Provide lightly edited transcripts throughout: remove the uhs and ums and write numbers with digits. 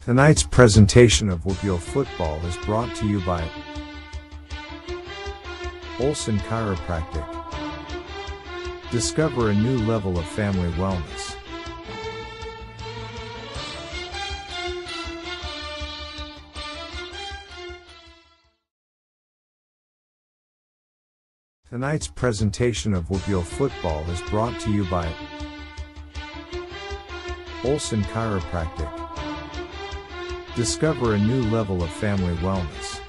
Tonight's presentation of WPIAL football is brought to you by Olson Chiropractic. Discover a new level of family wellness. Tonight's presentation of WPIAL football is brought to you by Olson Chiropractic. Discover a new level of family wellness.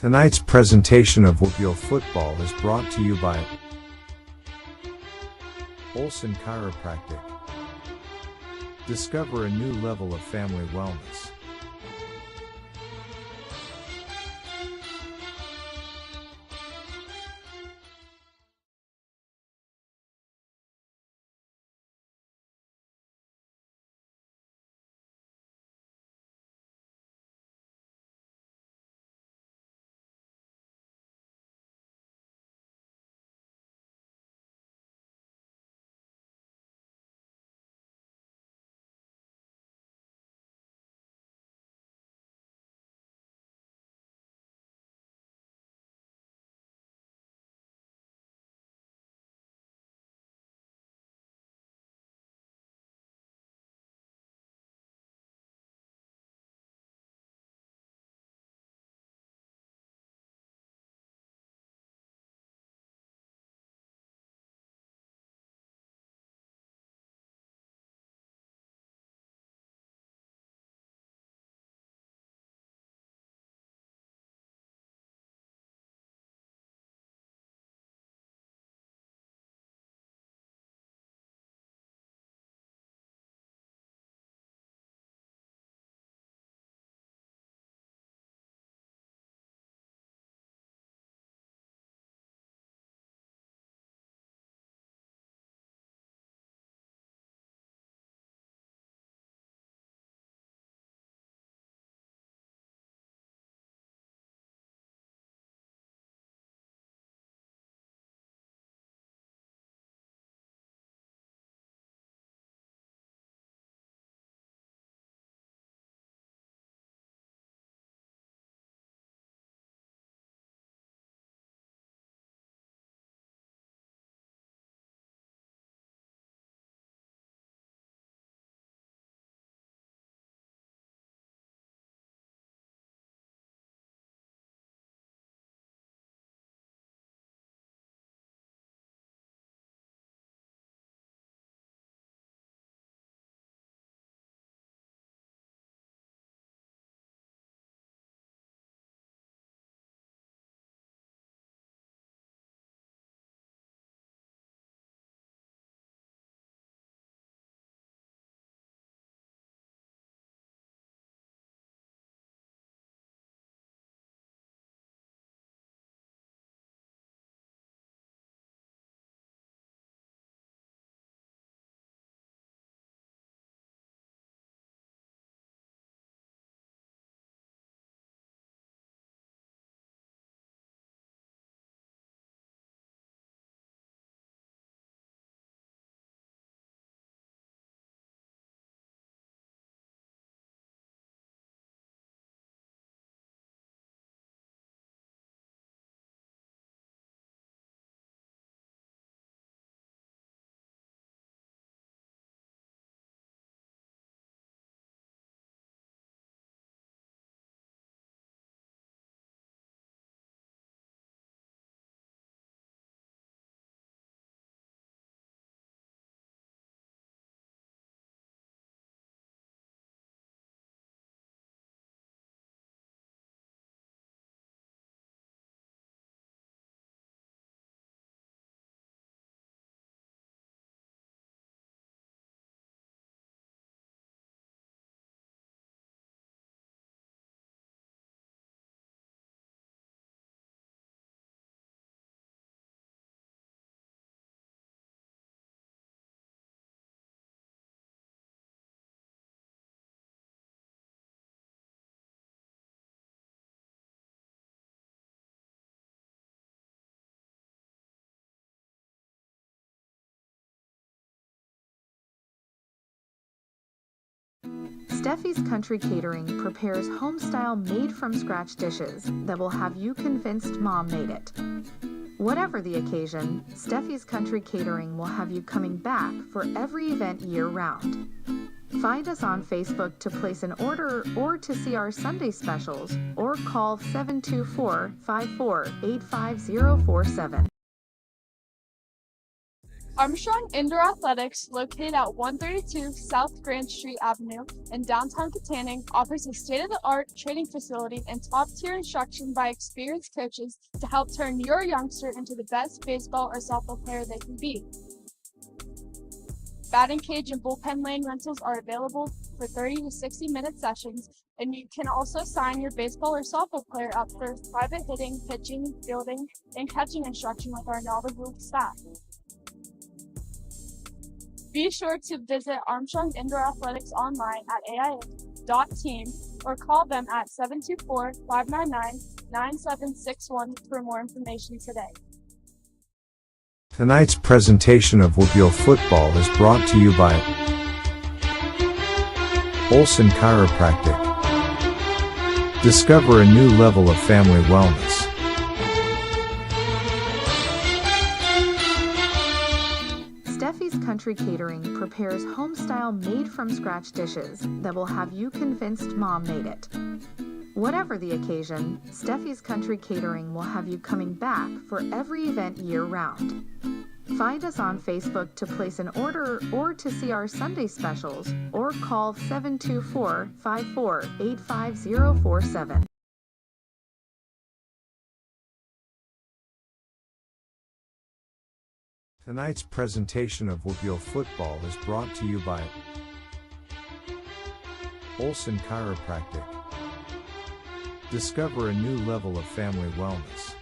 Tonight's presentation of WPIAL football is brought to you by Olson Chiropractic. Discover a new level of family wellness. Steffi's Country Catering prepares home-style made-from-scratch dishes that will have you convinced Mom made it. Whatever the occasion, Steffi's Country Catering will have you coming back for every event year-round. Find us on Facebook to place an order or to see our Sunday specials, or call 724-54-85047. Armstrong Indoor Athletics, located at 132 South Grand Street Avenue in downtown Katanning, offers a state-of-the-art training facility and top-tier instruction by experienced coaches to help turn your youngster into the best baseball or softball player they can be. Batting cage and bullpen lane rentals are available for 30 to 60-minute sessions, and you can also sign your baseball or softball player up for private hitting, pitching, fielding, and catching instruction with our knowledgeable staff. Be sure to visit Armstrong Indoor Athletics online at aia.team or call them at 724-599-9761 for more information today. Tonight's presentation of WPIAL football is brought to you by Olson Chiropractic. Discover a new level of family wellness. Steffi's Country Catering prepares home-style made-from-scratch dishes that will have you convinced Mom made it. Whatever the occasion, Steffi's Country Catering will have you coming back for every event year-round. Find us on Facebook to place an order or to see our Sunday specials, or call 724-54-85047. Tonight's presentation of WPIAL football is brought to you by Olson Chiropractic. Discover a new level of family wellness.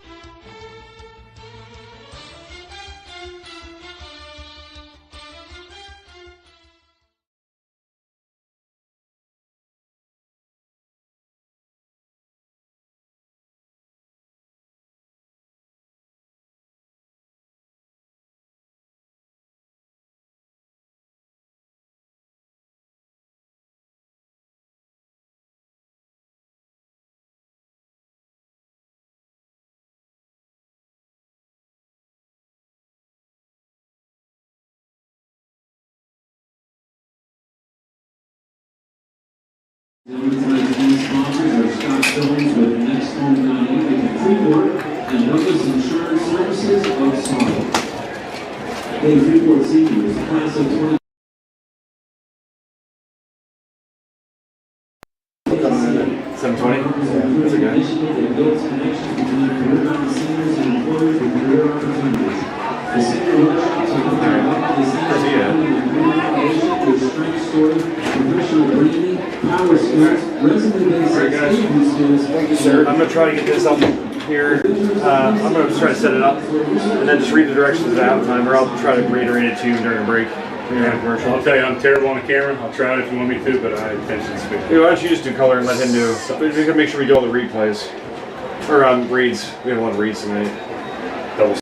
Tonight's main sponsors are Scott Jones with Next Home 98 in Freeport and Douglas Insurance Services of Sonic. Hey, Freeport seniors, class of 20. 720? Yeah, that's a good. It builds connections between career-bound seniors and employers with career opportunities. The senior workshops are looking at the seniors with strength story, professional branding, power skills, resume-based interview skills. Thank you, sir. I'm going to try to get this up here. I'm going to try to set it up and then just read the directions at halftime, or I'll try to reiterate it to you during a break. Commercial. I'll tell you, I'm terrible on the camera. I'll try it if you want me to, but I intention to speak. Hey, why don't you just do color and let him do? We got to make sure we do all the replays. Or reads. We have a lot of reads tonight. Double.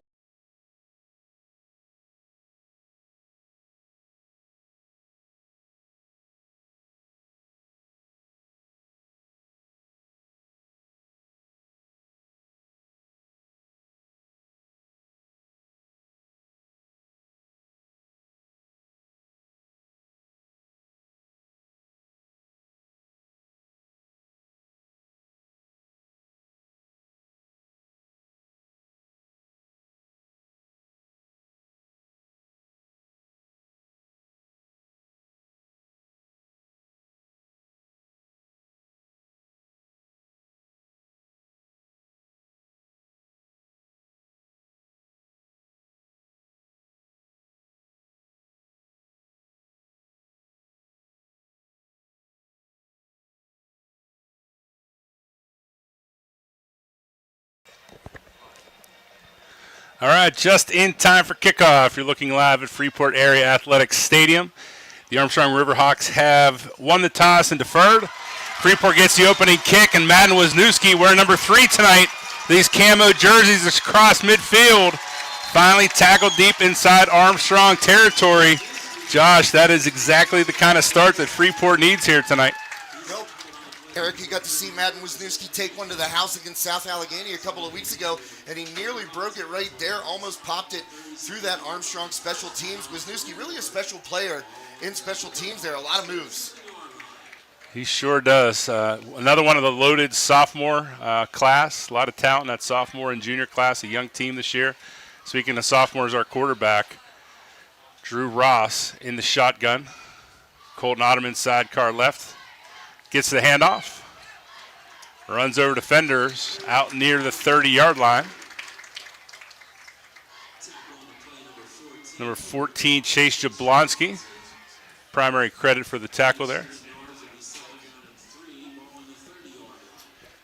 All right, just in time for kickoff. You're looking live at Freeport Area Athletics Stadium. The Armstrong Riverhawks have won the toss and deferred. Freeport gets the opening kick, and Madden Wisniewski wearing number 3 tonight. These camo jerseys across midfield. Finally tackled deep inside Armstrong territory. Josh, that is exactly the kind of start that Freeport needs here tonight. Eric, you got to see Madden Wisniewski take one to the house against South Allegheny a couple of weeks ago, and he nearly broke it right there, almost popped it through that Armstrong special teams. Wisniewski, really a special player in special teams there, a lot of moves. He sure does. Another one of the loaded sophomore class, a lot of talent in that sophomore and junior class, a young team this year. Speaking of sophomores, our quarterback, Drew Ross in the shotgun. Colton Otterman sidecar left. Gets the handoff. Runs over defenders out near the 30-yard line. Number 14, Chase Jablonski. Primary credit for the tackle there.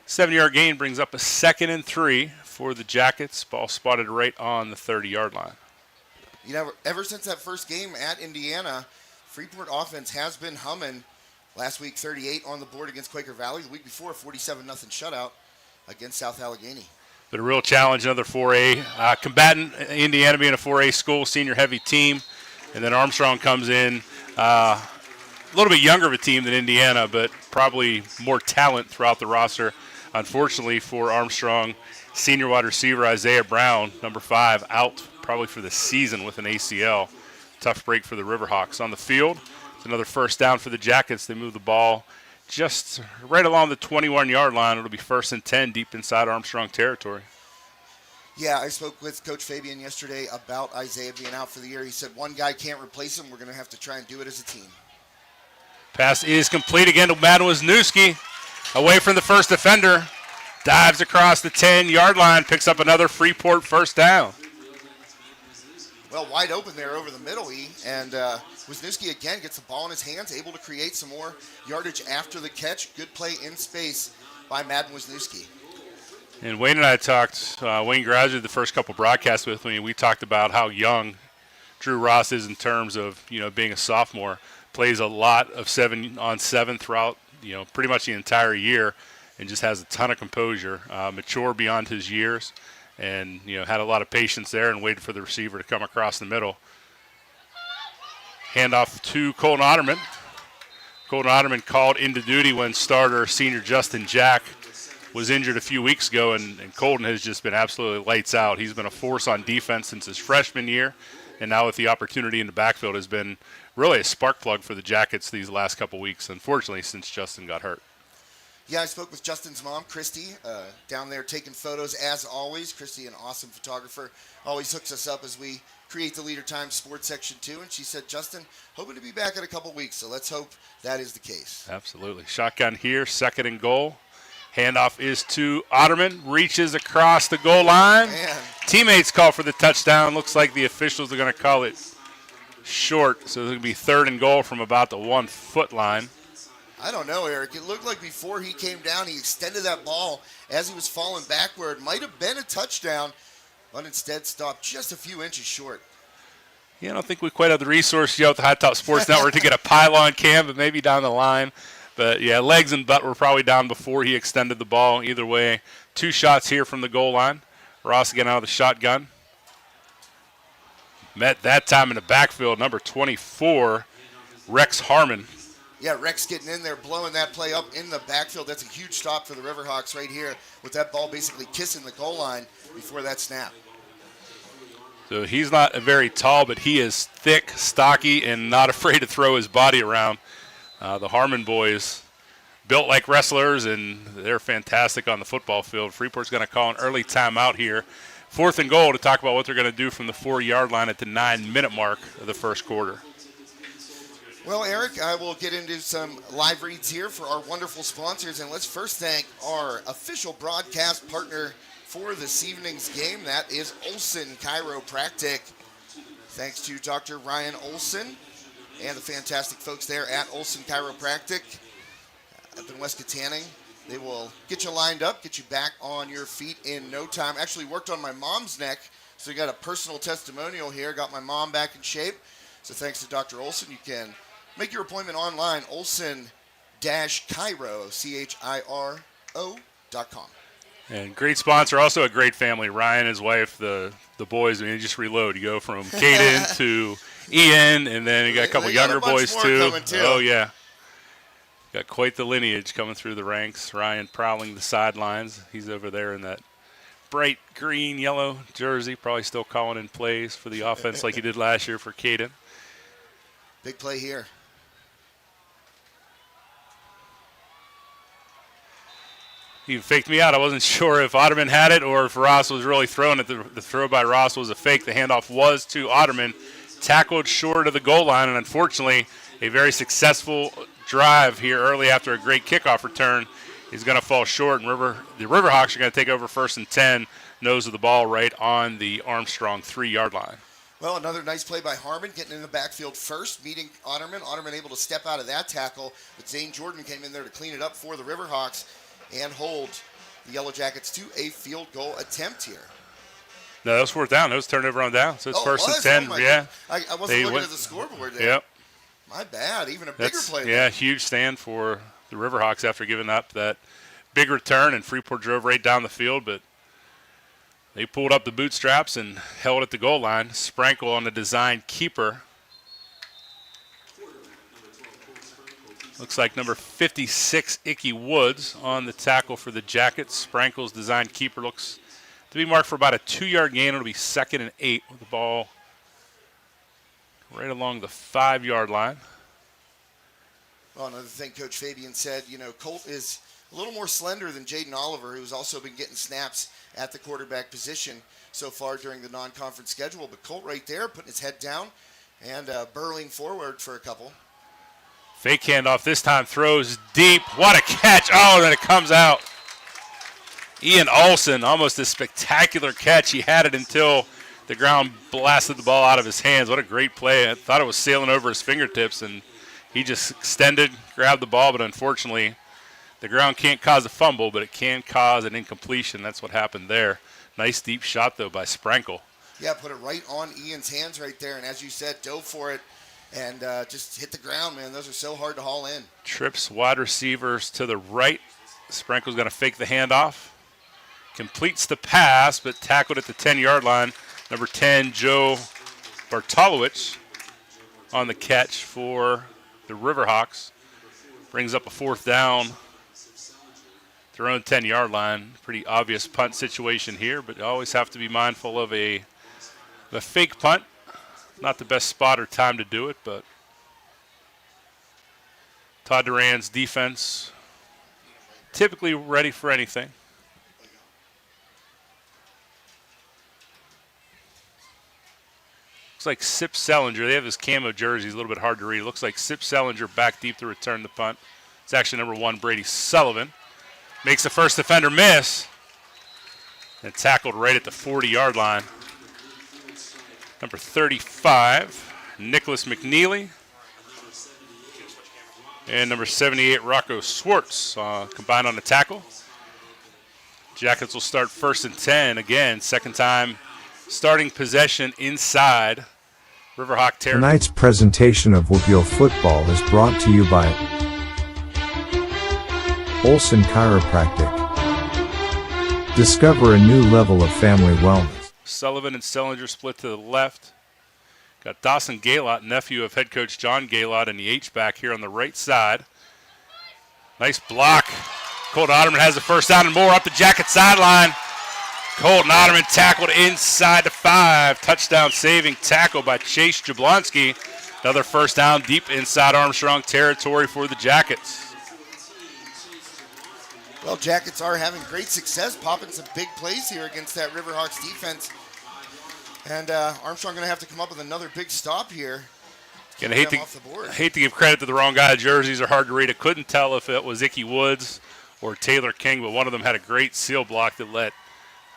7-yard gain brings up a 2nd and 3 for the Jackets. Ball spotted right on the 30-yard line. You know, ever since that first game at Indiana, Freeport offense has been humming. Last week, 38 on the board against Quaker Valley. The week before, 47-0 shutout against South Allegheny. But a real challenge, another 4A. Combatant, Indiana being a 4A school, senior-heavy team. And then Armstrong comes in, a little bit younger of a team than Indiana, but probably more talent throughout the roster. Unfortunately for Armstrong, senior wide receiver Isaiah Brown, number 5, out probably for the season with an ACL. Tough break for the Riverhawks. On the field, it's another first down for the Jackets. They move the ball just right along the 21-yard line. It'll be 1st and 10 deep inside Armstrong territory. Yeah, I spoke with Coach Fabian yesterday about Isaiah being out for the year. He said one guy can't replace him. We're going to have to try and do it as a team. Pass is complete again to Madden Wisniewski. Away from the first defender. Dives across the 10-yard line. Picks up another Freeport first down. Well, wide open there over the middle, and Wisniewski again gets the ball in his hands, able to create some more yardage after the catch. Good play in space by Madden Wisniewski. And Wayne and I talked, Wayne graduated the first couple broadcasts with me, and we talked about how young Drew Ross is in terms of, being a sophomore. Plays a lot of 7-on-7 throughout, pretty much the entire year, and just has a ton of composure, mature beyond his years. And, had a lot of patience there and waited for the receiver to come across the middle. Handoff to Colton Otterman. Colton Otterman called into duty when starter senior Justin Jack was injured a few weeks ago, and Colton has just been absolutely lights out. He's been a force on defense since his freshman year, and now with the opportunity in the backfield has been really a spark plug for the Jackets these last couple weeks, unfortunately, since Justin got hurt. Yeah, I spoke with Justin's mom, Christy, down there taking photos as always. Christy, an awesome photographer, always hooks us up as we create the Leader Times Sports section too. And she said, Justin, hoping to be back in a couple weeks, so let's hope that is the case. Absolutely. Shotgun here, 2nd and goal. Handoff is to Otterman, reaches across the goal line. Man. Teammates call for the touchdown. Looks like the officials are going to call it short, so it's going to be 3rd and goal from about the 1-foot line. I don't know, Eric. It looked like before he came down, he extended that ball as he was falling backward. Might have been a touchdown, but instead stopped just a few inches short. Yeah, I don't think we quite have the resources yet with the High Top Sports Network to get a pylon cam, but maybe down the line. But, yeah, legs and butt were probably down before he extended the ball. Either way, 2 shots here from the goal line. Ross again out of the shotgun. Met that time in the backfield, number 24, Rex Harmon. Yeah, Rex getting in there, blowing that play up in the backfield. That's a huge stop for the Riverhawks right here with that ball basically kissing the goal line before that snap. So he's not very tall, but he is thick, stocky, and not afraid to throw his body around. The Harmon boys built like wrestlers, and they're fantastic on the football field. Freeport's going to call an early timeout here. 4th and goal to talk about what they're going to do from the 4-yard line at the 9-minute mark of the first quarter. Well, Eric, I will get into some live reads here for our wonderful sponsors, and let's first thank our official broadcast partner for this evening's game. That is Olson Chiropractic. Thanks to Dr. Ryan Olson and the fantastic folks there at Olson Chiropractic up in West Katanning. They will get you lined up, get you back on your feet in no time. Actually worked on my mom's neck, so you got a personal testimonial here. Got my mom back in shape. So thanks to Dr. Olson, you can make your appointment online, Olson-Chiro, CHIRO.com. And great sponsor, also a great family. Ryan, his wife, the boys, they just reload. You go from Caden to Ian, and then you got a couple younger boys too. Oh, yeah. Got quite the lineage coming through the ranks. Ryan prowling the sidelines. He's over there in that bright green, yellow jersey, probably still calling in plays for the offense like he did last year for Caden. Big play here. He faked me out. I wasn't sure if Otterman had it or if Ross was really throwing it. The throw by Ross was a fake. The handoff was to Otterman. Tackled short of the goal line, and unfortunately, a very successful drive here early after a great kickoff return is going to fall short, and the Riverhawks are going to take over 1st and 10, nose of the ball right on the Armstrong 3-yard line. Well, another nice play by Harmon, getting in the backfield first, meeting Otterman. Otterman able to step out of that tackle, but Zane Jordan came in there to clean it up for the Riverhawks and hold the Yellowjackets to a field goal attempt here. No, that was 4th down. That was turnover on down, so it's 1st and 10. Yeah. I wasn't looking at the scoreboard there. Yep. My bad. Even a bigger play. Yeah, huge stand for the Riverhawks after giving up that big return, and Freeport drove right down the field, but they pulled up the bootstraps and held at the goal line. Sprankle on the design keeper. Looks like number 56, Icky Woods, on the tackle for the Jackets. Sprankle's design keeper looks to be marked for about a 2-yard gain. It'll be 2nd and 8 with the ball right along the 5-yard line. Well, another thing Coach Fabian said, Colt is a little more slender than Jaden Oliver, who's also been getting snaps at the quarterback position so far during the non-conference schedule. But Colt right there putting his head down and burrowing forward for a couple. Fake handoff this time, throws deep. What a catch. Oh, and then it comes out. Ian Olsen, almost a spectacular catch. He had it until the ground blasted the ball out of his hands. What a great play. I thought it was sailing over his fingertips, and he just extended, grabbed the ball, but unfortunately the ground can't cause a fumble, but it can cause an incompletion. That's what happened there. Nice deep shot, though, by Sprankle. Yeah, put it right on Ian's hands right there, and as you said, dove for it and just hit the ground, man. Those are so hard to haul in. Trips wide receivers to the right. Sprankle's going to fake the handoff. Completes the pass, but tackled at the 10-yard line. Number 10, Joe Bartolowicz on the catch for the Riverhawks. Brings up a 4th down. Their own 10-yard line. Pretty obvious punt situation here, but you always have to be mindful of a fake punt. Not the best spot or time to do it, but Todd Duran's defense typically ready for anything. Looks like Sip Sellinger. They have his camo jerseys, a little bit hard to read. Looks like Sip Sellinger back deep to return the punt. It's actually number 1, Brady Sullivan. Makes the first defender miss. And tackled right at the 40-yard line. Number 35, Nicholas McNeely. And number 78, Rocco Swartz, combined on the tackle. Jackets will start 1st and 10 again, second time starting possession inside Riverhawk territory. Tonight's presentation of WPIAL football is brought to you by Olson Chiropractic. Discover a new level of family wellness. Sullivan and Sellinger split to the left. Got Dawson Gaylott, nephew of head coach John Gaylott, in the H-back here on the right side. Nice block. Colton Otterman has the first down and more up the Jacket sideline. Colton Otterman tackled inside the 5. Touchdown saving tackle by Chase Jablonski. Another first down deep inside Armstrong territory for the Jackets. Well, Jackets are having great success, popping some big plays here against that Riverhawks defense. And Armstrong going to have to come up with another big stop here. And I hate to give credit to the wrong guy. Jerseys are hard to read. I couldn't tell if it was Icky Woods or Taylor King, but one of them had a great seal block that let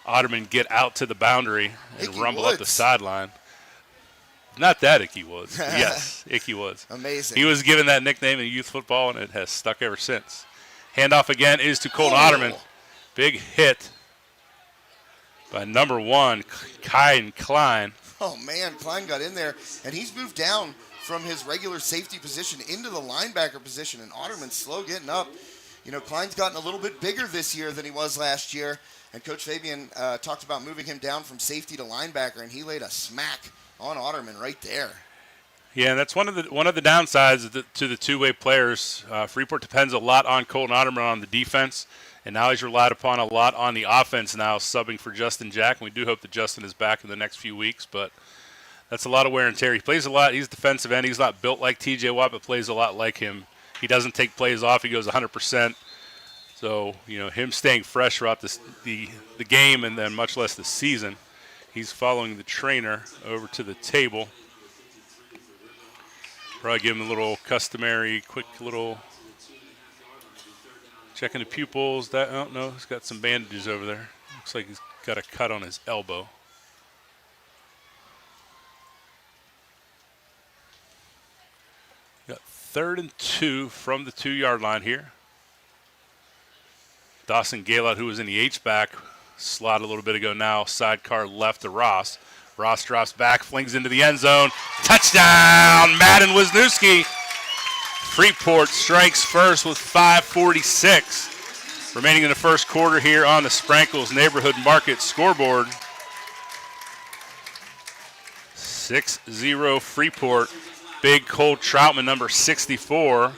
Otterman get out to the boundary and Icky rumble Woods. up the sideline. Not that Icky Woods. Yes, Icky Woods. Amazing. He was given that nickname in youth football, and it has stuck ever since. Handoff again is to Colton Otterman. Big hit by number 1, Kai Klein. Oh, man, Klein got in there, and he's moved down from his regular safety position into the linebacker position, and Otterman's slow getting up. You know, Klein's gotten a little bit bigger this year than he was last year, and Coach Fabian talked about moving him down from safety to linebacker, and he laid a smack on Otterman right there. Yeah, and that's one of the downsides to the two-way players. Freeport depends a lot on Colton Otterman on the defense, and now he's relied upon a lot on the offense now, subbing for Justin Jack. And we do hope that Justin is back in the next few weeks, but that's a lot of wear and tear. He plays a lot. He's defensive end. He's not built like T.J. Watt, but plays a lot like him. He doesn't take plays off. He goes 100%. So, him staying fresh throughout the game and then much less the season. He's following the trainer over to the table. Probably give him a little customary, quick little checking the pupils. Oh, no, he's got some bandages over there. Looks like he's got a cut on his elbow. Got 3rd and 2 from the 2-yard line here. Dawson Gaylott, who was in the H-back slot a little bit ago now, sidecar left to Ross. Ross drops back, flings into the end zone. Touchdown, Madden Wisniewski. Freeport strikes first with 5:46 remaining in the first quarter here on the Sprankles Neighborhood Market scoreboard. 6-0 Freeport. Big Cole Troutman, number 64.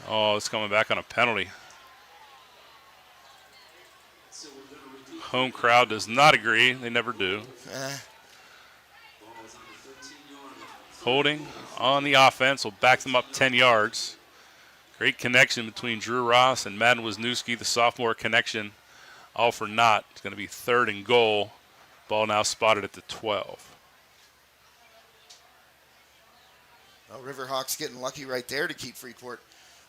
Oh, it's coming back on a penalty. Home crowd does not agree. They never do. Holding on the offense will back them up 10 yards. Great connection between Drew Ross and Madden Wisniewski, the sophomore connection. All for naught. It's going to be 3rd and goal. Ball now spotted at the 12. Well, Riverhawks getting lucky right there to keep Freeport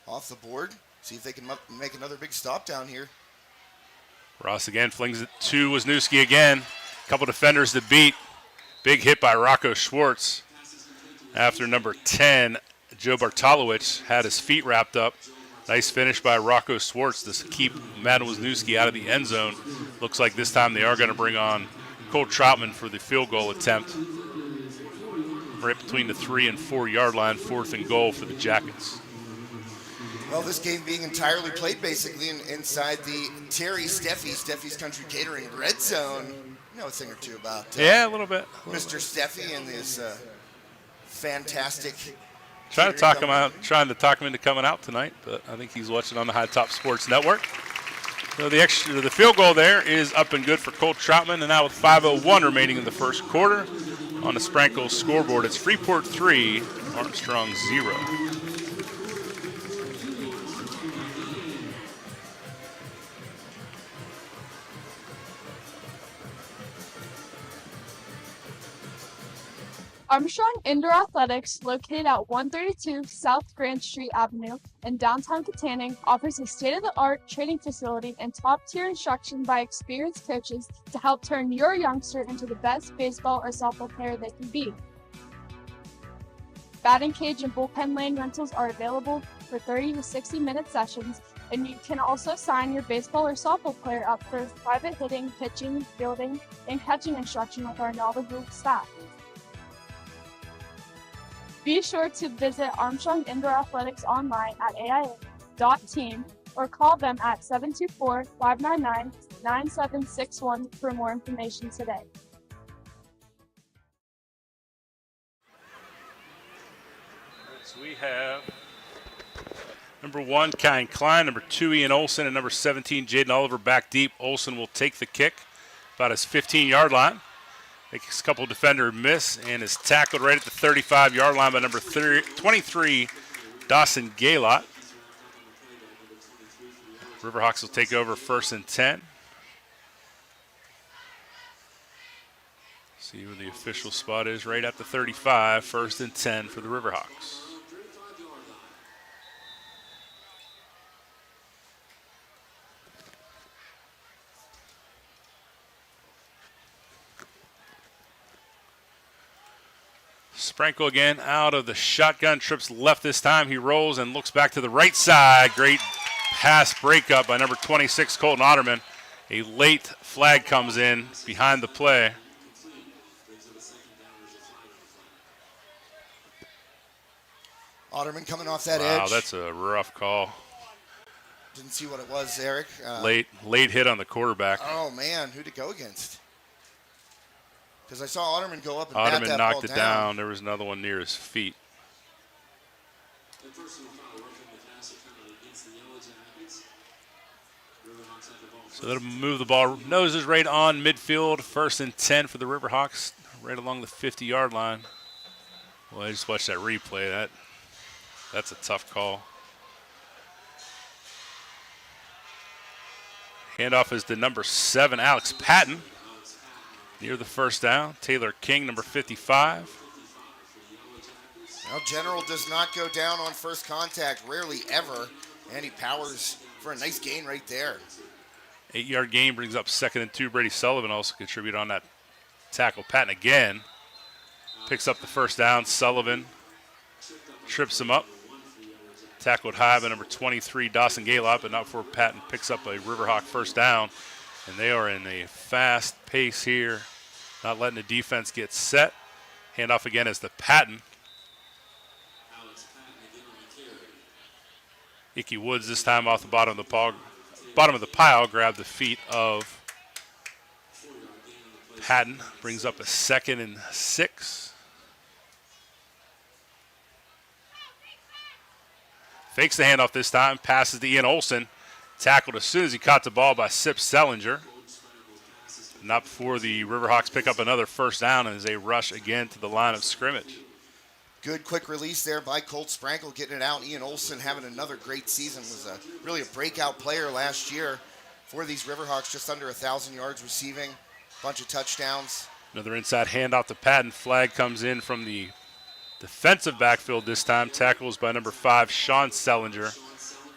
off the board. See if they can make another big stop down here. Ross again flings it to Wisniewski again. Couple defenders to beat. Big hit by Rocco Schwartz. After number 10, Joe Bartolowicz had his feet wrapped up. Nice finish by Rocco Schwartz to keep Madden Wisniewski out of the end zone. Looks like this time they are going to bring on Cole Troutman for the field goal attempt. Right between the 3 and 4 yard line, 4th and goal for the Jackets. Well, this game being entirely played basically inside the Steffi's Country Catering red zone. You know a thing or two about yeah, a little bit. Mr. Steffi and his fantastic. Trying to talk him into coming out tonight, but I think he's watching on the High Top Sports Network. So the field goal there is up and good for Colt Troutman, and now with 5:01 remaining in the first quarter on the Sprankles scoreboard, it's Freeport 3, Armstrong 0. Armstrong Indoor Athletics, located at 132 South Grand Street Avenue in downtown Katanning, offers a state-of-the-art training facility and top-tier instruction by experienced coaches to help turn your youngster into the best baseball or softball player they can be. Batting cage and bullpen lane rentals are available for 30 to 60-minute sessions, and you can also sign your baseball or softball player up for private hitting, pitching, fielding, and catching instruction with our knowledgeable staff. Be sure to visit Armstrong Indoor Athletics online at aia.team or call them at 724-599-9761 for more information today. So we have number 1, Kyan Klein, number 2, Ian Olson, and number 17, Jaden Oliver back deep. Olson will take the kick about his 15-yard line. Makes a couple defender miss and is tackled right at the 35-yard line by number 23, Dawson Gaylott. Riverhawks will take over 1st and 10. See where the official spot is, right at the 35, 1st and 10 for the Riverhawks. Sprankle again out of the shotgun, trips left this time. He rolls and looks back to the right side. Great pass breakup by number 26, Colton Otterman. A late flag comes in behind the play. Otterman coming off that edge. Wow, that's a rough call. Didn't see what it was, Eric. Late hit on the quarterback. Oh, man, who'd it go against? Because I saw Otterman go up and bat Otterman that knocked ball it down. There was another one near his feet. So that'll move the ball. Noses right on midfield. 1st and 10 for the Riverhawks, right along the 50-yard line. Well, I just watched that replay. That's a tough call. Handoff is to number 7, Alex Patton, near the first down. Taylor King, number 55. Well, General does not go down on first contact, rarely ever, and he powers for a nice gain right there. 8-yard gain brings up 2nd and 2. Brady Sullivan also contributed on that tackle. Patton again picks up the first down. Sullivan trips him up. Tackled high by number 23, Dawson Galop, but not before Patton picks up a Riverhawk first down. And they are in a fast pace here, not letting the defense get set. Handoff again is to Patton. Icky Woods this time off the bottom of the pile, grabbed the feet of Patton. Brings up a 2nd and 6. Fakes the handoff this time, passes to Ian Olson. Tackled as soon as he caught the ball by Sip Sellinger. Not before the Riverhawks pick up another first down as they rush again to the line of scrimmage. Good quick release there by Colt Sprankle, getting it out. Ian Olson having another great season. Was really a breakout player last year for these Riverhawks, just under 1,000 yards receiving, bunch of touchdowns. Another inside handoff to Patton. Flag comes in from the defensive backfield this time. Tackles by number 5, Sean Sellinger.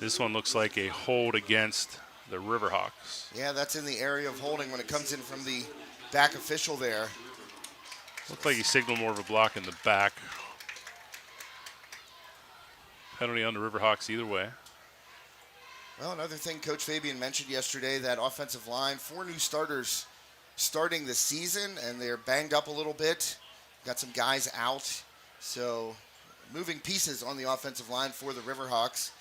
This one looks like a hold against the Riverhawks. Yeah, that's in the area of holding when it comes in from the back official there. Looks like he signaled more of a block in the back. Penalty on the Riverhawks either way. Well, another thing Coach Fabian mentioned yesterday, that offensive line, 4 new starters starting the season, and they're banged up a little bit. Got some guys out. So moving pieces on the offensive line for the Riverhawks.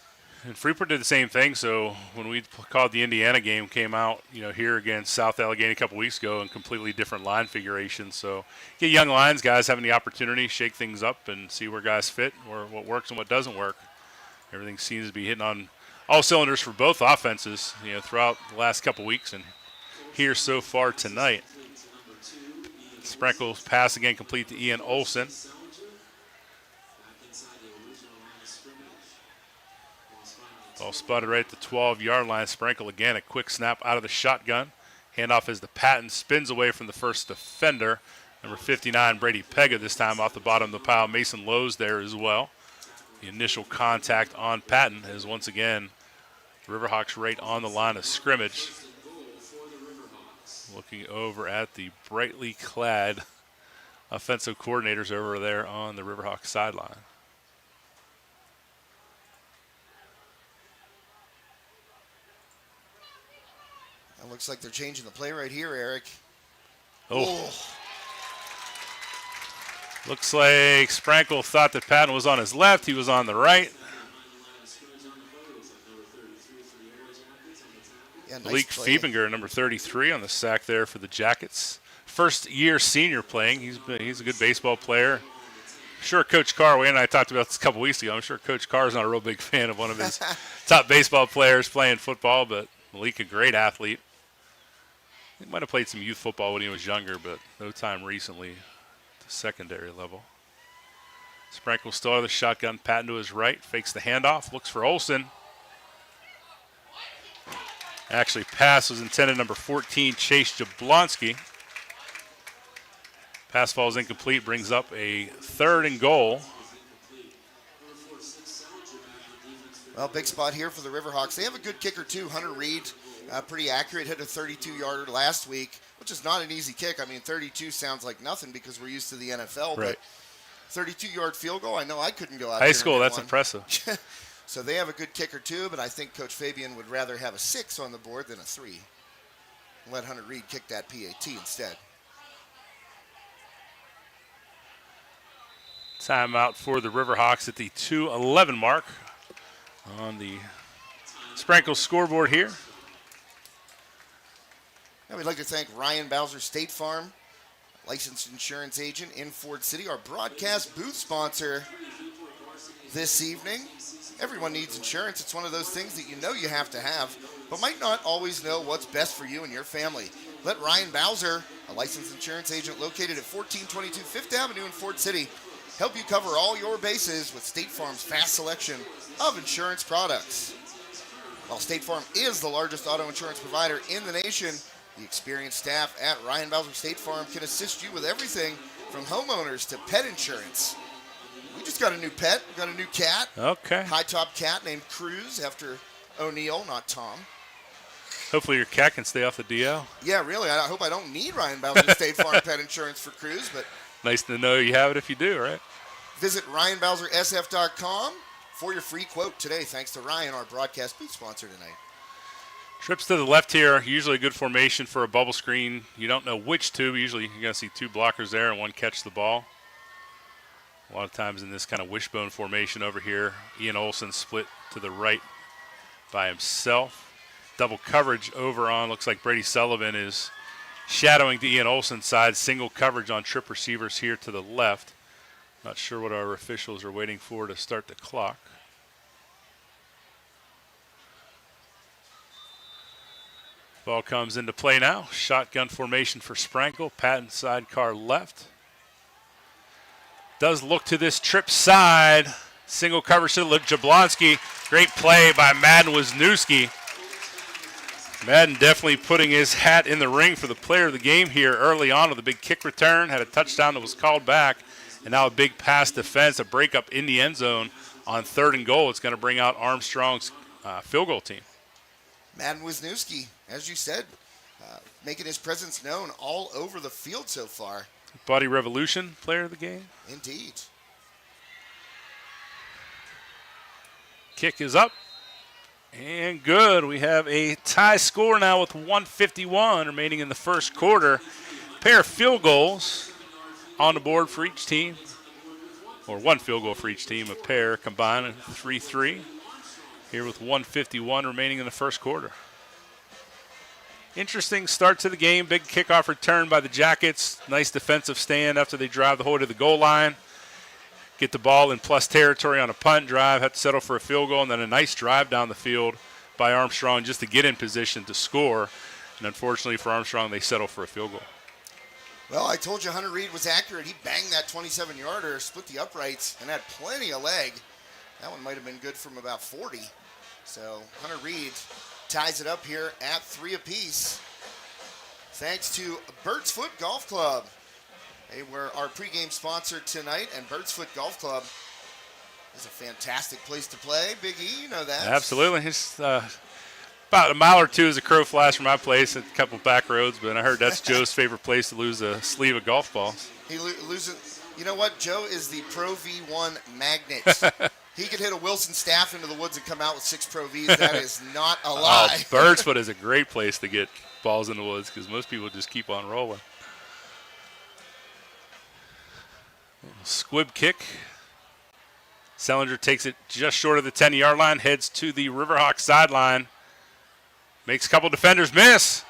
And Freeport did the same thing. So when we called the Indiana game, came out, here against South Allegheny a couple weeks ago, in completely different line configurations. So get young lines, guys having the opportunity, shake things up and see where guys fit, or what works and what doesn't work. Everything seems to be hitting on all cylinders for both offenses, throughout the last couple weeks and here so far tonight. Sprinkles pass again complete to Ian Olson. Ball spotted right at the 12-yard line. Sprinkle again, a quick snap out of the shotgun. Handoff is to Patton, spins away from the first defender. Number 59, Brady Pega, this time off the bottom of the pile. Mason Lowe's there as well. The initial contact on Patton is once again Riverhawks right on the line of scrimmage. Looking over at the brightly clad offensive coordinators over there on the Riverhawks sideline. It looks like they're changing the play right here, Eric. Oh. Looks like Sprankle thought that Patton was on his left. He was on the right. Yeah, nice Malik play. Fiebinger, number 33, on the sack there for the Jackets. First-year senior playing. He's a good baseball player. I'm sure Coach Carr, Wayne and I talked about this a couple weeks ago. I'm sure Coach Carr is not a real big fan of one of his top baseball players playing football, but Malik, a great athlete. He might have played some youth football when he was younger, but no time recently at the secondary level. Sprankle still out of the shotgun. Patton to his right, fakes the handoff, looks for Olson. Actually, pass was intended number 14, Chase Jablonski. Pass falls incomplete, brings up a 3rd and goal. Well, big spot here for the Riverhawks. They have a good kicker, too, Hunter Reed. Pretty accurate, hit a 32-yarder last week, which is not an easy kick. I mean, 32 sounds like nothing because we're used to the NFL, right. But 32-yard field goal, I know I couldn't go out High there school, and that's one. impressive. So they have a good kicker, too, but I think Coach Fabian would rather have a 6 on the board than a 3. Let Hunter Reed kick that PAT instead. Timeout for the Riverhawks at the 2:11 mark on the Sprankle scoreboard here. And we'd like to thank Ryan Bowser State Farm licensed insurance agent in Ford City, our broadcast booth sponsor this evening. Everyone needs insurance. It's one of those things that you know you have to have, but might not always know what's best for you and your family. Let Ryan Bowser, a licensed insurance agent located at 1422 Fifth Avenue in Ford City, help you cover all your bases with State Farm's vast selection of insurance products. While State Farm is the largest auto insurance provider in the nation, the experienced staff at Ryan Bowser State Farm can assist you with everything from homeowners to pet insurance. We just got a new pet. We got a new cat. Okay. High-top cat named Cruz after O'Neill, not Tom. Hopefully your cat can stay off the DL. Yeah, really. I hope I don't need Ryan Bowser State Farm pet insurance for Cruz, but nice to know you have it if you do, right? visit RyanBowserSF.com for your free quote today. Thanks to Ryan, our broadcast booth sponsor tonight. Trips to the left here, usually a good formation for a bubble screen. You don't know which two. Usually you're going to see two blockers there and one catch the ball. A lot of times in this kind of wishbone formation over here, Ian Olsen split to the right by himself. Double coverage over on, looks like Brady Sullivan is shadowing to Ian Olsen's side. Single coverage on trip receivers here to the left. Not sure what our officials are waiting for to start the clock. Ball comes into play now. Shotgun formation for Sprankle. Patton sidecar left. Does look to this trip side. Single coverage to Jablonski. Great play by Madden Wisniewski. Madden definitely putting his hat in the ring for the player of the game here early on with a big kick return. Had a touchdown that was called back. And now a big pass defense, a breakup in the end zone on 3rd and goal. It's going to bring out Armstrong's field goal team. Madden Wisniewski, as you said, making his presence known all over the field so far. Body Revolution player of the game. Indeed. Kick is up. And good. We have a tie score now with 1:51 remaining in the first quarter. Pair of field goals on the board for each team. Or one field goal for each team. A pair combined, 3-3. Here with 1:51 remaining in the first quarter. Interesting start to the game. Big kickoff return by the Jackets. Nice defensive stand after they drive the whole way to the goal line. Get the ball in plus territory on a punt drive. Have to settle for a field goal. And then a nice drive down the field by Armstrong just to get in position to score. And unfortunately for Armstrong, they settle for a field goal. Well, I told you Hunter Reed was accurate. He banged that 27-yarder, split the uprights, and had plenty of leg. That one might have been good from about 40. So Hunter Reed ties it up here at 3 apiece. Thanks to Bird's Foot Golf Club. They were our pregame sponsor tonight, and Bird's Foot Golf Club is a fantastic place to play. Big E, you know that. Absolutely. It's about a mile or two as a crow flies from my place, a couple back roads, but I heard that's Joe's favorite place to lose a sleeve of golf balls. He loses. You know what? Joe is the Pro V1 magnet. He could hit a Wilson staff into the woods and come out with 6 Pro Vs. That is not a lie. Bird's Foot is a great place to get balls in the woods because most people just keep on rolling. Squib kick. Sellinger takes it just short of the 10-yard line, heads to the Riverhawks sideline. Makes a couple defenders miss.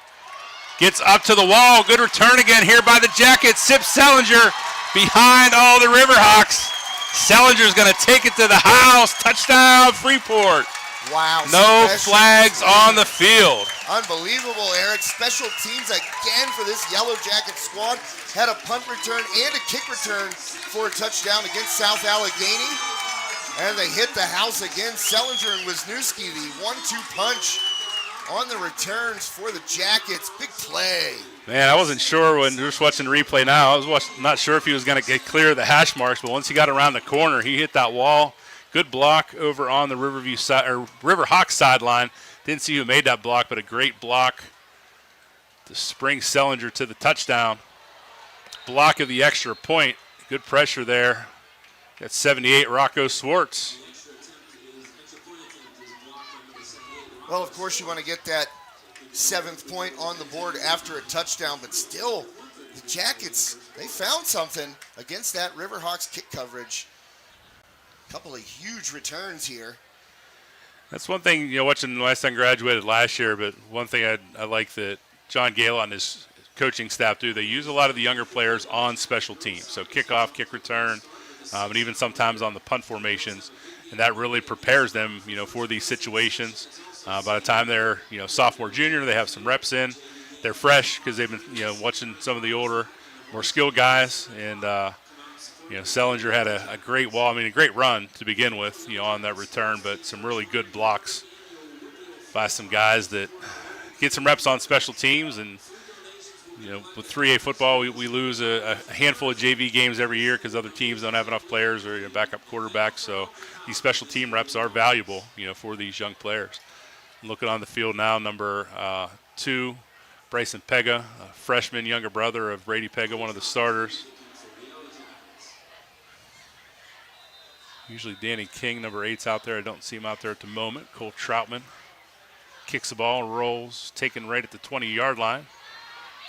Gets up to the wall. Good return again here by the Jackets. Sips Sellinger behind all the Riverhawks. Sellinger's going to take it to the house. Touchdown, Freeport. Wow. No flags on the field. Unbelievable, Eric. Special teams again for this Yellowjacket squad. Had a punt return and a kick return for a touchdown against South Allegheny. And they hit the house again. Sellinger and Wisniewski, the 1-2 punch on the returns for the Jackets. Big play. Man, I wasn't sure when we were watching the replay now. I was not sure if he was going to get clear of the hash marks, but once he got around the corner, he hit that wall. Good block over on the Riverview side or Riverhawks sideline. Didn't see who made that block, but a great block to spring Sellinger to the touchdown. Block of the extra point. Good pressure there. Got 78, Rocco Swartz. Well, of course, you want to get that 7th point on the board after a touchdown, but still, the Jackets, they found something against that Riverhawks kick coverage. A couple of huge returns here. That's one thing, watching my son graduated last year, but one thing I like that John Gale on his coaching staff do. They use a lot of the younger players on special teams, so kickoff, kick return, and even sometimes on the punt formations, and that really prepares them, for these situations. By the time they're, sophomore, junior, they have some reps in. They're fresh because they've been, watching some of the older, more skilled guys, and Sellinger had a great a great run to begin with, on that return, but some really good blocks by some guys that get some reps on special teams. And with 3A football, we lose a handful of JV games every year because other teams don't have enough players or backup quarterbacks. So these special team reps are valuable, for these young players. Looking on the field now, number 2, Bryson Pega, a freshman, younger brother of Brady Pega, one of the starters. Usually Danny King, number 8's out there. I don't see him out there at the moment. Cole Troutman kicks the ball and rolls, taken right at the 20-yard line.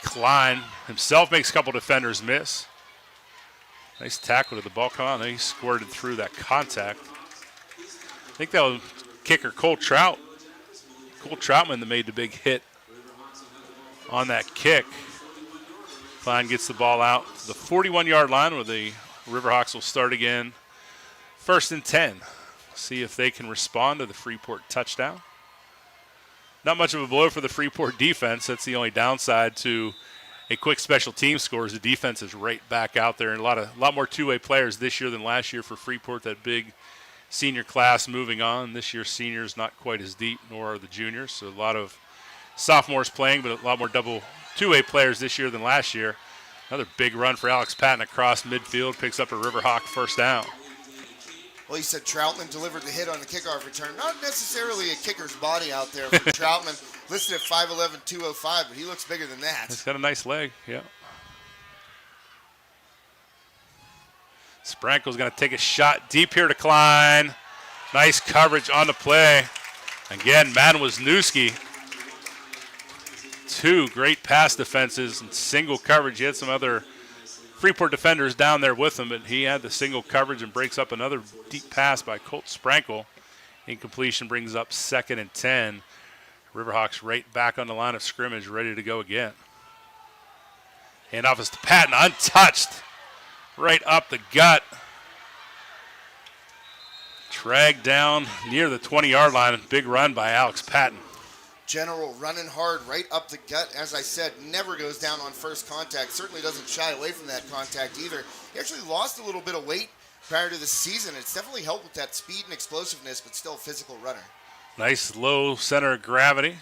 Klein himself makes a couple defenders miss. Nice tackle to the ball. Come on, he squirted through that contact. I think that was kicker Cole Troutman that made the big hit on that kick. Klein gets the ball out to the 41-yard line where the Riverhawks will start again. 1st and 10. See if they can respond to the Freeport touchdown. Not much of a blow for the Freeport defense. That's the only downside to a quick special team score is the defense is right back out there. And a lot more two-way players this year than last year for Freeport. That big senior class moving on. This year's seniors not quite as deep, nor are the juniors. So a lot of sophomores playing, but a lot more double two-way players this year than last year. Another big run for Alex Patton across midfield. Picks up a Riverhawk first down. Well, you said Troutman delivered the hit on the kickoff return. Not necessarily a kicker's body out there for Troutman. Listed at 5'11", 205, but he looks bigger than that. He's got a nice leg, yeah. Sprankle's going to take a shot deep here to Klein. Nice coverage on the play. Again, Madden Wisniewski. 2 great pass defenses and single coverage. He had some other Freeport defenders down there with him, but he had the single coverage and breaks up another deep pass by Colt Sprankle. Incompletion brings up 2nd and 10. Riverhawks right back on the line of scrimmage, ready to go again. Handoff is to Patton, untouched. Right up the gut. Dragged down near the 20-yard line. Big run by Alex Patton. General running hard right up the gut. As I said, never goes down on first contact. Certainly doesn't shy away from that contact either. He actually lost a little bit of weight prior to the season. It's definitely helped with that speed and explosiveness, but still a physical runner. Nice low center of gravity.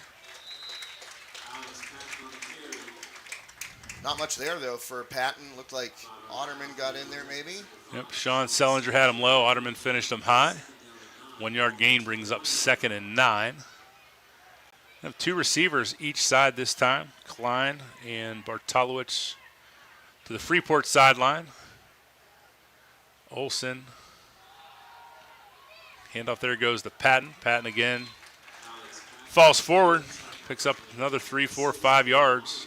Not much there, though, for Patton. Looked like Otterman got in there maybe. Yep, Sean Sellinger had him low. Otterman finished him high. 1-yard gain brings up 2nd and 9. We have 2 receivers each side this time. Klein and Bartolowicz to the Freeport sideline. Olsen. Handoff there goes to Patton. Patton again falls forward. Picks up another 3, 4, 5 yards.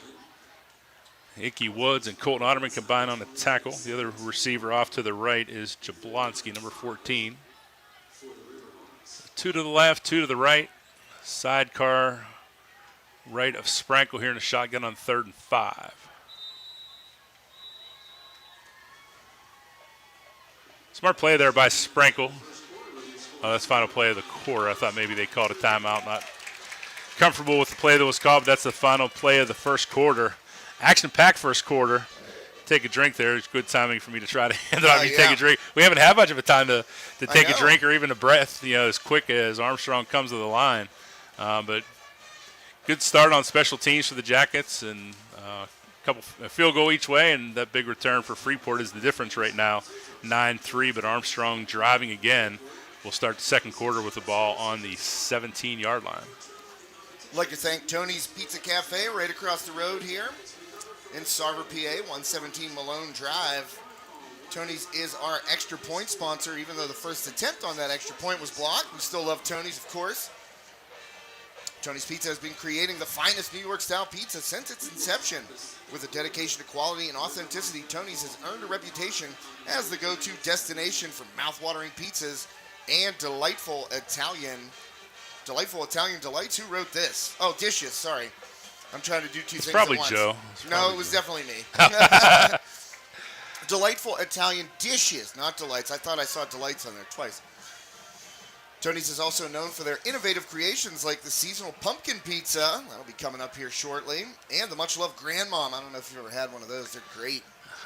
Icky Woods and Colton Otterman combine on the tackle. The other receiver off to the right is Jablonski, number 14. 2 to the left, 2 to the right. Sidecar right of Sprankle here in a shotgun on 3rd and 5. Smart play there by Sprankle. Oh, that's final play of the quarter. I thought maybe they called a timeout. Not comfortable with the play that was called, but that's the final play of the first quarter. Action-packed first quarter. Take a drink there. It's good timing for me to try to hand it off. Take a drink. We haven't had much of a time to take a drink or even a breath, as quick as Armstrong comes to the line. But good start on special teams for the Jackets, and a field goal each way, and that big return for Freeport is the difference right now, 9-3. But Armstrong driving again. We'll start the second quarter with the ball on the 17-yard line. I'd like to thank Tony's Pizza Cafe right across the road here in Sarver, PA, 117 Malone Drive. Tony's is our extra point sponsor, even though the first attempt on that extra point was blocked. We still love Tony's, of course. Tony's Pizza has been creating the finest New York-style pizza since its inception. With a dedication to quality and authenticity, Tony's has earned a reputation as the go-to destination for mouth-watering pizzas and delightful Italian delights. Who wrote this? Oh, dishes, sorry. I'm trying to do two things Probably at once. Joe. No, it was definitely me. Delightful Italian dishes, not delights. I thought I saw delights on there twice. Tony's is also known for their innovative creations like the seasonal pumpkin pizza. That'll be coming up here shortly. And the much-loved Grandmom. I don't know if you've ever had one of those. They're great.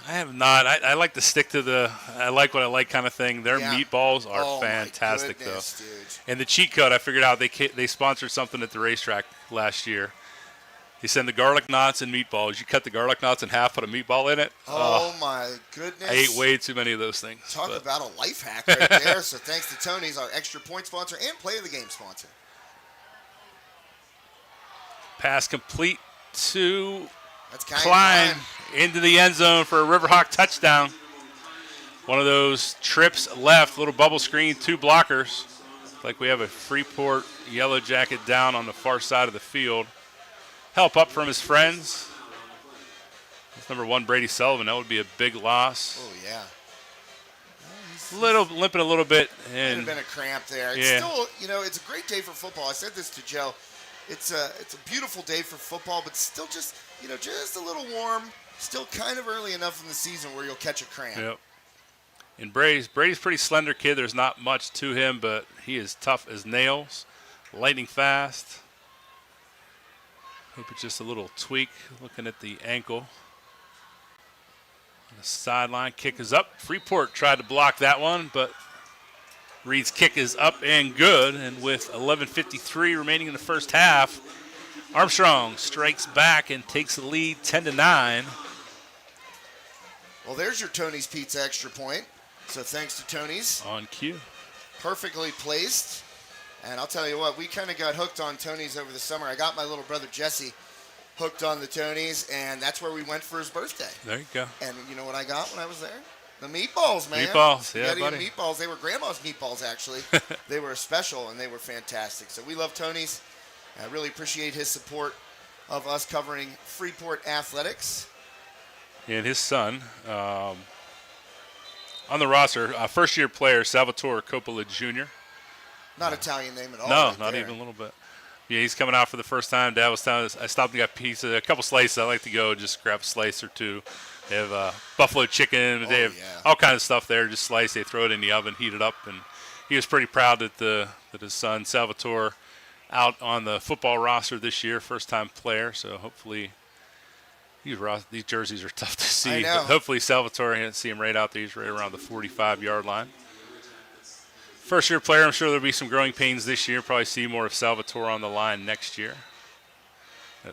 I have not. I like to stick to the I like what I like kind of thing. Their meatballs are fantastic, my goodness, though. Dude. And the cheat code, I figured out they sponsored something at the racetrack last year. They send the garlic knots and meatballs. You cut the garlic knots in half, put a meatball in it. Oh, my goodness. I ate way too many of those things. Talk about a life hack right there. So thanks to Tony's, our extra point sponsor and play of the game sponsor. Pass complete to That's Klein into the end zone for a Riverhawk touchdown. One of those trips left, little bubble screen, 2 blockers. Like we have a Freeport Yellowjacket down on the far side of the field. Help up from his friends. That's number 1, Brady Sullivan. That would be a big loss. Oh, yeah. Limping a little bit. And Could have been a cramp there. It's still, it's a great day for football. I said this to Joe. It's a beautiful day for football, but still just a little warm. Still kind of early enough in the season where you'll catch a cramp. Yep. And Brady's a pretty slender kid. There's not much to him, but he is tough as nails, lightning fast. Hope it's just a little tweak. Looking at the ankle. On the sideline, kick is up. Freeport tried to block that one, but Reed's kick is up and good. And with 11:53 remaining in the first half, Armstrong strikes back and takes the lead 10-9. Well, there's your Tony's Pizza extra point. So thanks to Tony's. On cue. Perfectly placed. And I'll tell you what, we kind of got hooked on Tony's over the summer. I got my little brother Jesse hooked on the Tony's, and that's where we went for his birthday. There you go. And you know what I got when I was there? The meatballs, man. Meatballs, yeah, buddy. buddy. Meatballs. They were Grandma's meatballs, actually. They were special, and they were fantastic. So we love Tony's. I really appreciate his support of us covering Freeport athletics. And his son, on the roster, first-year player Salvatore Coppola Jr. Not Italian name at all. No, right not there. even a little bit. Yeah, he's coming out for the first time. Dad was telling us, I stopped and got pizza, a couple slices. I like to go just grab a slice or two. They have buffalo chicken. They have all kinds of stuff there. Just slice. They throw it in the oven, heat it up, and he was pretty proud that his son Salvatore out on the football roster this year, first-time player. So hopefully, these jerseys are tough to see. I know. But hopefully Salvatore, I see him right out there. He's right around the 45-yard line. First-year player, I'm sure there'll be some growing pains this year. Probably see more of Salvatore on the line next year.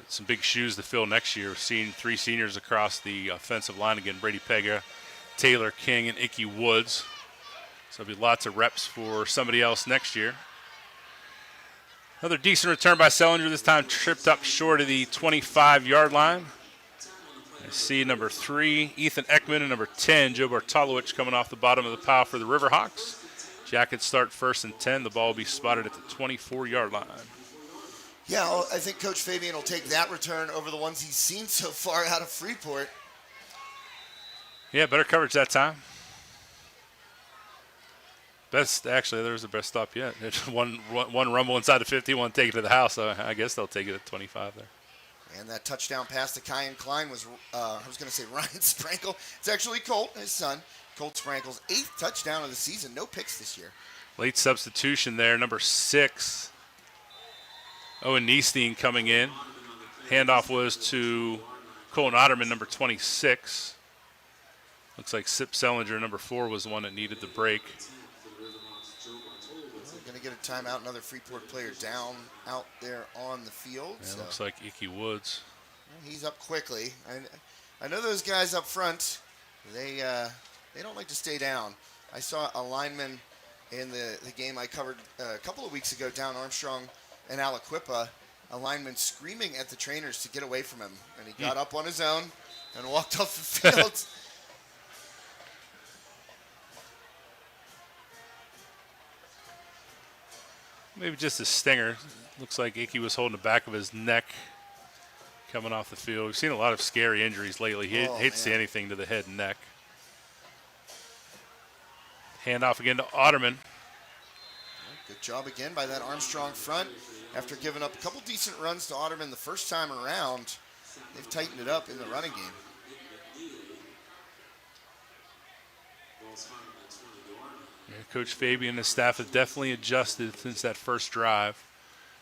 Some big shoes to fill next year. Seeing 3 seniors across the offensive line again: Brady Pega, Taylor King, and Icky Woods. So there'll be lots of reps for somebody else next year. Another decent return by Sellinger, this time tripped up short of the 25-yard line. I see number 3, Ethan Ekman, and number 10, Joe Bartolowicz, coming off the bottom of the pile for the Riverhawks. Jackets start 1st and 10. The ball will be spotted at the 24-yard line. Yeah, I think Coach Fabian will take that return over the ones he's seen so far out of Freeport. Yeah, better coverage that time. Actually, there was the best stop yet. one rumble inside the 50, one take it to the house. So I guess they'll take it at 25 there. And that touchdown pass to Kyan Klein was, I was going to say Ryan Sprankle. It's actually Colt, his son. Colt Sprankle's 8th touchdown of the season. No picks this year. Late substitution there, number 6. Owen Niestein coming in. Handoff was to Colin Otterman, number 26. Looks like Sip Sellinger, number 4, was the one that needed the break. We're going to get a timeout. Another Freeport player down out there on the field. Yeah, so. Looks like Icky Woods. He's up quickly. I know those guys up front, they don't like to stay down. I saw a lineman in the game I covered a couple of weeks ago down Armstrong and Aliquippa, a lineman screaming at the trainers to get away from him. And he got up on his own and walked off the field. Maybe just a stinger. Looks like Icky was holding the back of his neck coming off the field. We've seen a lot of scary injuries lately. He hates to see anything to the head and neck. Handoff again to Otterman. Good job again by that Armstrong front. After giving up a couple decent runs to Otterman the first time around, they've tightened it up in the running game. Yeah, Coach Fabian and his staff have definitely adjusted since that first drive.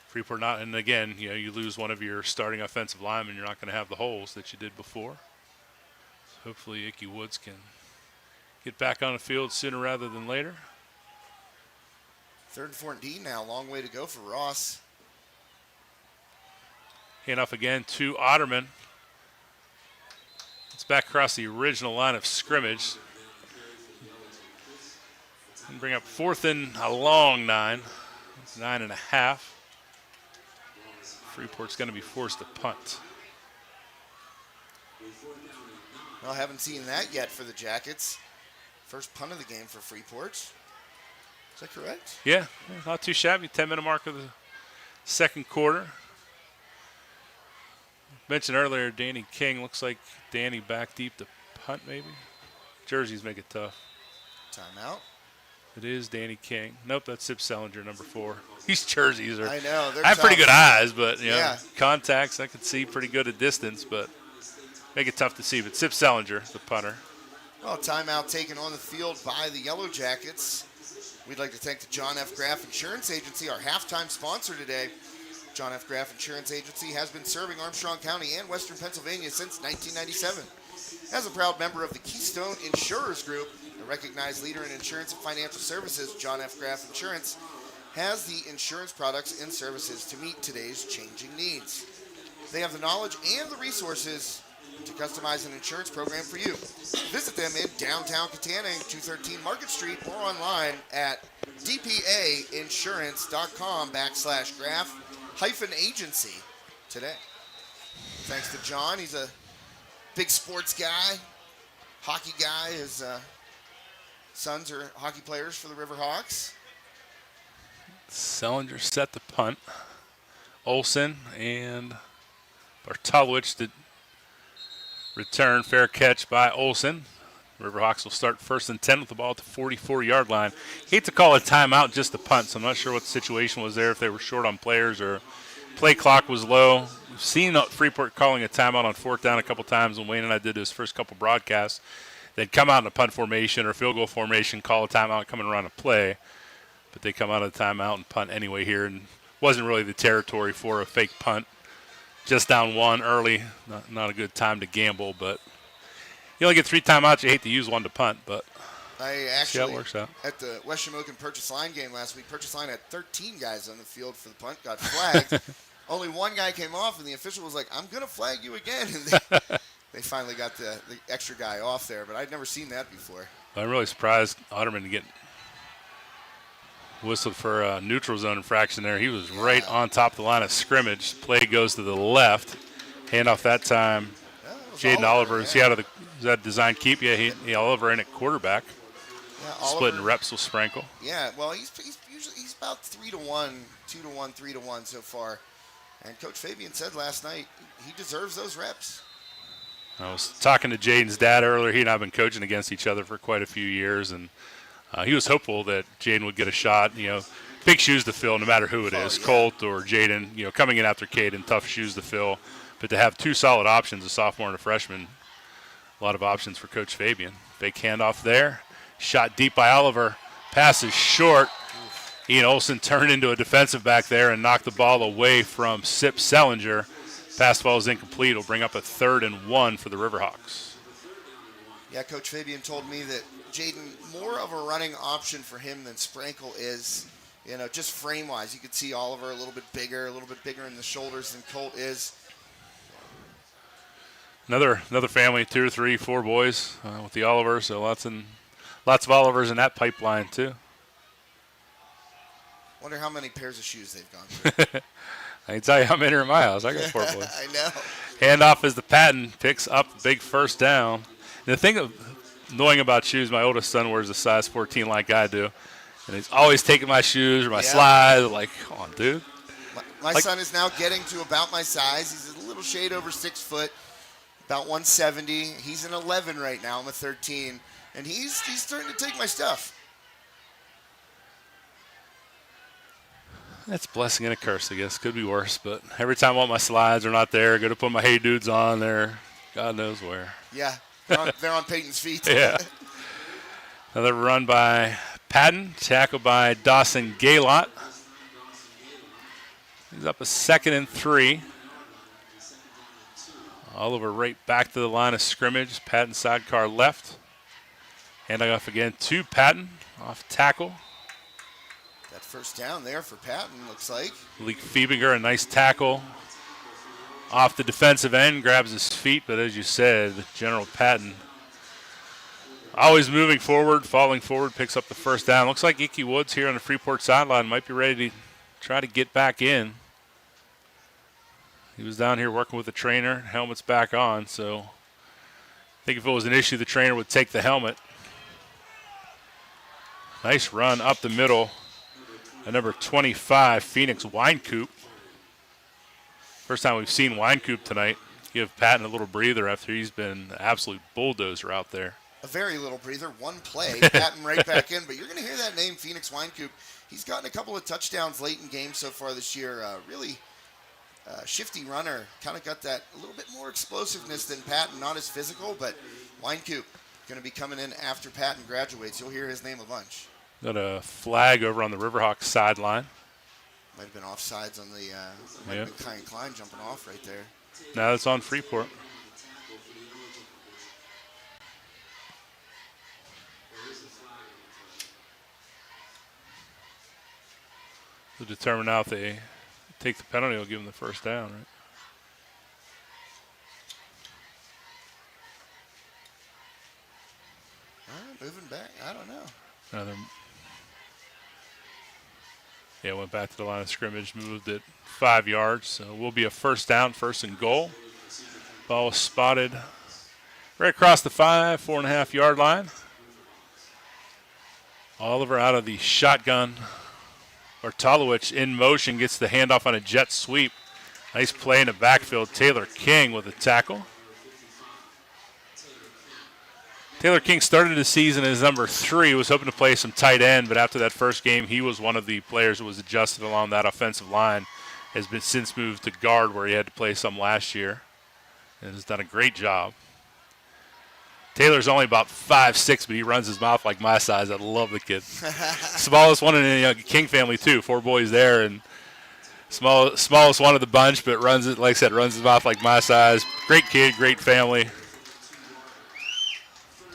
Freeport not, and again, you lose one of your starting offensive linemen, you're not going to have the holes that you did before. So hopefully Icky Woods can get back on the field sooner rather than later. 3rd and 14 now, long way to go for Ross. Handoff again to Otterman. It's back across the original line of scrimmage. And bring up 4th and a long 9. 9.5. Freeport's going to be forced to punt. Well, haven't seen that yet for the Jackets. First punt of the game for Freeport. Is that correct? Yeah, not too shabby. 10-minute mark of the second quarter. Mentioned earlier, Danny King. Looks like Danny back deep to punt maybe. Jerseys make it tough. Timeout. It is Danny King. Nope, that's Sip Sellinger, number 4. These jerseys are. I know. I have pretty good eyes, but yeah, contacts I can see pretty good at distance, but make it tough to see. But Sip Sellinger, the punter. Well, timeout taken on the field by the Yellowjackets. We'd like to thank the John F. Graff Insurance Agency, our halftime sponsor today. John F. Graff Insurance Agency has been serving Armstrong County and Western Pennsylvania since 1997. As a proud member of the Keystone Insurers Group, a recognized leader in insurance and financial services, John F. Graff Insurance has the insurance products and services to meet today's changing needs. They have the knowledge and the resources to customize an insurance program for you. Visit them in downtown Katanning, 213 Market Street, or online at dpainsurance.com/Graff-agency today. Thanks to John. He's a big sports guy, hockey guy. His sons are hockey players for the Riverhawks. Sellinger set the punt. Olsen and Bartolowicz did return. Fair catch by Olsen. Riverhawks will start 1st and 10 with the ball at the 44-yard line. Hate to call a timeout just a punt, so I'm not sure what the situation was there, if they were short on players or play clock was low. We've seen Freeport calling a timeout on 4th down a couple times when Wayne and I did his first couple broadcasts. They'd come out in a punt formation or field goal formation, call a timeout, come and run a play. But they come out of the timeout and punt anyway here, and wasn't really the territory for a fake punt. Just down 1 early, not a good time to gamble, but you only get 3 timeouts. You hate to use one to punt, but I actually, see how it works out. At the West Shamokin Purchase Line game last week, Purchase Line had 13 guys on the field for the punt, got flagged. Only 1 guy came off, and the official was like, I'm going to flag you again. And they finally got the extra guy off there, but I'd never seen that before. I'm really surprised Otterman to get whistled for a neutral zone infraction there. He was right on top of the line of scrimmage. Play goes to the left. Handoff that time. Jaden Oliver. Is he out of the is that design keep? Yeah, he Oliver in at quarterback. Yeah, Splitting reps will Sprinkle. Yeah, well, he's about 3-1, 2-1, 3-1 so far. And Coach Fabian said last night he deserves those reps. I was talking to Jaden's dad earlier. He and I have been coaching against each other for quite a few years, and he was hopeful that Jaden would get a shot. Big shoes to fill, no matter who it is, Colt or Jaden. Coming in after Caden, tough shoes to fill. But to have 2 solid options, a sophomore and a freshman, a lot of options for Coach Fabian. Fake handoff there. Shot deep by Oliver. Pass is short. Ian Olsen turned into a defensive back there and knocked the ball away from Sip Sellinger. Pass ball is incomplete. It'll bring up a 3rd and 1 for the Riverhawks. Yeah, Coach Fabian told me that Jaden, more of a running option for him than Sprinkle is. Just frame-wise. You could see Oliver a little bit bigger in the shoulders than Colt is. Another family, 2 or 3, 4 boys with the Olivers. So lots of Olivers in that pipeline too. Wonder how many pairs of shoes they've gone through. I can tell you how many are in my house. I got 4 boys. I know. Handoff as the Patton picks up the big 1st down. And the thing annoying about shoes, my oldest son wears a size 14 like I do. And he's always taking my shoes or my slides. Like, come on, dude. My son is now getting to about my size. He's a little shade over 6 foot, about 170. He's an 11 right now. I'm a 13. And he's starting to take my stuff. That's a blessing and a curse, I guess. Could be worse, but every time all my slides are not there, go to put my Hey Dudes on there, God knows where. Yeah, they're on Peyton's feet. Yeah. Another run by Patton, tackled by Dawson Gaylott. He's up a 2nd and 3. Oliver right back to the line of scrimmage. Patton sidecar left. Handing off again to Patton, off tackle. That first down there for Patton, looks like. Malik Fiebinger, a nice tackle. Off the defensive end, grabs his feet, but as you said, General Patton always moving forward, falling forward, picks up the first down. Looks like Icky Woods here on the Freeport sideline might be ready to try to get back in. He was down here working with the trainer, helmet's back on, so I think if it was an issue, the trainer would take the helmet. Nice run up the middle. At number 25, Phoenix Winecoop. First time we've seen Winecoop tonight. Give Patton a little breather after he's been an absolute bulldozer out there. A very little breather, one play, Patton right back in. But you're going to hear that name, Phoenix Winecoop. He's gotten a couple of touchdowns late in games so far this year. Really shifty runner. Kind of got that a little bit more explosiveness than Patton. Not as physical, but Winecoop going to be coming in after Patton graduates. You'll hear his name a bunch. Got a flag over on the Riverhawks sideline. Might have been offsides on the might have been Kyan Klein jumping off right there. Now it's on Freeport. To determine now if they take the penalty, will give them the first down, right? All right, moving back. I don't know. Went back to the line of scrimmage, moved it 5 yards. So it will be a first down, 1st and goal. Ball was spotted right across the 4.5 yard line. Oliver out of the shotgun. Bartolowicz in motion, gets the handoff on a jet sweep. Nice play in the backfield. Taylor King with a tackle. Taylor King started the season as number 3, was hoping to play some tight end, but after that first game, he was one of the players who was adjusted along that offensive line. Has been since moved to guard where he had to play some last year, and has done a great job. Taylor's only about 5'6", but he runs his mouth like my size. I love the kid. Smallest one in the King family too. 4 boys there, and smallest one of the bunch, but runs it, like I said, runs his mouth like my size. Great kid, great family.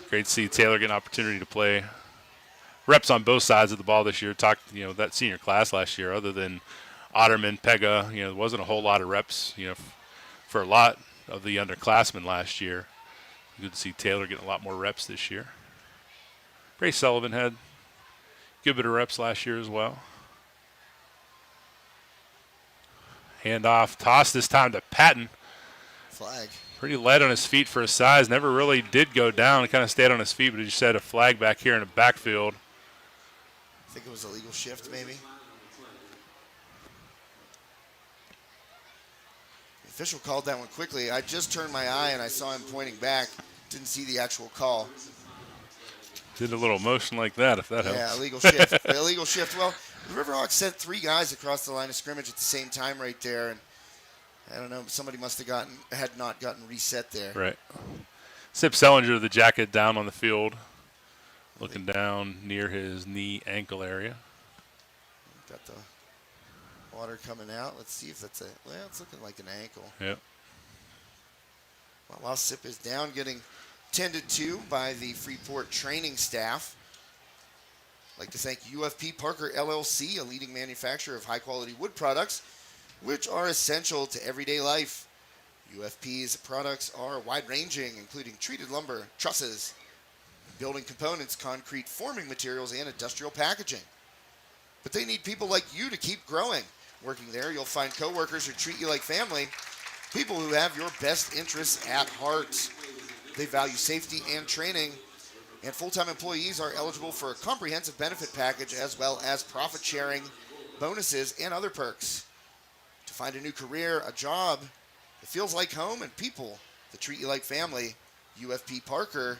Great to see Taylor get an opportunity to play reps on both sides of the ball this year. Talked, that senior class last year, other than Otterman, Pega, there wasn't a whole lot of reps, for a lot of the underclassmen last year. Good to see Taylor getting a lot more reps this year. Ray Sullivan had a good bit of reps last year as well. Handoff, toss this time to Patton. Flag. Pretty light on his feet for his size. Never really did go down. Kind of stayed on his feet, but he just had a flag back here in the backfield. I think it was a legal shift, maybe. The official called that one quickly. I just turned my eye and I saw him pointing back. Didn't see the actual call. Did a little motion like that, if that helps. Yeah, illegal shift. Illegal shift. Well, the Riverhawks sent 3 guys across the line of scrimmage at the same time right there, and I don't know, somebody must have had not gotten reset there. Right. Sip Sellinger, the jacket down on the field, looking down near his knee ankle area. Got the water coming out. Let's see if that's it's looking like an ankle. Yep. While Sip is down, getting tended to by the Freeport training staff. I'd like to thank UFP Parker LLC, a leading manufacturer of high-quality wood products, which are essential to everyday life. UFP's products are wide-ranging, including treated lumber, trusses, building components, concrete forming materials, and industrial packaging. But they need people like you to keep growing. Working there, you'll find coworkers who treat you like family, people who have your best interests at heart. They value safety and training, and full-time employees are eligible for a comprehensive benefit package as well as profit-sharing, bonuses, and other perks. To find a new career, a job that feels like home, and people that treat you like family, UFP Parker.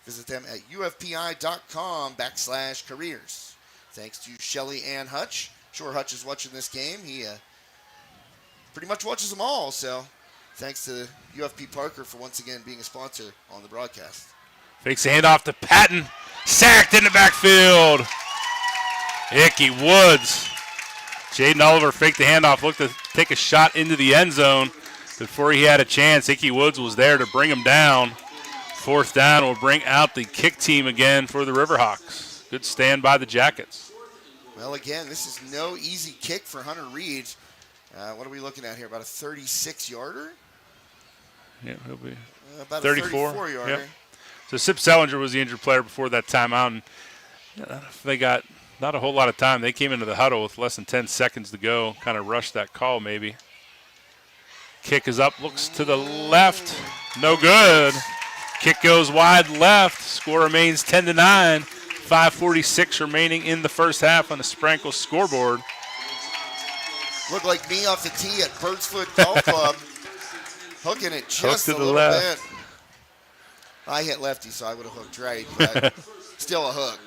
Visit them at ufpi.com/careers. Thanks to Shelly Ann Hutch, sure Hutch is watching this game. He pretty much watches them all, so thanks to UFP Parker for once again being a sponsor on the broadcast. Fakes the handoff to Patton. Sacked in the backfield. Icky Woods. Jaden Oliver faked the handoff, looked to take a shot into the end zone before he had a chance. Icky Woods was there to bring him down. 4th down will bring out the kick team again for the Riverhawks. Good stand by the Jackets. Well, again, this is no easy kick for Hunter Reed. What are we looking at here? About a 36-yarder? Yeah, he'll be about 34. A 34-yarder. Yep. So Sip Selinger was the injured player before that timeout, and they got not a whole lot of time. They came into the huddle with less than 10 seconds to go, kind of rushed that call maybe. Kick is up, looks to the left. No good. Kick goes wide left. Score remains 10-9. 5:46 remaining in the first half on the Sprankle scoreboard. Looked like me off the tee at Birdsfoot Golf Club. Hooking it just a little bit. I hit lefty, so I would have hooked right, but still a hook.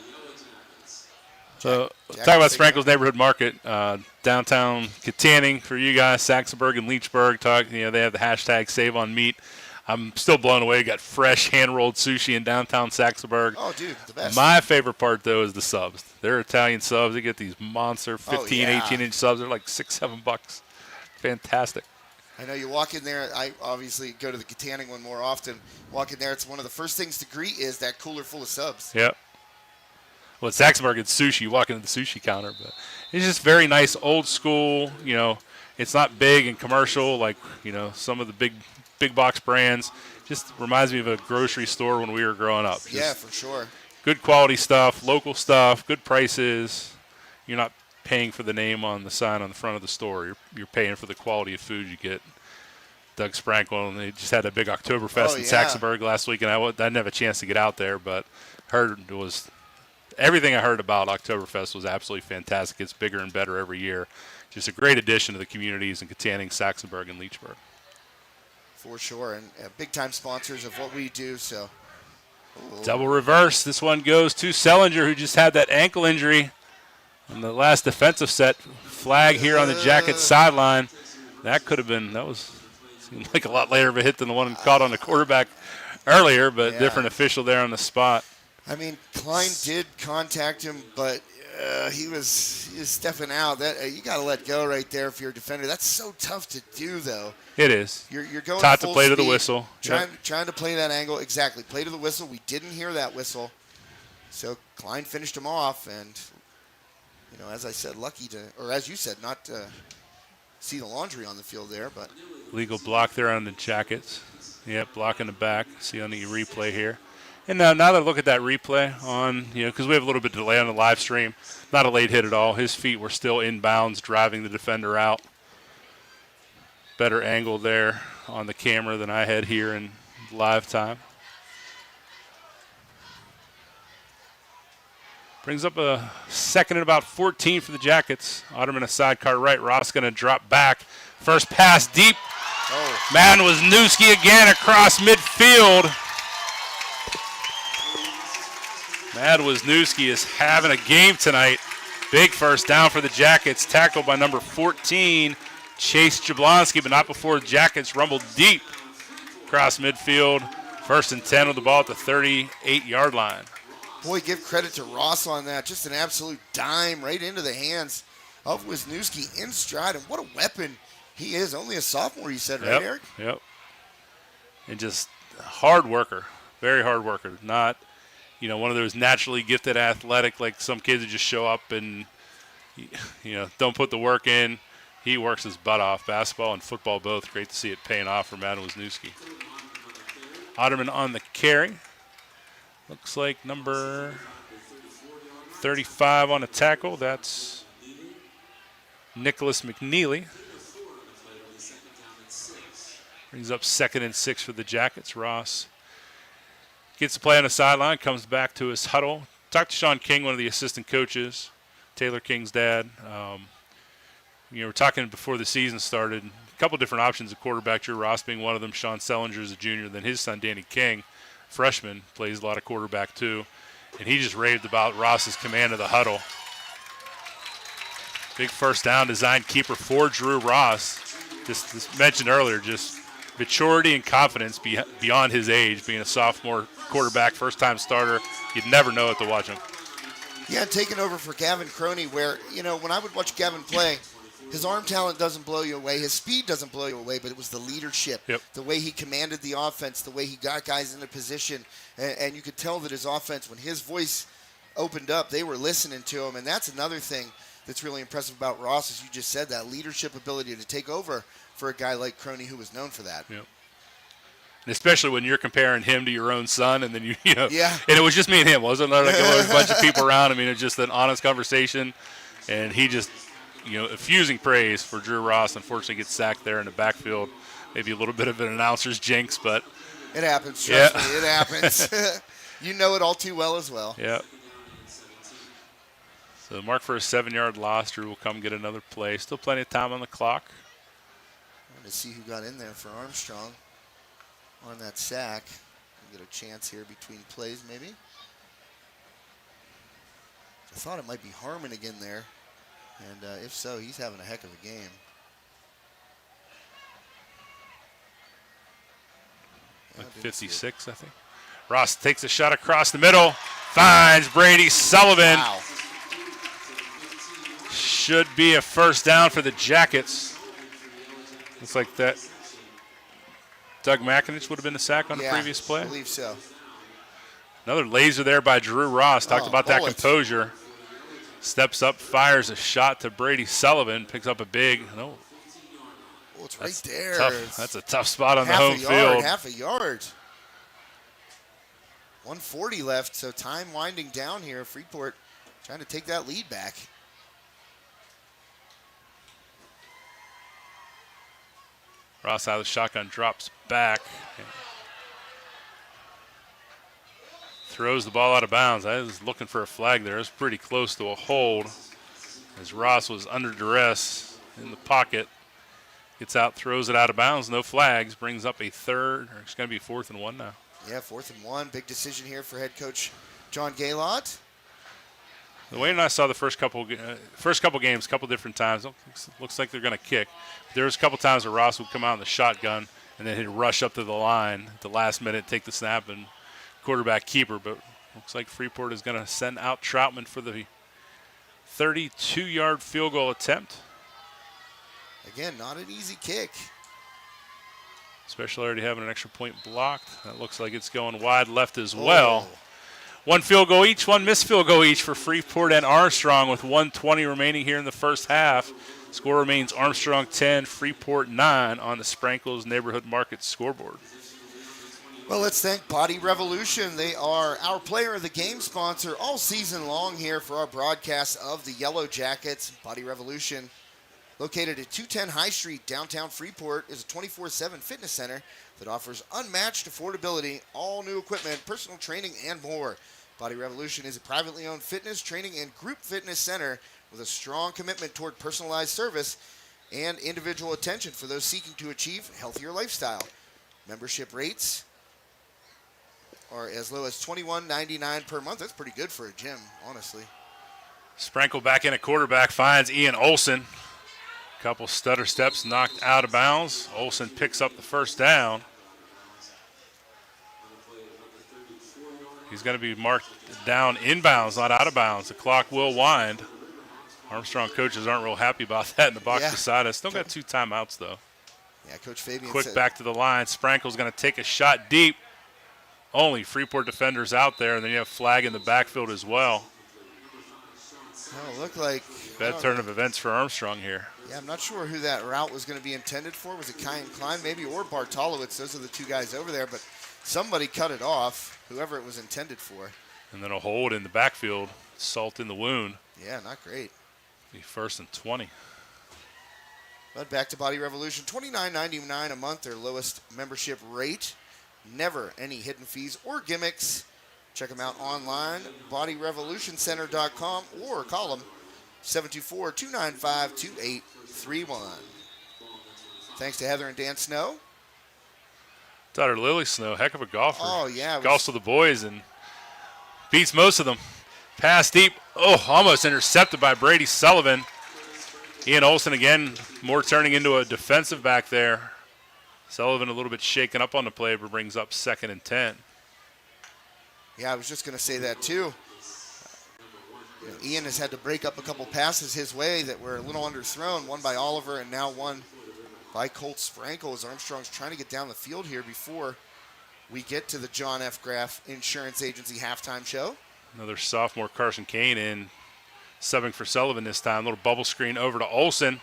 So talk about Sprankle's neighborhood market, downtown Katanning for you guys, Saxonburg and Leechburg. They have the hashtag #SaveOnMeat. I'm still blown away. Got fresh hand-rolled sushi in downtown Saxonburg. Oh, dude, the best. My favorite part, though, is the subs. They're Italian subs. They get these monster 15, 18-inch subs. They're like $6-7. Fantastic. I know you walk in there. I obviously go to the Katanning one more often. Walk in there, it's one of the first things to greet is that cooler full of subs. Yep. Well, at Saxonburg, it's sushi. You walk into the sushi counter, but it's just very nice, old school. It's not big and commercial like some of the big box brands. Just reminds me of a grocery store when we were growing up. Yeah, for sure. Good quality stuff, local stuff, good prices. You're not paying for the name on the sign on the front of the store. You're paying for the quality of food you get. Doug Sprankle, and they just had a big Oktoberfest in Saxonburg last week, and I didn't have a chance to get out there, but everything I heard about Oktoberfest was absolutely fantastic. It's bigger and better every year. Just a great addition to the communities in Katanning, Saxonburg, and Leechburg. For sure, and big-time sponsors of what we do. So, double reverse. This one goes to Selinger, who just had that ankle injury in the last defensive set. Flag here on the Jackets sideline. That seemed like a lot later of a hit than the one caught on the quarterback earlier, but different official there on the spot. I mean, Klein did contact him, but he was stepping out. That you got to let go right there if you're a defender. That's so tough to do, though. It is. You're going taught full to play speed, to the whistle. Trying to play that angle. Exactly. Play to the whistle. We didn't hear that whistle. So Klein finished him off, and as I said, as you said, not to see the laundry on the field there, but legal block there on the Jackets. Yep, block in the back. See on the replay here. And now that I look at that replay on, because we have a little bit of delay on the live stream, not a late hit at all. His feet were still inbounds, driving the defender out. Better angle there on the camera than I had here in live time. Brings up a second and about 14 for the Jackets. Otterman a sidecar right. Ross going to drop back. First pass deep. Man Wisniewski again across midfield. Mad Wisniewski is having a game tonight. Big first down for the Jackets. Tackled by number 14, Chase Jablonski, but not before the Jackets rumbled deep across midfield. 1st and 10 with the ball at the 38-yard line. Boy, give credit to Ross on that. Just an absolute dime right into the hands of Wisniewski in stride. And what a weapon he is. Only a sophomore, you said, right, Eric? Yep. And just hard worker. Very hard worker. Not one of those naturally gifted athletic, like some kids who just show up and, don't put the work in. He works his butt off. Basketball and football both. Great to see it paying off for Madden Wisniewski. Otterman on the carry. Looks like number 35 on a tackle. That's Nicholas McNeely. Brings up 2nd and 6 for the Jackets. Ross gets the play on the sideline, comes back to his huddle. Talked to Sean King, one of the assistant coaches, Taylor King's dad. We're talking before the season started. A couple different options at quarterback, Drew Ross being one of them. Sean Selinger is a junior. Then his son, Danny King, freshman, plays a lot of quarterback too. And he just raved about Ross's command of the huddle. Big first down design keeper for Drew Ross. Just mentioned earlier, just maturity and confidence beyond his age, being a sophomore quarterback, first-time starter. You'd never know it to watch him. Yeah, taking over for Gavin Croney, where, when I would watch Gavin play, his arm talent doesn't blow you away. His speed doesn't blow you away, but it was the leadership, the way he commanded the offense, the way he got guys into position. And you could tell that his offense, when his voice opened up, they were listening to him. And that's another thing that's really impressive about Ross, as you just said, that leadership ability to take over for a guy like Croney who was known for that. Yep. And especially when you're comparing him to your own son, and then and it was just me and him, wasn't there? Like there was a bunch of people around. I mean, it was just an honest conversation, and he just, effusing praise for Drew Ross. Unfortunately, gets sacked there in the backfield. Maybe a little bit of an announcer's jinx, but it happens. Trust me, it happens. You know it all too well as well. Yeah. So mark for a 7-yard loss. Drew will come get another play. Still plenty of time on the clock. To see who got in there for Armstrong on that sack. We'll get a chance here between plays, maybe. I thought it might be Harmon again there, and if so, he's having a heck of a game. Like 56, I think. Ross takes a shot across the middle, finds Brady Sullivan. Wow. Should be a first down for the Jackets. Looks like that. Doug McInich would have been the sack on the previous play. I believe so. Another laser there by Drew Ross. Talked about that composure. Steps up, fires a shot to Brady Sullivan. Picks up a big. No. Oh, it's right there. Tough. That's a tough spot on the home field. Half a yard. 1:40 left, so time winding down here. Freeport trying to take that lead back. Ross out of the shotgun, drops back. Throws the ball out of bounds. I was looking for a flag there. It was pretty close to a hold as Ross was under duress in the pocket. Gets out, throws it out of bounds. No flags. Brings up a third. Or it's going to be 4th and 1 now. Yeah, 4th and 1. Big decision here for head coach John Gaylott. Wayne and I saw the first couple games, couple different times. Looks like they're going to kick. There was a couple times where Ross would come out in the shotgun and then he'd rush up to the line at the last minute, take the snap, and quarterback keeper. But looks like Freeport is going to send out Troutman for the 32-yard field goal attempt. Again, not an easy kick. Especially already having an extra point blocked. That looks like it's going wide left as well. One field goal each, one missed field goal each for Freeport and Armstrong with 1:20 remaining here in the first half. Score remains Armstrong 10, Freeport 9 on the Sprankles Neighborhood Market scoreboard. Well, let's thank Body Revolution. They are our player of the game sponsor all season long here for our broadcast of the Yellowjackets. Body Revolution, located at 210 High Street, downtown Freeport, is a 24/7 fitness center that offers unmatched affordability, all new equipment, personal training, and more. Body Revolution is a privately owned fitness, training, and group fitness center with a strong commitment toward personalized service and individual attention for those seeking to achieve a healthier lifestyle. Membership rates are as low as $21.99 per month. That's pretty good for a gym, honestly. Sprankle back in at quarterback, finds Ian Olson. Couple stutter steps knocked out of bounds. Olson picks up the first down. He's going to be marked down inbounds, not out of bounds. The clock will wind. Armstrong coaches aren't real happy about that in the box beside us. Still got 2 timeouts, though. Yeah, Coach Fabian Quick back to the line. Sprankle's going to take a shot deep. Only Freeport defenders out there, and then you have flag in the backfield as well. Oh, looked like bad turn of events for Armstrong here. Yeah, I'm not sure who that route was going to be intended for. Was it Kyan Klein maybe, or Bartolowicz? Those are the 2 guys over there, but somebody cut it off, whoever it was intended for. And then a hold in the backfield, salt in the wound. Yeah, not great. Be 1st and 20. But back to Body Revolution, $29.99 a month, their lowest membership rate. Never any hidden fees or gimmicks. Check them out online, bodyrevolutioncenter.com, or call them 724-295-2831. Thanks to Heather and Dan Snow. Daughter Lily Snow, heck of a golfer. Oh, yeah. Golfs with the boys and beats most of them. Pass deep. Oh, almost intercepted by Brady Sullivan. Ian Olsen again, more turning into a defensive back there. Sullivan a little bit shaken up on the play, but brings up 2nd and 10. Yeah, I was just going to say that too. Ian has had to break up a couple passes his way that were a little underthrown, one by Oliver and now one by Colt Sprankle as Armstrong's trying to get down the field here before we get to the John F. Graff Insurance Agency halftime show. Another sophomore, Carson Kane, in, subbing for Sullivan this time. Little bubble screen over to Olsen.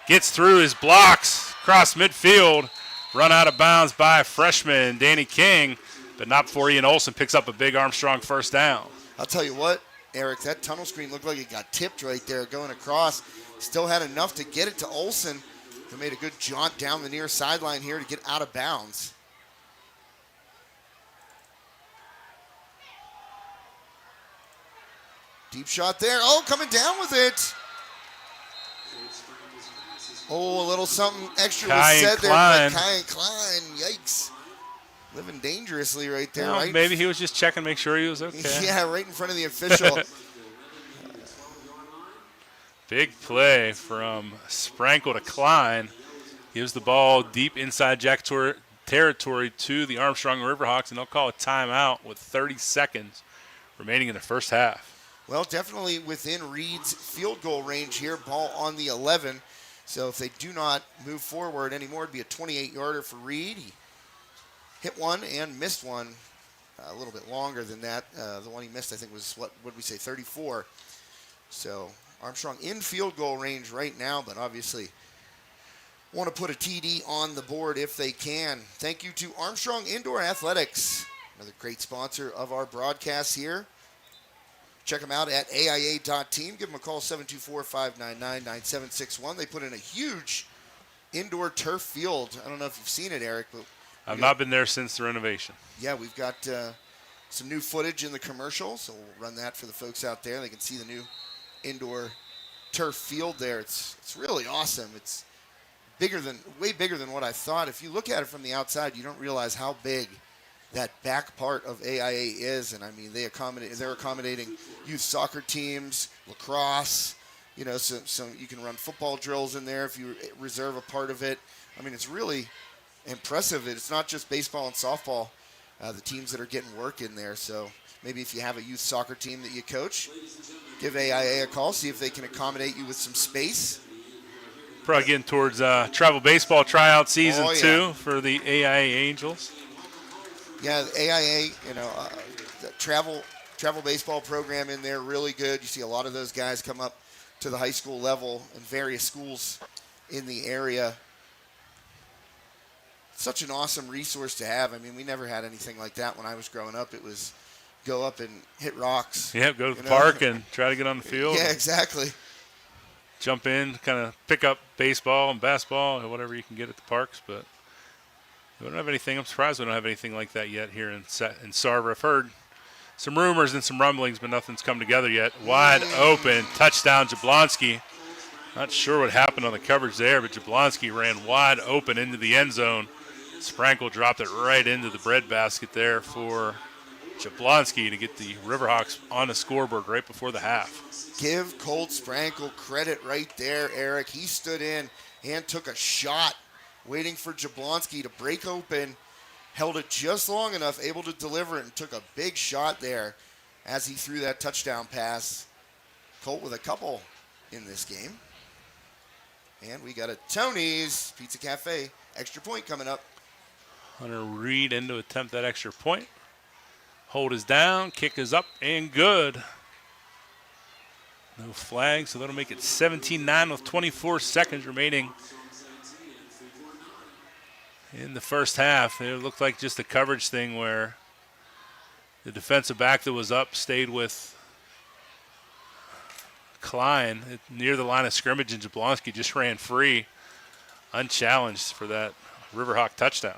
Gets through his blocks, across midfield, run out of bounds by freshman Danny King, but not before Ian Olsen picks up a big Armstrong first down. I'll tell you what, Eric, that tunnel screen looked like it got tipped right there going across. Still had enough to get it to Olsen, who made a good jaunt down the near sideline here to get out of bounds. Deep shot there. Oh, coming down with it. Oh, a little something extra was said there by Kai Klein. Yikes. Living dangerously right there. Well, right? Maybe he was just checking to make sure he was okay. Yeah, right in front of the official. Big play from Sprankle to Klein. Gives the ball deep inside Jack territory to the Armstrong Riverhawks, and they'll call a timeout with 30 seconds remaining in the first half. Well, definitely within Reed's field goal range here. Ball on the 11. So if they do not move forward anymore, it'd be a 28-yarder for Reed. He hit one and missed one a little bit longer than that. The one he missed, I think, was, what would we say, 34. So Armstrong in field goal range right now, but obviously want to put a TD on the board if they can. Thank you to Armstrong Indoor Athletics, another great sponsor of our broadcast here. Check them out at AIA.team. Give them a call, 724-599-9761. They put in a huge indoor turf field. I don't know if you've seen it, Eric, but I've not been there since the renovation. Yeah, we've got some new footage in the commercial, so we'll run that for the folks out there. They can see the new indoor turf field there. It's really awesome. It's way bigger than what I thought. If you look at it from the outside, you don't realize how big that back part of AIA is. And I mean, they're accommodating youth soccer teams, lacrosse, so you can run football drills in there if you reserve a part of it. I mean, it's really impressive. It's not just baseball and softball, the teams that are getting work in there. So maybe if you have a youth soccer team that you coach, give AIA a call, see if they can accommodate you with some space. Probably getting towards travel baseball tryout season 2 for the AIA Angels. Yeah, the AIA, the travel baseball program in there, really good. You see a lot of those guys come up to the high school level in various schools in the area. Such an awesome resource to have. I mean, we never had anything like that when I was growing up. It was go up and hit rocks. Yeah, go to the park and try to get on the field. Yeah, exactly. Jump in, kind of pick up baseball and basketball and whatever you can get at the parks, but we don't have anything. I'm surprised we don't have anything like that yet here in Sarver. I've heard some rumors and some rumblings, but nothing's come together yet. Wide open, touchdown Jablonski. Not sure what happened on the coverage there, but Jablonski ran wide open into the end zone. Sprankle dropped it right into the breadbasket there for Jablonski to get the Riverhawks on the scoreboard right before the half. Give Colt Sprankle credit right there, Eric. He stood in and took a shot, waiting for Jablonski to break open, held it just long enough, able to deliver it, and took a big shot there as he threw that touchdown pass. Colt with a couple in this game. And we got a Tony's Pizza Cafe extra point coming up. Hunter Reed in to attempt that extra point. Hold is down, kick is up, and good. No flag, so that'll make it 17-9 with 24 seconds remaining in the first half. It looked like just a coverage thing where the defensive back that was up stayed with Klein near the line of scrimmage, and Jablonski just ran free, unchallenged for that Riverhawk touchdown.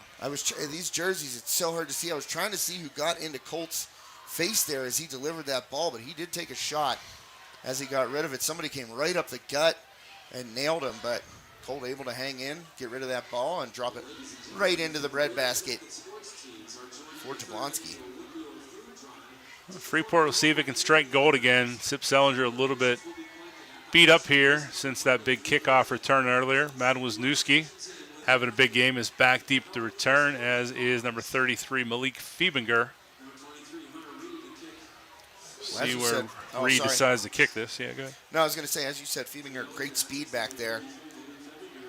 These jerseys, it's so hard to see. I was trying to see who got into Colt's face there as he delivered that ball, but he did take a shot as he got rid of it. Somebody came right up the gut and nailed him, but Colt able to hang in, get rid of that ball, and drop it right into the breadbasket for Jablonski. Freeport will see if it can strike gold again. Sip Sellinger a little bit beat up here since that big kickoff return earlier. Madden Wisniewski having a big game, is back deep to return, as is number 33, Malik Fiebinger. See where Reed decides to kick this. Yeah, go ahead. No, I was going to say, as you said, Fiebinger, great speed back there.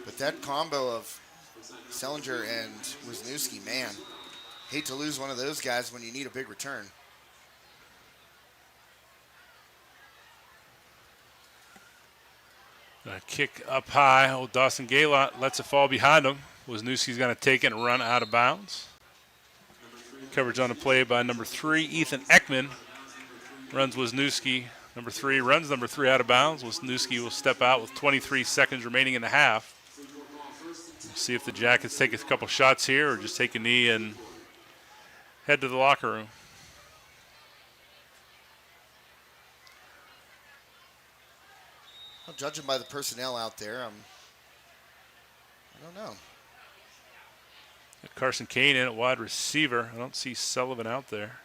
But that combo of Sellinger and Wisniewski, man, hate to lose one of those guys when you need a big return. Kick up high. Old Dawson Gaylott lets it fall behind him. Wisniewski's going to take it and run out of bounds. Coverage on the play by number 3, Ethan Ekman. Runs Wisniewski. Number 3 runs number 3 out of bounds. Wisniewski will step out with 23 seconds remaining in the half. We'll see if the Jackets take a couple shots here or just take a knee and head to the locker room. Well, judging by the personnel out there, I don't know. Carson Kane in at wide receiver. I don't see Sullivan out there.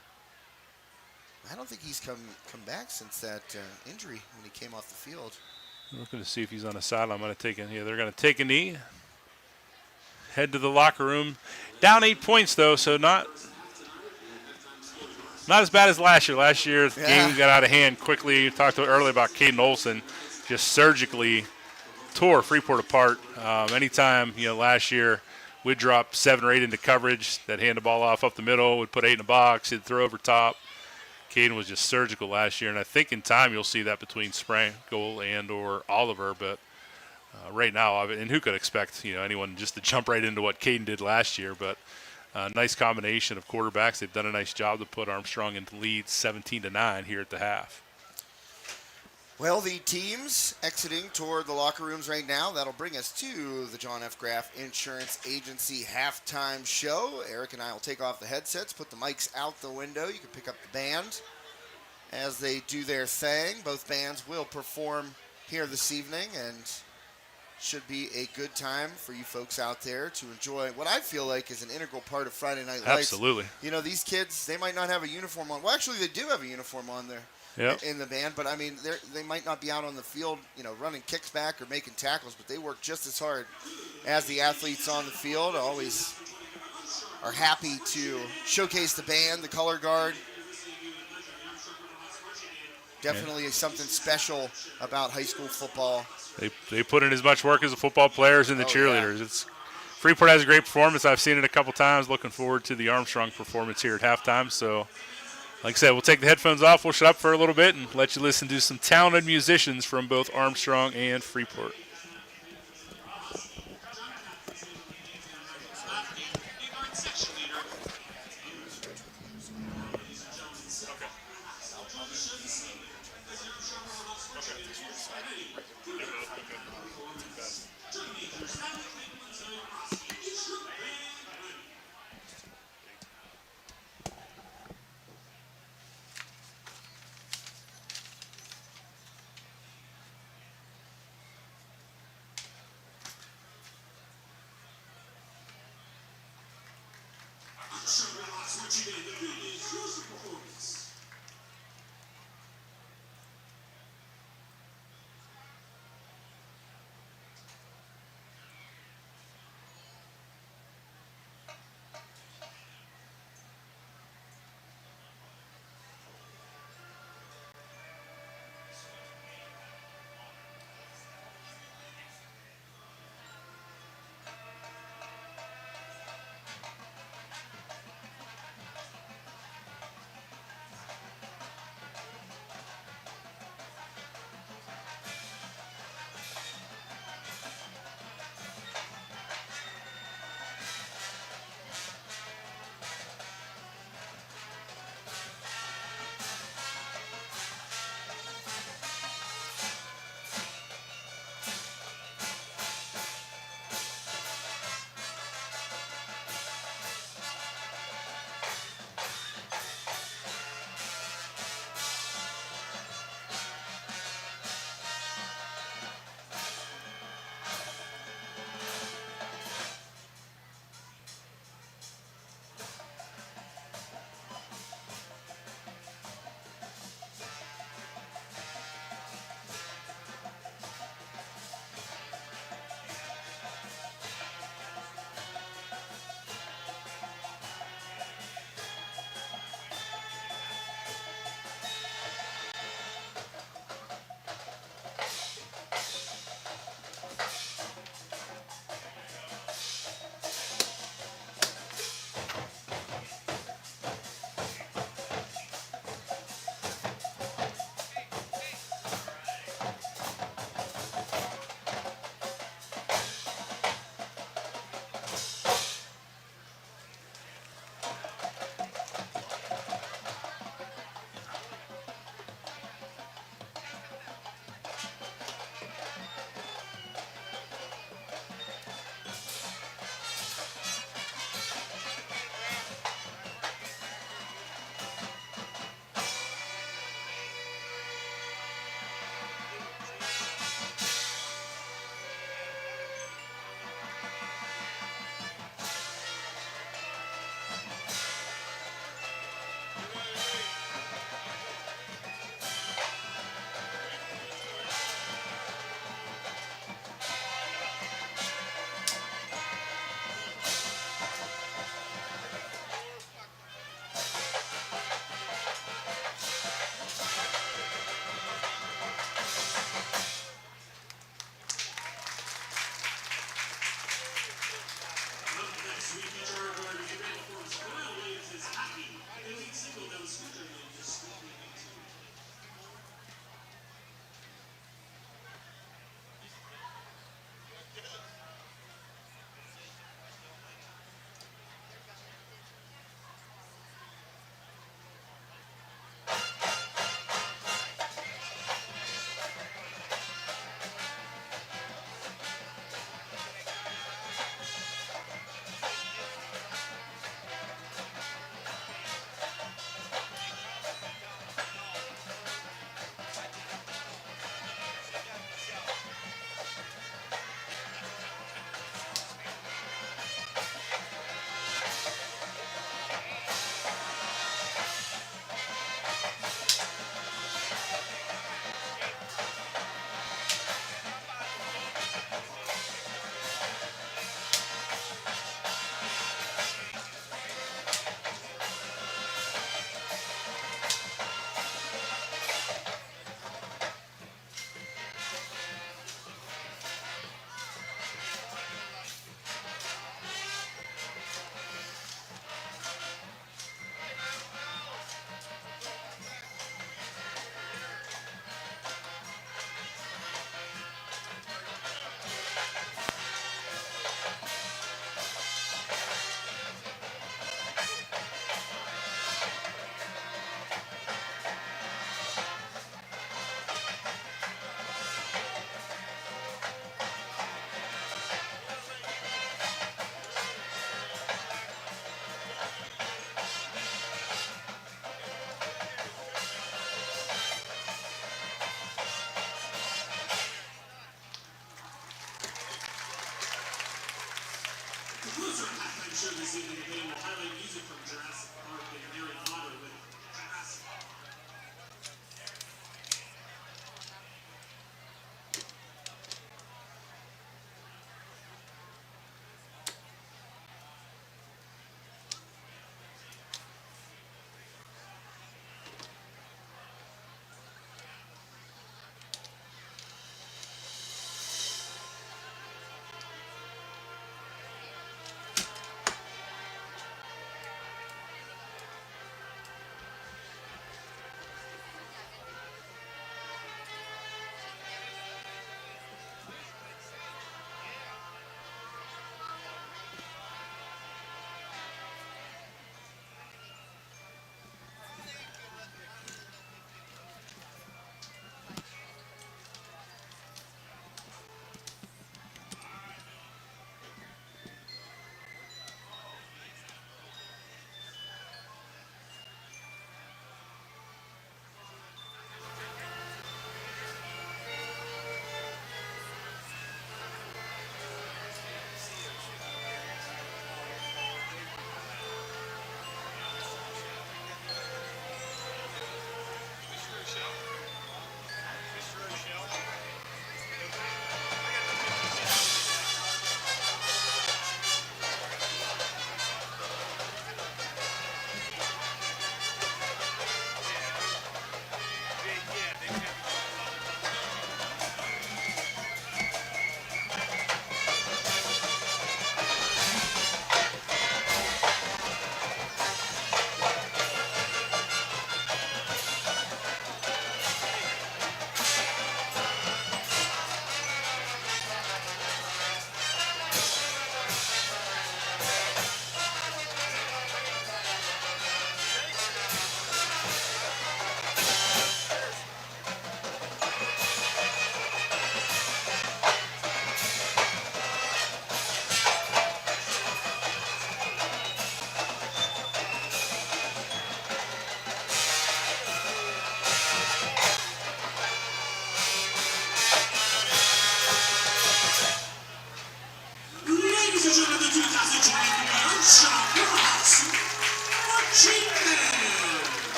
I don't think he's come back since that injury when he came off the field. I'm looking to see if he's on the sideline. I'm going to take a knee. They're going to take a knee. Head to the locker room. Down 8 points, though, so not as bad as last year. Last year, the game got out of hand quickly. You talked earlier about Caden Olson just surgically tore Freeport apart. Anytime, last year, we'd drop 7 or 8 into coverage, that hand the ball off up the middle, would put 8 in the box, he'd throw over top. Caden was just surgical last year, and I think in time you'll see that between Sprankle and or Oliver, but right now, and who could expect anyone just to jump right into what Caden did last year, but nice combination of quarterbacks. They've done a nice job to put Armstrong into lead 17-9 here at the half. Well, the teams exiting toward the locker rooms right now. That'll bring us to the John F. Graff Insurance Agency halftime show. Eric and I will take off the headsets, put the mics out the window. You can pick up the band as they do their thing. Both bands will perform here this evening, and should be a good time for you folks out there to enjoy what I feel like is an integral part of Friday Night Lights. Absolutely. These kids, they might not have a uniform on. Well, actually, they do have a uniform on there. Yep. In the band, but I mean, they might not be out on the field, running kicks back or making tackles, but they work just as hard as the athletes on the field. Always are happy to showcase the band, the color guard. Definitely something special about high school football. They put in as much work as the football players and the cheerleaders. Yeah. Freeport has a great performance. I've seen it a couple times. Looking forward to the Armstrong performance here at halftime. So, like I said, we'll take the headphones off. We'll shut up for a little bit and let you listen to some talented musicians from both Armstrong and Freeport.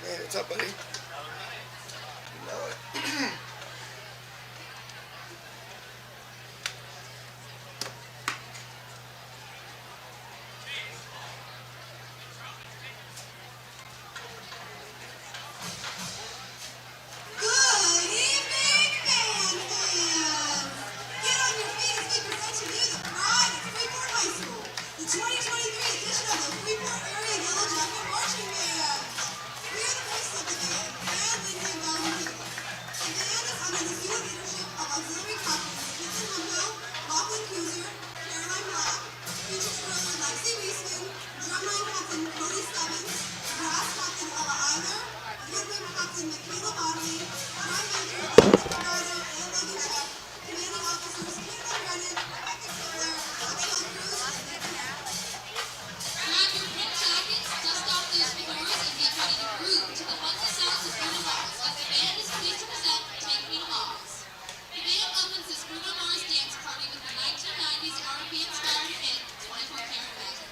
Hey, what's up, buddy? You know it. The 2023 edition of the Freeport Area Yellowjacket Marching Band. We are the voices of the band and Lindsay and Valerie. The band is under the senior leadership of auxiliary captains Ethan Humbo, Lachlan Kuzer, Caroline Black, features drummer Lexi Weisman, drumline captain Cody Stubbins, brass captain Ella Either, woodwind captain Michaela Bodley, drum major David Spargado and Logan Check, commanding officers Caitlin Brennan, Becca Kibler, Maxwell Cruz, and Nick Canal. Grab your pink jackets, dust off those floors, and get ready to groove to the funky sounds of Bruno Mars as the band is pleased to present Take Me to Mars. The band opens this Bruno Mars dance party with the 1990s R&B-inspired hit, 24 Karat Magic.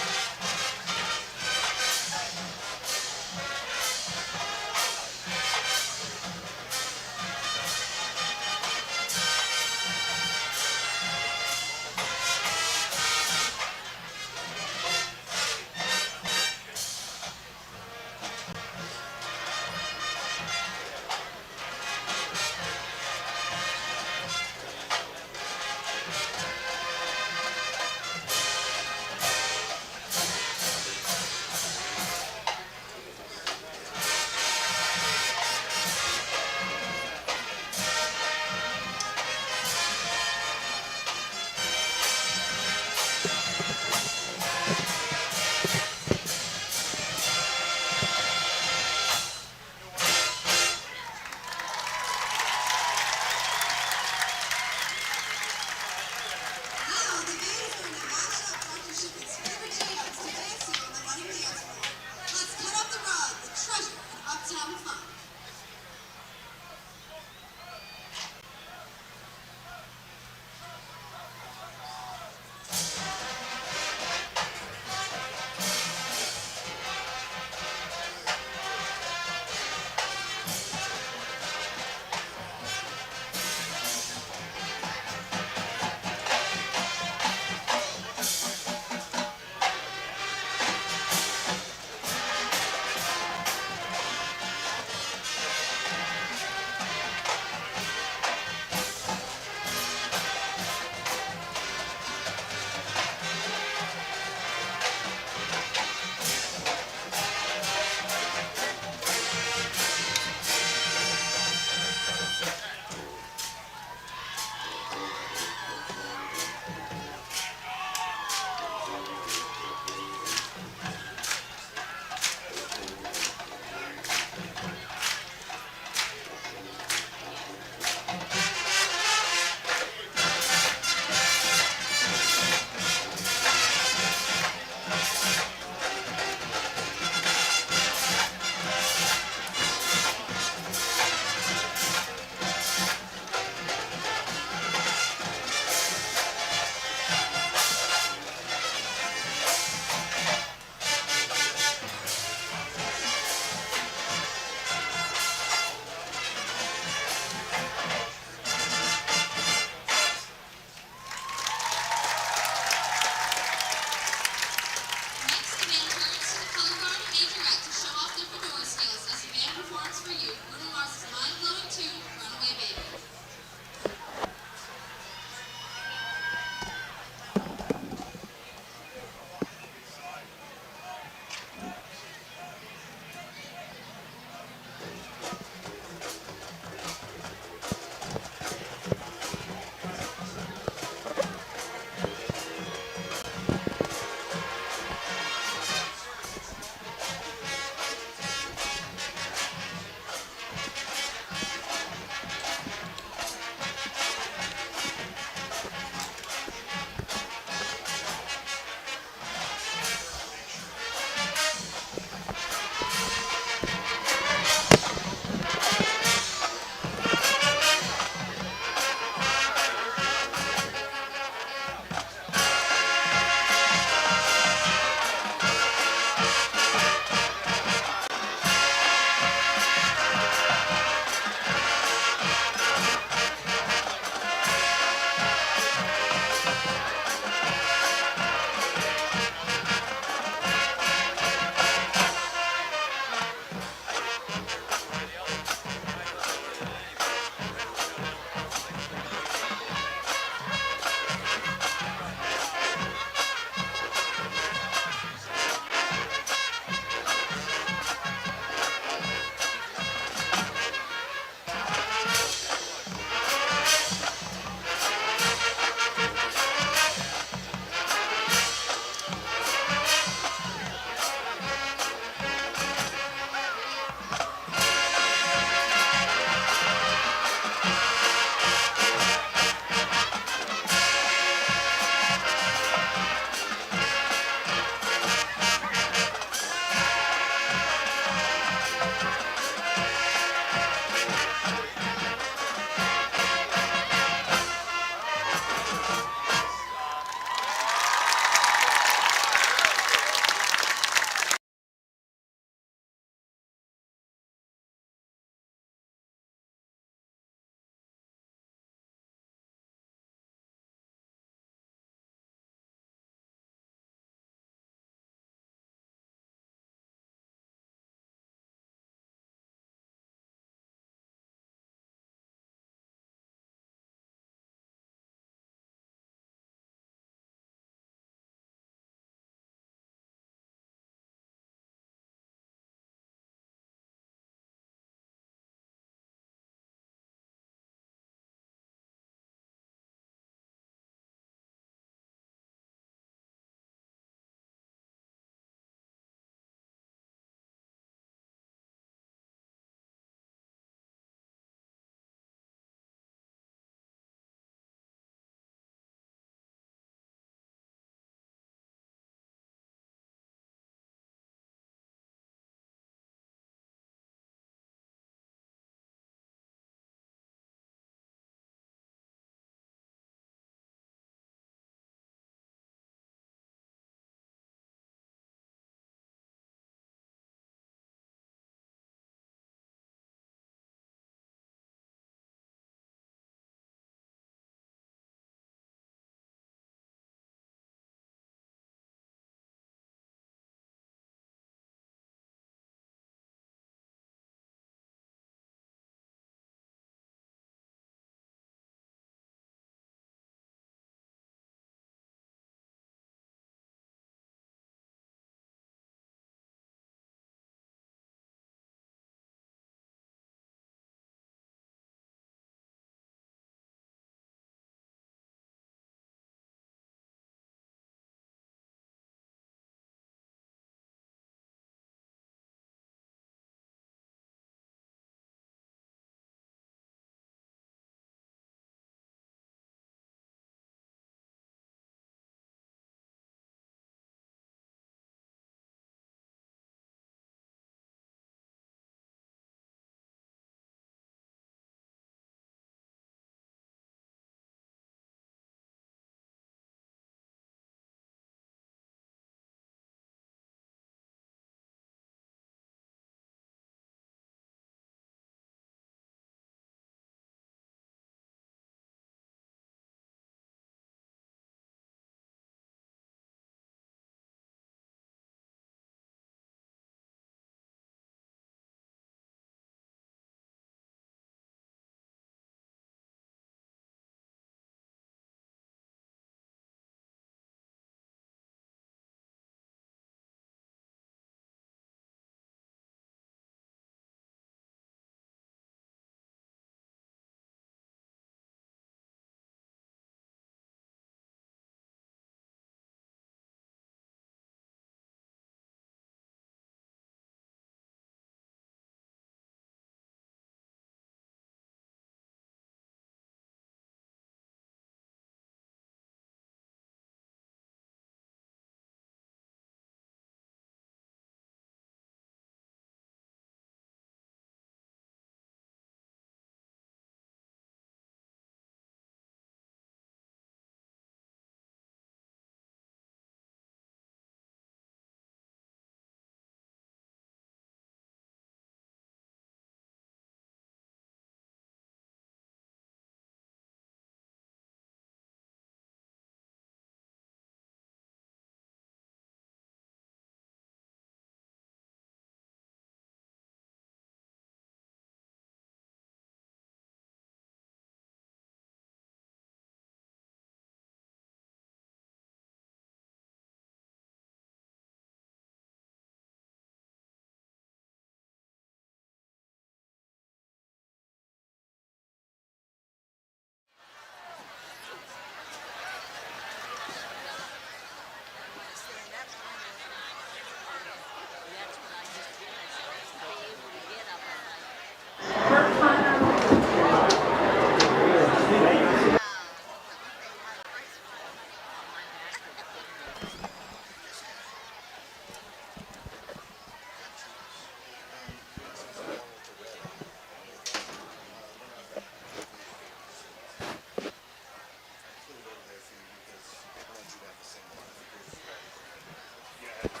Ladies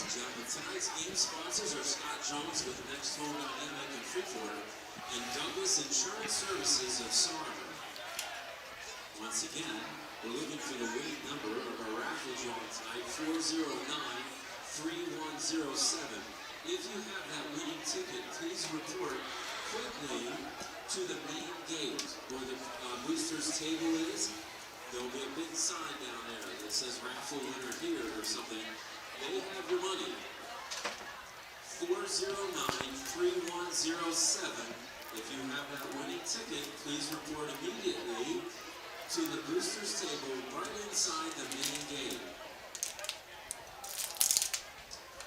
and gentlemen, tonight's game sponsors are Scott Jones with Next Home Dynamic in Freeport and Douglas Insurance Services of Sarver. Once again, we're looking for the winning number of our raffle drawing tonight, 409-3107. If you have that winning ticket, please report quickly to the main gate where the boosters table is. There'll be a big sign down there that says raffle winner here or something. They have your money. 409-3107. If you have that winning ticket, please report immediately to the boosters table right inside the main gate.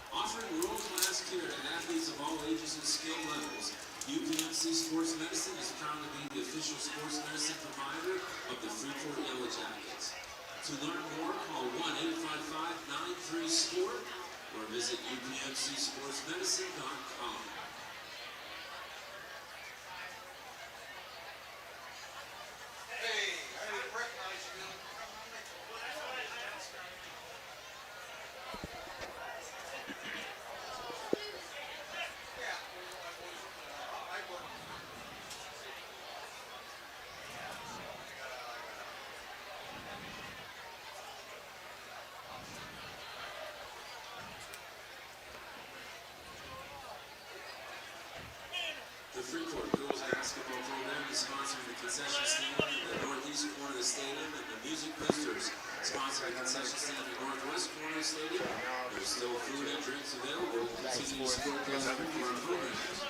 Offering world-class care to athletes of all ages and skill levels, UPMC Sports Medicine is proud to be the official sports medicine provider of the Freeport Yellowjackets. To learn more, call 1-855-93-SPORT or visit upmcsportsmedicine.com. The Freeport girls basketball program is sponsoring the concession stand in the northeast corner of the stadium, and the Music Boosters sponsor the concession stand in the northwest corner of the stadium. There's still food and drinks available. Continue to support those Freeport programs.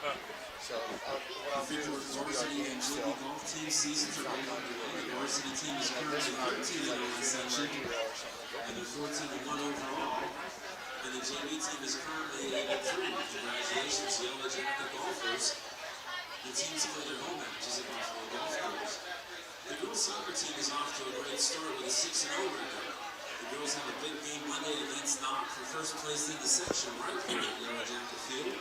The Freeport Varsity and JV golf team seasons are right underway. The Varsity team is currently 13-0 in section, and they're 14-1 overall. And the JV team is currently 8-3. Congratulations, Yellowjacket golfers. The teams play their home matches at Buffalo Golf Course. The girls' soccer team is off to a great start with a 6-0 record. The girls have a big game Monday against Knox for first place in the section right here at Yellowjacket Field.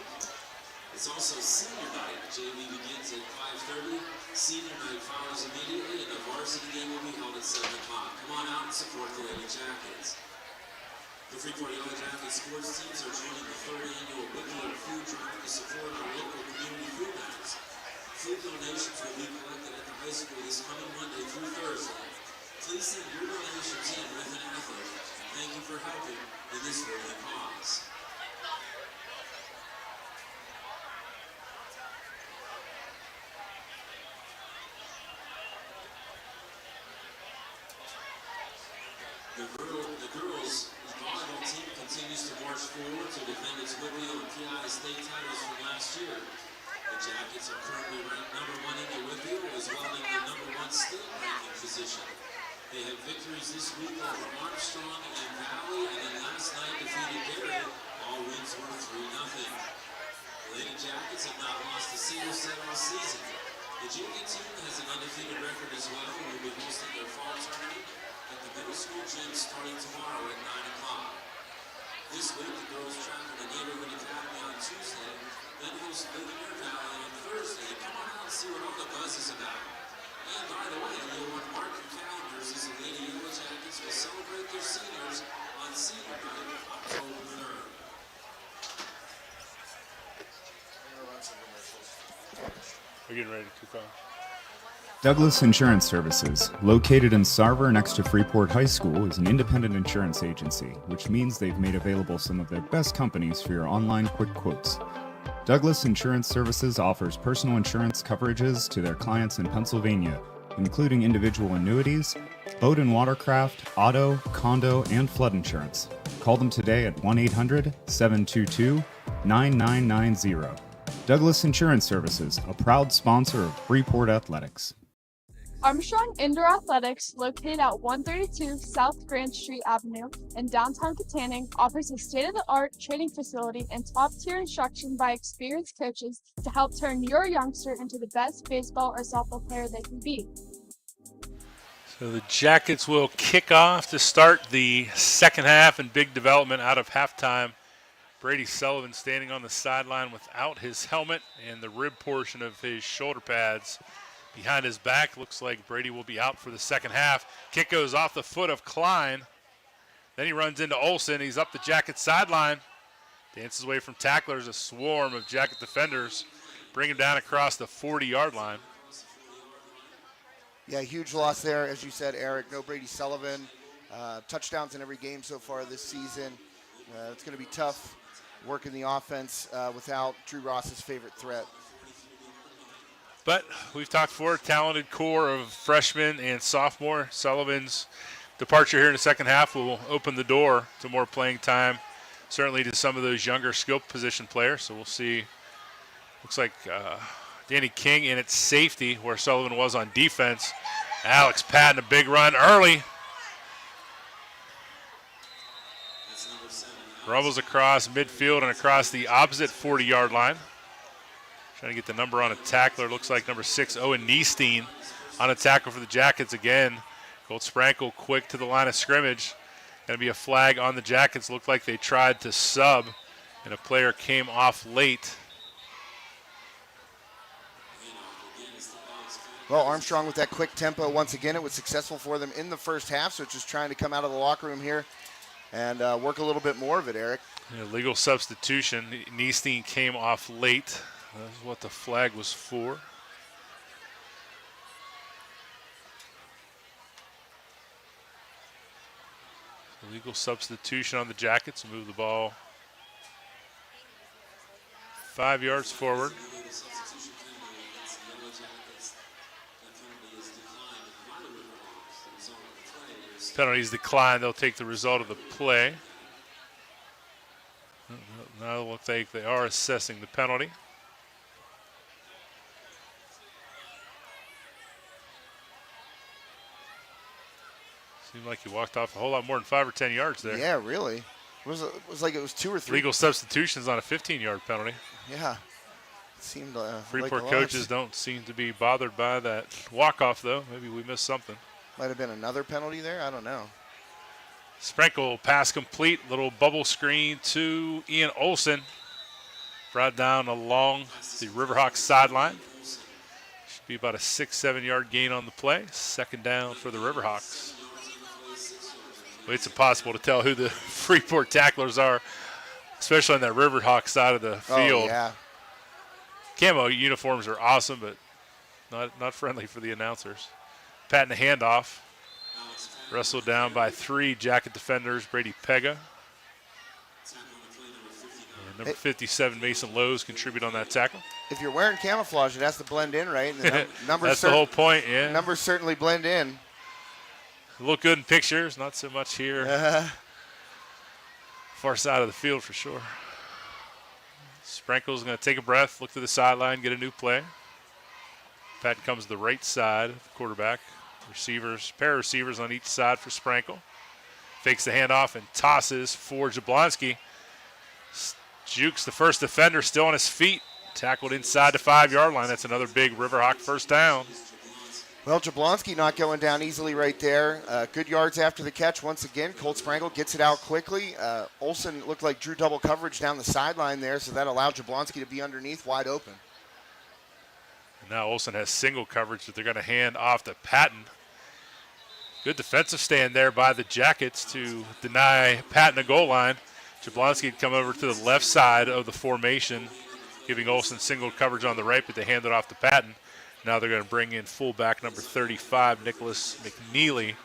It's also senior night. JV begins at 5:30. Senior night follows immediately, and the varsity game will be held at 7 o'clock. Come on out and support the Lady Jackets. The Freeport Yellowjacket sports teams are joining the 3rd annual Wicklow Food Drive to support our local community food banks. Food donations will be collected at the high school this coming Monday through Thursday. Please send your donations in with an athlete. Thank you for helping in this worthy cause. The girls' volleyball team continues to march forward to defend its WPIAL and PI state titles from last year. The Jackets are currently ranked #1 in the WPIAL, as well as the #1 state ranking position. They have victories this week over Armstrong and Valley, and then last night defeated Barry. All wins were 3-0. The Lady Jackets have not lost a single set all season. The junior team has an undefeated record as well, and will be hosting their fall tournament at the middle school gym starting tomorrow at 9 o'clock. This week, the girls travel the neighborhood academy on Tuesday, then host Livingston Valley on Thursday. Come on out and see what all the buzz is about. And by the way, you'll want to mark your calendars as the Lady Yellowjackets will celebrate their seniors on senior night, October 3rd. We're getting ready to kick off. Douglas Insurance Services, located in Sarver next to Freeport High School, is an independent insurance agency, which means they've made available some of their best companies for your online quick quotes. Douglas Insurance Services offers personal insurance coverages to their clients in Pennsylvania, including individual annuities, boat and watercraft, auto, condo, and flood insurance. Call them today at 1-800-722-9990. Douglas Insurance Services, a proud sponsor of Freeport Athletics. Armstrong Indoor Athletics, located at 132 South Grand Street Avenue in downtown Katanning, offers a state-of-the-art training facility and top-tier instruction by experienced coaches to help turn your youngster into the best baseball or softball player they can be. So the Jackets will kick off to start the second half, and big development out of halftime. Brady Sullivan standing on the sideline without his helmet and the rib portion of his shoulder pads behind his back. Looks like Brady will be out for the second half. Kick goes off the foot of Klein. Then he runs into Olson. He's up the Jacket sideline. Dances away from tacklers. A swarm of Jacket defenders bring him down across the 40-yard line. Yeah, huge loss there, as you said, Eric. No Brady Sullivan. Touchdowns in every game so far this season. It's going to be tough working the offense without Drew Ross's favorite threat. But we've talked before, talented core of freshmen and sophomore. Sullivan's departure here in the second half will open the door to more playing time, certainly to some of those younger skill position players. So we'll see. Looks like Danny King in at safety where Sullivan was on defense. Alex Patton, a big run early. Rumbles across midfield and across the opposite 40-yard line. Trying to get the number on a tackler. Looks like number 6, Owen Niestein, on a tackle for the Jackets again. Colt Sprankle quick to the line of scrimmage. Going to be a flag on the Jackets. Looked like they tried to sub, and a player came off late. Well, Armstrong with that quick tempo. Once again, it was successful for them in the first half, so just trying to come out of the locker room here and work a little bit more of it, Eric. Yeah, legal substitution. Niestein came off late. That's what the flag was for. Legal substitution on the Jackets. Move the ball 5 yards forward. Penalties declined. They'll take the result of the play. Now it looks like they are assessing the penalty. Seemed like he walked off a whole lot more than 5 or 10 yards there. Yeah, really. It was like it was 2 or 3. Legal substitutions on a 15-yard penalty. Yeah. It seemed Freeport like coaches don't seem to be bothered by that walk-off, though. Maybe we missed something. Might have been another penalty there. I don't know. Sprankle pass complete. Little bubble screen to Ian Olson. Brought down along the Riverhawks sideline. Should be about a 6-7 yard gain on the play. Second down for the Riverhawks. Well, it's impossible to tell who the Freeport tacklers are, especially on that Riverhawks side of the field. Oh, yeah. Camo uniforms are awesome, but not friendly for the announcers. Patting the handoff. Wrestled down by 3 Jacket defenders, Brady Pega. And number 57, Mason Lowe's, contribute on that tackle. If you're wearing camouflage, it has to blend in, right? And the numbers That's the whole point, yeah. Numbers certainly blend in. Look good in pictures, not so much here. Far side of the field for sure. Sprankle's going to take a breath, look to the sideline, get a new play. Patton comes to the right side of the quarterback. Receivers, pair of receivers on each side for Sprankle. Fakes the handoff and tosses for Jablonski. Jukes the first defender, still on his feet. Tackled inside the 5 yard line. That's another big Riverhawk first down. Well, Jablonski not going down easily right there. Good yards after the catch once again. Colt Sprankle gets it out quickly. Olson looked like drew double coverage down the sideline there, so that allowed Jablonski to be underneath wide open. And now Olson has single coverage that they're going to hand off to Patton. Good defensive stand there by the Jackets to deny Patton a goal line. Jablonski had come over to the left side of the formation, giving Olson single coverage on the right, but they hand it off to Patton. Now they're going to bring in fullback number 35, Nicholas McNeely.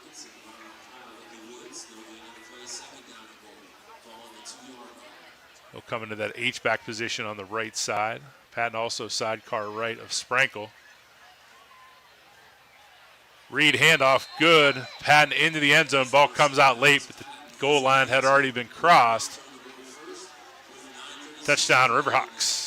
He'll come into that H-back position on the right side. Patton also sidecar right of Sprankle. Reed handoff, good. Patton into the end zone. Ball comes out late, but the goal line had already been crossed. Touchdown, Riverhawks.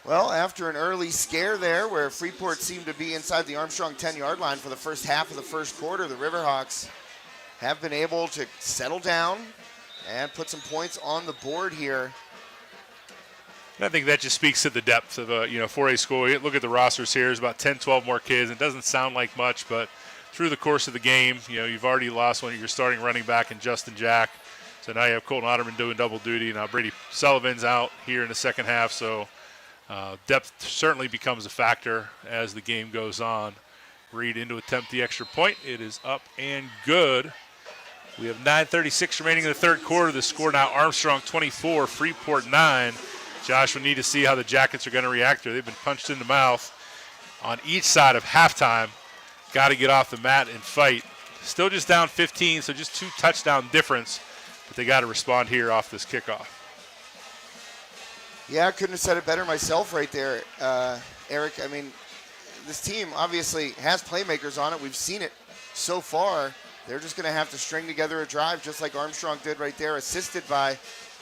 Well, after an early scare there where Freeport seemed to be inside the Armstrong 10-yard line for the first half of the first quarter, the Riverhawks have been able to settle down and put some points on the board here. I think that just speaks to the depth of a 4A school. You look at the rosters here. There's about 10, 12 more kids. It doesn't sound like much, but through the course of the game, you've already lost one of your starting running back in Justin Jack. So now you have Colton Otterman doing double duty. Now Brady Sullivan's out here in the second half, so Depth certainly becomes a factor as the game goes on. Reed in to attempt the extra point. It is up and good. We have 9:36 remaining in the third quarter. The score now Armstrong 24, Freeport 9. Josh, we need to see how the Jackets are going to react here. They've been punched in the mouth on each side of halftime. Got to get off the mat and fight. Still just down 15, so just 2 touchdown difference. But they got to respond here off this kickoff. Yeah, I couldn't have said it better myself right there, Eric. I mean, this team obviously has playmakers on it. We've seen it so far. They're just going to have to string together a drive just like Armstrong did right there, assisted by,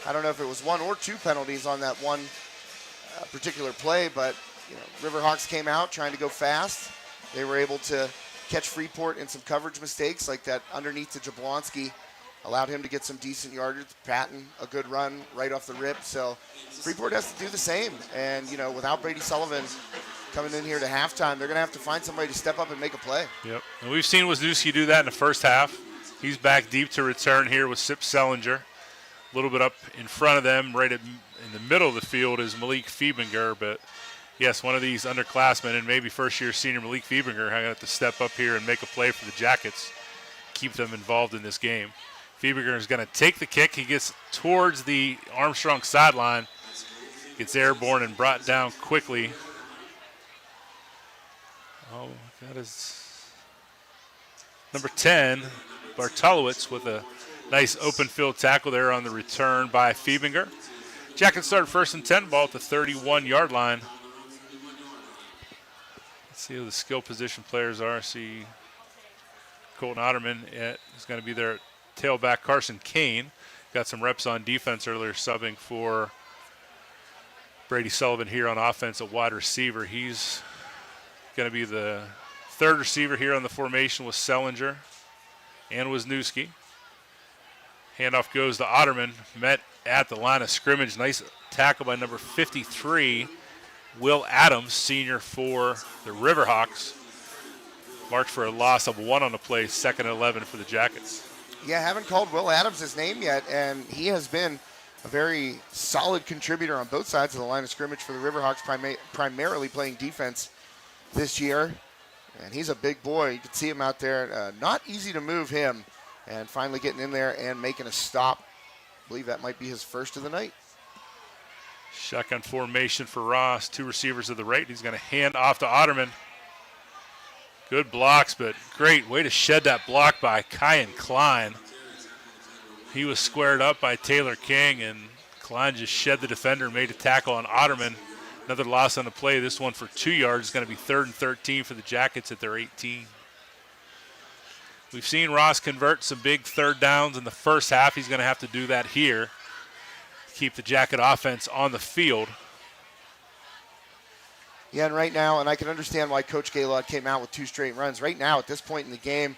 I don't know if it was 1 or 2 penalties on that one particular play, but Riverhawks came out trying to go fast. They were able to catch Freeport in some coverage mistakes like that underneath to Jablonski. Allowed him to get some decent yardage. Patton, a good run right off the rip. So Freeport has to do the same. And, without Brady Sullivan coming in here to halftime, they're going to have to find somebody to step up and make a play. Yep. And we've seen Wisniewski do that in the first half. He's back deep to return here with Sip Sellinger. A little bit up in front of them, right in the middle of the field is Malik Fiebinger. But, yes, one of these underclassmen and maybe first-year senior Malik Fiebinger going to have to step up here and make a play for the Jackets, keep them involved in this game. Fiebinger is going to take the kick. He gets towards the Armstrong sideline, gets airborne and brought down quickly. Oh, that is number 10, Bartolowicz, with a nice open field tackle there on the return by Fiebinger. Jackets start 1st and 10, ball at the 31-yard line. Let's see who the skill position players are. See Colton Otterman is going to be there at tailback. Carson Kane got some reps on defense earlier, subbing for Brady Sullivan here on offense at wide receiver. He's going to be the 3rd receiver here on the formation with Sellinger and Wisniewski. Handoff goes to Otterman, met at the line of scrimmage. Nice tackle by number 53, Will Adams, senior for the Riverhawks. Marked for a loss of 1 on the play, 2nd and 11 for the Jackets. Yeah, haven't called Will Adams his name yet, and he has been a very solid contributor on both sides of the line of scrimmage for the Riverhawks, primarily playing defense this year. And he's a big boy. You can see him out there. Not easy to move him, and finally getting in there and making a stop. I believe that might be his first of the night. Shotgun formation for Ross. 2 receivers to the right. He's going to hand off to Otterman. Good blocks, but great way to shed that block by Kyan Klein. He was squared up by Taylor King, and Klein just shed the defender and made a tackle on Otterman. Another loss on the play. This one for 2 yards. It's going to be 3rd and 13 for the Jackets at their 18. We've seen Ross convert some big 3rd downs in the first half. He's going to have to do that here to keep the Jacket offense on the field. Yeah, and right now, and I can understand why Coach Gaylord came out with 2 straight runs. Right now, at this point in the game,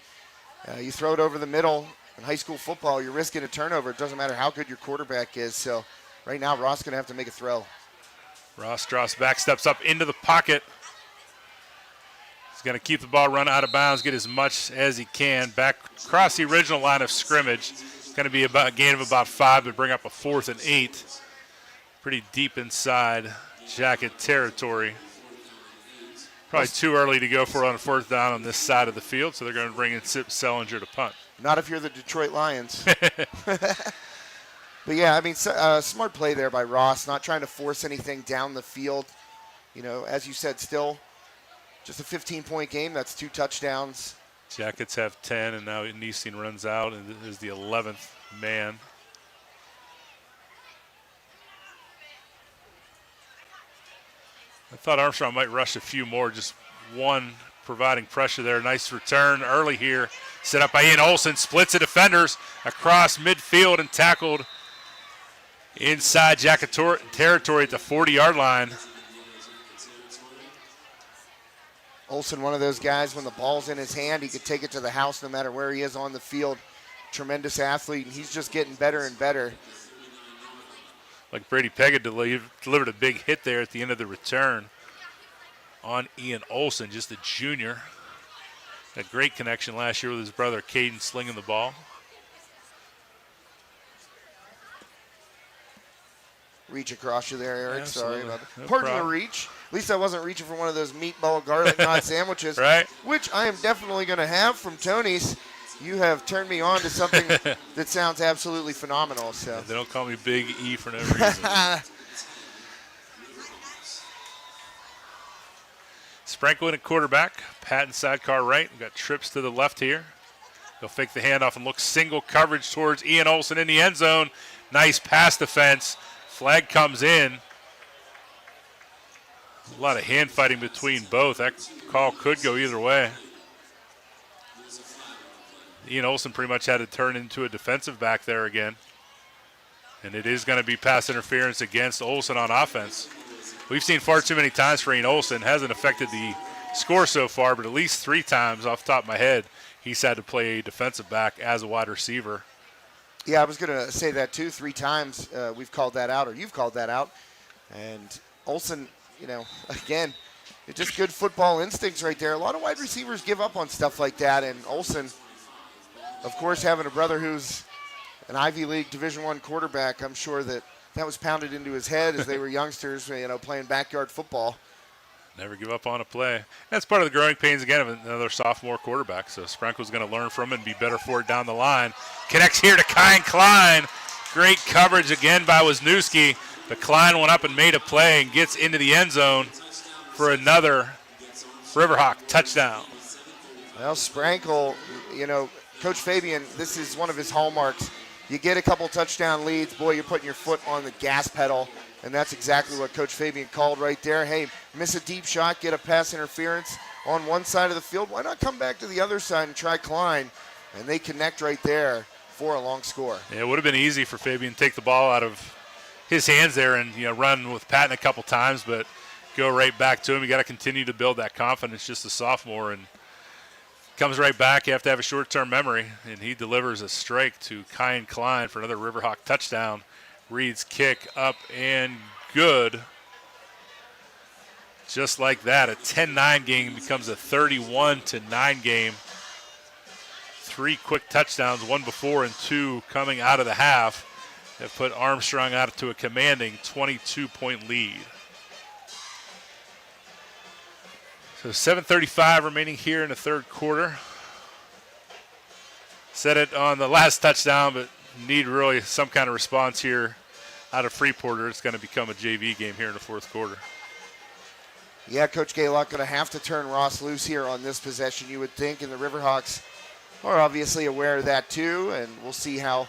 you throw it over the middle. In high school football, you're risking a turnover. It doesn't matter how good your quarterback is. So right now, Ross is going to have to make a throw. Ross drops back, steps up into the pocket. He's going to keep the ball run out of bounds, get as much as he can. Back across the original line of scrimmage. It's going to be about a gain of about 5 to bring up a 4th and 8. Pretty deep inside Jacket territory. Probably too early to go for on a 4th down on this side of the field, so they're going to bring in Sip Sellinger to punt. Not if you're the Detroit Lions. But, yeah, I mean, smart play there by Ross, not trying to force anything down the field. As you said, still just a 15-point game. That's 2 touchdowns. Jackets have 10, and now Neesing runs out and is the 11th man. I thought Armstrong might rush a few more, just one providing pressure there. Nice return early here. Set up by Ian Olsen, splits the defenders across midfield and tackled inside Jacket territory at the 40-yard line. Olsen, one of those guys, when the ball's in his hand, he could take it to the house no matter where he is on the field. Tremendous athlete, and he's just getting better and better. Like Brady Pegg delivered a big hit there at the end of the return on Ian Olsen, just a junior. A great connection last year with his brother Caden slinging the ball. reach across you there, Eric. Absolutely. Sorry about that. No Pardon problem. the reach. At least I wasn't reaching for one of those meatball garlic knot sandwiches, Right. which I am definitely going to have from Tony's. You have turned me on to something that sounds absolutely phenomenal. So They don't call me Big E for no reason. Sprinkle in at quarterback. Patton sidecar right. We've got trips to the left here. He'll fake the handoff and look single coverage towards Ian Olsen in the end zone. Nice pass defense. Flag comes in. A lot of hand fighting between both. That call could go either way. Ian Olsen pretty much had to turn into a defensive back there again. And it is going to be pass interference against Olsen on offense. We've seen far too many times for Ian Olsen. Hasn't affected the score so far, but at least 3 times off the top of my head, he's had to play defensive back as a wide receiver. yeah, I was going to say that too. 3 times we've called that out, or you've called that out. And Olsen, again, it's just good football instincts right there. A lot of wide receivers give up on stuff like that, and Olsen, of course, having a brother who's an Ivy League Division I quarterback, I'm sure that was pounded into his head as they were youngsters, playing backyard football. Never give up on a play. That's part of the growing pains, again, of another sophomore quarterback. So Sprinkle's going to learn from it and be better for it down the line. Connects here to Kyan Klein. Great coverage again by Wisniewski. But Klein went up and made a play and gets into the end zone for another Riverhawk touchdown. Well, Sprankle, Coach Fabian, this is one of his hallmarks. You get a couple touchdown leads, boy, you're putting your foot on the gas pedal, and that's exactly what Coach Fabian called right there. Hey, miss a deep shot, get a pass interference on one side of the field. Why not come back to the other side and try Klein? And they connect right there for a long score. Yeah, it would have been easy for Fabian to take the ball out of his hands there and run with Patton a couple times, but go right back to him. You got to continue to build that confidence, just a sophomore, and comes right back. You have to have a short-term memory, and he delivers a strike to Kyan Klein for another Riverhawk touchdown. Reed's kick up and good. Just like that, a 10-9 game becomes a 31-9 game. 3 quick touchdowns, 1 before and 2 coming out of the half, have put Armstrong out to a commanding 22-point lead. So 7:35 remaining here in the third quarter. Said it on the last touchdown, but need really some kind of response here out of Freeport, or it's going to become a JV game here in the fourth quarter. Yeah, Coach Gaylock going to have to turn Ross loose here on this possession, you would think, and the Riverhawks are obviously aware of that too, and we'll see how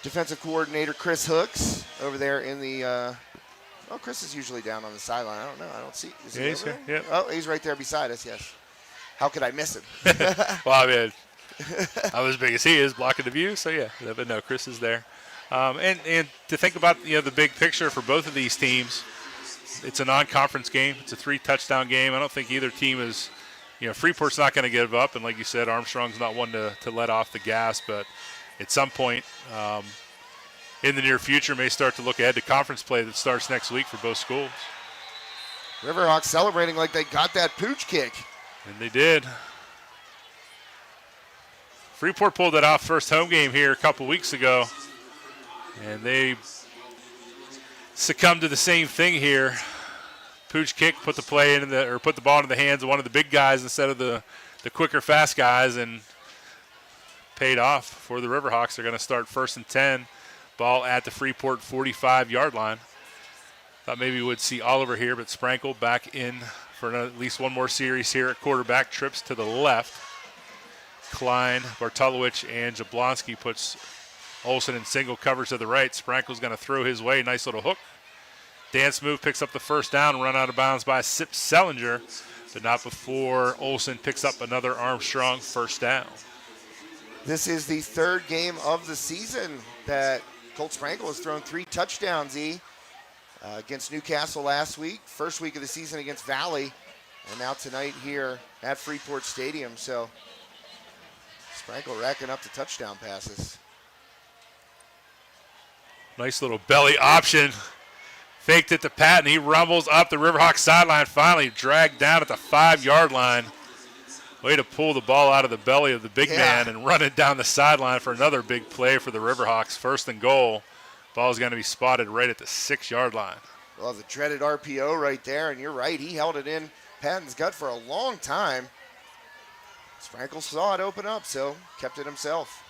defensive coordinator Chris Hooks over there in the Chris is usually down on the sideline. I don't know. I don't see. Is he over there? Yep. Oh, he's right there beside us, yes. How could I miss him? Well, I mean, I'm as big as he is, blocking the view, so yeah. But no, Chris is there. And to think about the big picture for both of these teams, it's a non-conference game. It's a 3-touchdown game. I don't think either team is, Freeport's not going to give up, and like you said, Armstrong's not one to let off the gas, but at some point in the near future may start to look ahead to conference play that starts next week for both schools. Riverhawks celebrating like they got that pooch kick. And they did. Freeport pulled it off first home game here a couple weeks ago, and they succumbed to the same thing here. Pooch kick, put the ball into the hands of one of the big guys instead of the quicker, fast guys, and paid off for the Riverhawks. They're going to start 1st and 10. Ball at the Freeport 45-yard line. Thought maybe we would see Oliver here, but Sprankle back in for at least one more series here at quarterback. Trips to the left. Klein, Bartolowicz, and Jablonski puts Olsen in single coverage to the right. Sprankle's going to throw his way. Nice little hook. Dance move picks up the first down, run out of bounds by Sip Sellinger, but not before Olsen picks up another Armstrong first down. This is the 3rd game of the season that Colt Sprankle has thrown 3 touchdowns, against Newcastle last week, first week of the season against Valley, and now tonight here at Freeport Stadium. So Sprankle racking up the touchdown passes. Nice little belly option. Faked it to Patton. He rumbles up the Riverhawks sideline, finally dragged down at the 5-yard line. Way to pull the ball out of the belly of the big man and run it down the sideline for another big play for the Riverhawks. 1st and goal Ball's going to be spotted right at the 6-yard line. Well, the dreaded RPO right there, and you're right, he held it in Patton's gut for a long time. Sprankle saw it open up, so kept it himself.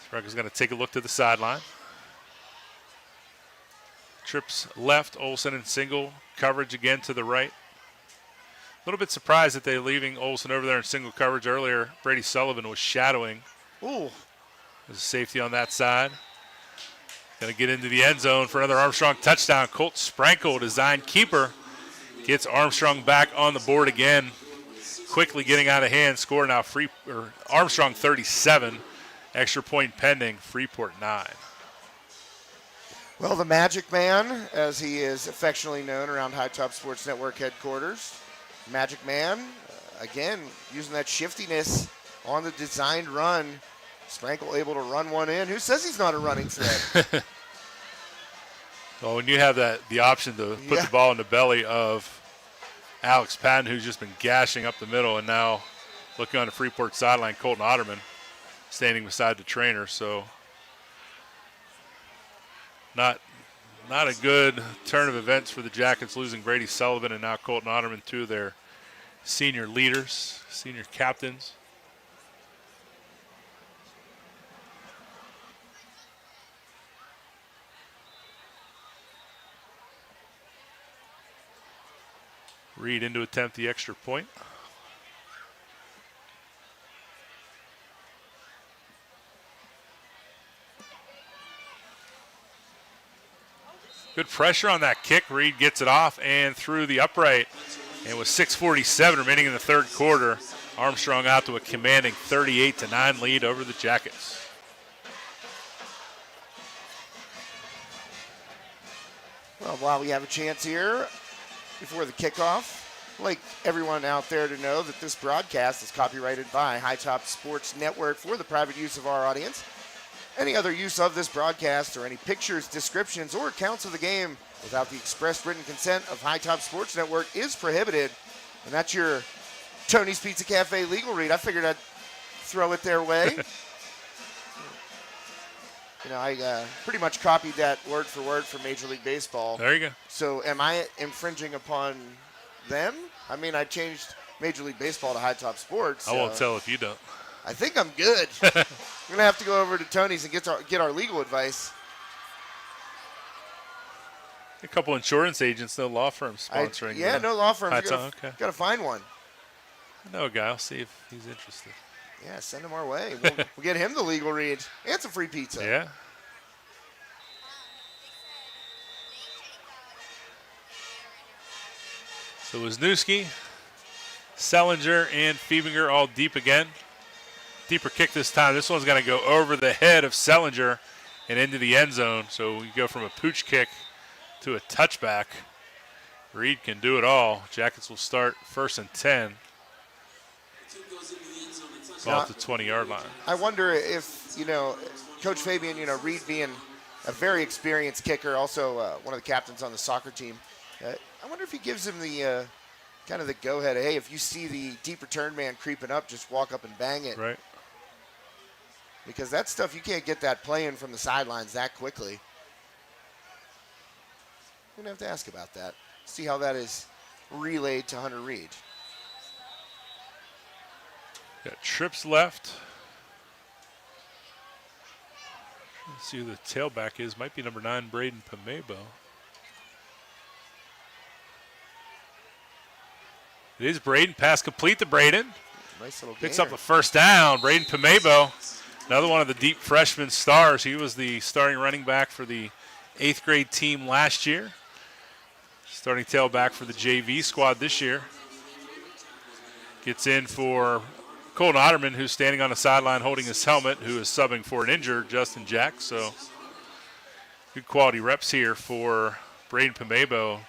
Sprankle's going to take a look to the sideline. Trips left, Olsen in single coverage again to the right. A little bit surprised that they're leaving Olsen over there in single coverage earlier. Brady Sullivan was shadowing. Ooh. There's a safety on that side. Going to get into the end zone for another Armstrong touchdown. Colt Sprankle, design keeper, gets Armstrong back on the board again. Quickly getting out of hand. Score now Armstrong 37. Extra point pending. Freeport 9. Well, the Magic Man, as he is affectionately known around High Top Sports Network headquarters. Magic Man, again, using that shiftiness on the designed run. Sprankle able to run one in. Who says he's not a running threat? Well, when you have the option to put the ball in the belly of Alex Patton, who's just been gashing up the middle, and now looking on the Freeport sideline, Colton Otterman standing beside the trainer. So not a good turn of events for the Jackets, losing Brady Sullivan and now Colton Otterman, two of their senior leaders, senior captains. Reed in to attempt the extra point. Good pressure on that kick. Reed gets it off and through the upright. And with 6:47 remaining in the third quarter, Armstrong out to a commanding 38-9 lead over the Jackets. Well, while we have a chance here before the kickoff, I'd like everyone out there to know that this broadcast is copyrighted by High Top Sports Network for the private use of our audience. Any other use of this broadcast or any pictures, descriptions, or accounts of the game without the express written consent of High Top Sports Network is prohibited. And that's your Tony's Pizza Cafe legal read. I figured I'd throw it their way. You know, I pretty much copied that word for word from Major League Baseball. There you go. So am I infringing upon them? I mean, I changed Major League Baseball to High Top Sports. I won't tell if you don't. I think I'm good. I'm going to have to go over to Tony's and get our legal advice. A couple insurance agents, no law firms sponsoring. No law firms. Okay. Got to find one. I know a guy. I'll see if he's interested. Yeah, send him our way. We'll get him the legal read and some free pizza. Yeah. So Wisniewski, Sellinger, and Fiebinger all deep again. Deeper kick this time. This one's going to go over the head of Sellinger and into the end zone. So we go from a pooch kick to a touchback. Reed can do it all. Jackets will start 1st and 10. Ball at the 20-yard line. I wonder if, Coach Fabian, Reed being a very experienced kicker, also one of the captains on the soccer team, I wonder if he gives him the kind of the go-ahead. Hey, if you see the deep return man creeping up, just walk up and bang it. Right. Because that stuff, you can't get that play in from the sidelines that quickly. You're going to have to ask about that. See how that is relayed to Hunter Reed. Got trips left. Let's see who the tailback is. Might be number 9, Braden Pamebo. It is Braden. Pass complete to Braden. Nice little Picks gainer. up a first down. Braden Pamebo, another one of the deep freshman stars. He was the starting running back for the 8th grade team last year. Starting tailback for the JV squad this year. Gets in for Colton Otterman, who's standing on the sideline holding his helmet, who is subbing for an injured Justin Jack. So good quality reps here for Braden Pamebo.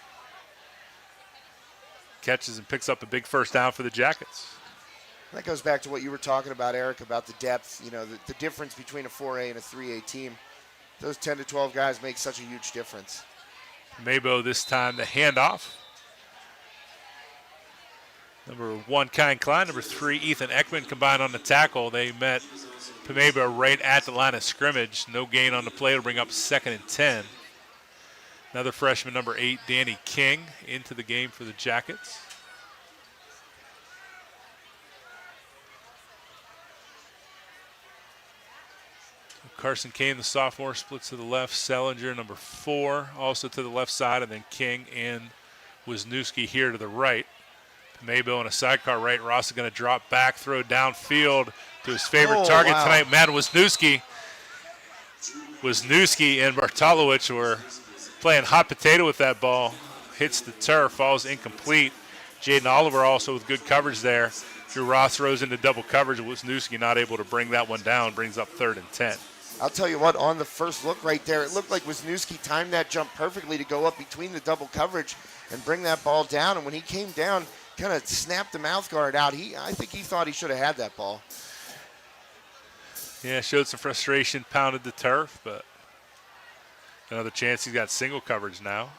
Catches and picks up a big first down for the Jackets. That goes back to what you were talking about, Eric, about the depth, the difference between a 4A and a 3A team. Those 10 to 12 guys make such a huge difference. Pamebo this time the handoff. Number 1, Kine Klein. Number 3, Ethan Ekman combined on the tackle. They met Pameba right at the line of scrimmage. No gain on the play to bring up 2nd and 10. Another freshman, number 8, Danny King, into the game for the Jackets. Carson Kane, the sophomore, splits to the left. Sellinger, number 4, also to the left side, and then King and Wisniewski here to the right. Pamebo in a sidecar right. Ross is going to drop back, throw downfield to his favorite target tonight, Matt Wisniewski. Wisniewski and Bartolowicz were playing hot potato with that ball. Hits the turf, falls incomplete. Jaden Oliver also with good coverage there. Drew Ross throws into double coverage. Wisniewski not able to bring that one down, brings up 3rd and 10. I'll tell you what, on the first look right there, it looked like Wisniewski timed that jump perfectly to go up between the double coverage and bring that ball down. And when he came down, kind of snapped the mouth guard out. I think he thought he should have had that ball. Yeah, showed some frustration, pounded the turf, but another chance. He's got single coverage now.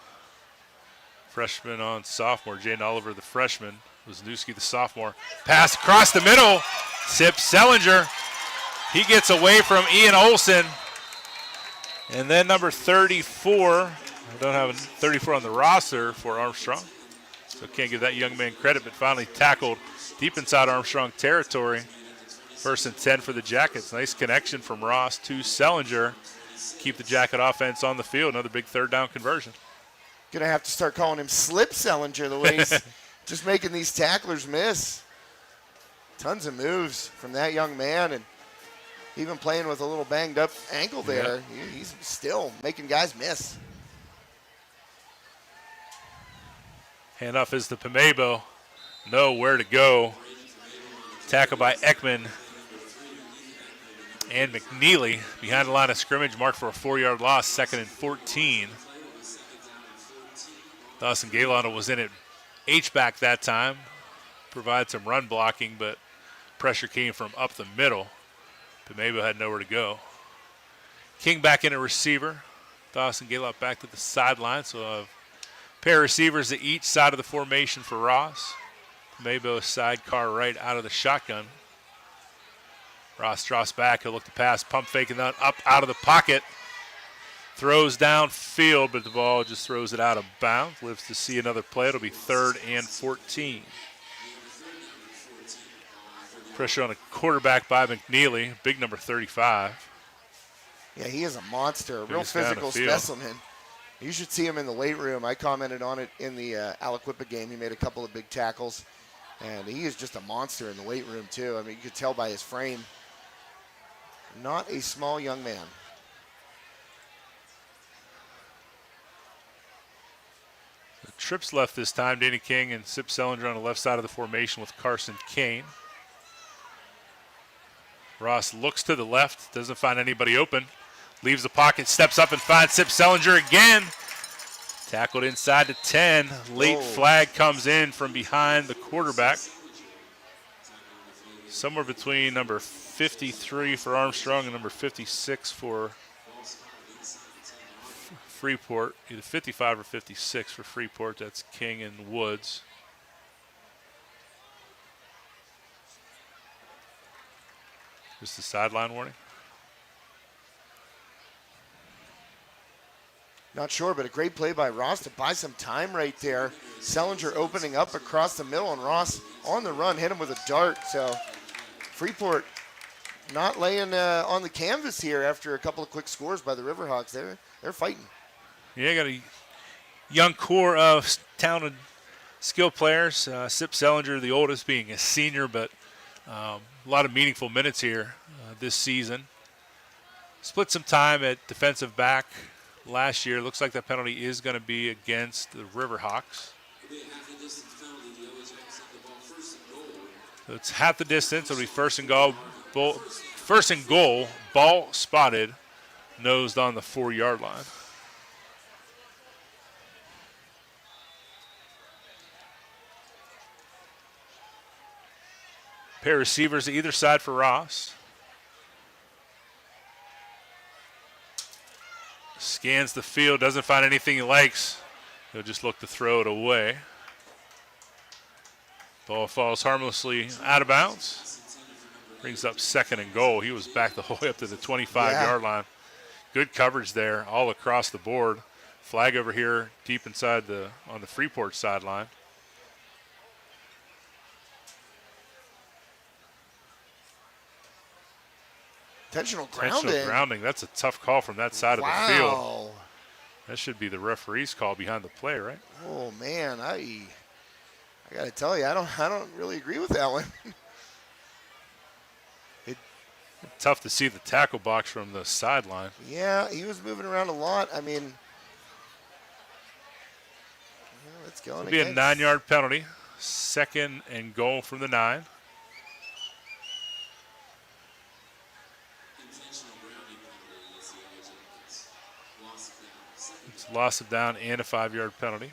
Freshman on sophomore, Jaden Oliver, the freshman. Wisniewski, the sophomore. Pass across the middle. Sip Sellinger. He gets away from Ian Olson. And then number 34. I don't have a 34 on the roster for Armstrong, so can't give that young man credit, but finally tackled deep inside Armstrong territory. 1st and 10 for the Jackets. Nice connection from Ross to Sellinger. Keep the Jacket offense on the field. Another big 3rd down conversion. Gonna have to start calling him Slip Sellinger the way he's just making these tacklers miss. Tons of moves from that young man, and even playing with a little banged up ankle there. Yeah. He's still making guys miss. Handoff is to Pamebo. Nowhere to go. Tackle by Ekman and McNeely behind the line of scrimmage, marked for a 4-yard loss, 2nd and 14. Dawson Gaylano was in at H-back that time. Provided some run blocking, but pressure came from up the middle. Pamebo had nowhere to go. King back in a receiver. Dawson Gaylott back to the sideline, so a pair of receivers at each side of the formation for Ross. Pamebo sidecar right out of the shotgun. Ross drops back. He'll look to pass, pump faking that up out of the pocket. Throws downfield, but the ball just throws it out of bounds. Lives to see another play. It'll be 3rd and 14. Pressure on a quarterback by McNeely, big number 35. Yeah, he is a monster, a real physical specimen. You should see him in the weight room. I commented on it in the Aliquippa game. He made a couple of big tackles, and he is just a monster in the weight room too. I mean, you could tell by his frame. Not a small young man. The trips left this time. Danny King and Sip Sellinger on the left side of the formation with Carson Kane. Ross looks to the left, doesn't find anybody open. Leaves the pocket, steps up and finds Sip Sellinger again. Tackled inside the 10. Late flag comes in from behind the quarterback. Somewhere between number 53 for Armstrong and number 56 for Freeport. Either 55 or 56 for Freeport. That's King and Woods. Just a sideline warning. Not sure, but a great play by Ross to buy some time right there. Sellinger opening up across the middle, and Ross on the run hit him with a dart. So Freeport not laying on the canvas here after a couple of quick scores by the Riverhawks. They're fighting. Yeah, got a young core of talented skill players. Sip Sellinger, the oldest, being a senior, but a lot of meaningful minutes here this season. Split some time at defensive back last year. Looks like that penalty is going to be against the Riverhawks. So it's half the distance. It'll be first and goal. Ball spotted, nosed on the 4-yard line. Pair of receivers either side for Ross. Scans the field, doesn't find anything he likes. He'll just look to throw it away. Ball falls harmlessly out of bounds. Brings up 2nd and goal. He was back the whole way up to the 25-yard line. Good coverage there all across the board. Flag over here deep inside on the Freeport sideline. Intentional grounding. Intentional grounding. That's a tough call from that side of the field. That should be the referee's call behind the play, right? Oh man, I got to tell you, I don't really agree with that one. Tough to see the tackle box from the sideline. Yeah, he was moving around a lot. I mean, let's go. It'll be a 9-yard penalty. 2nd and goal from the 9. It's loss of down and a 5-yard penalty.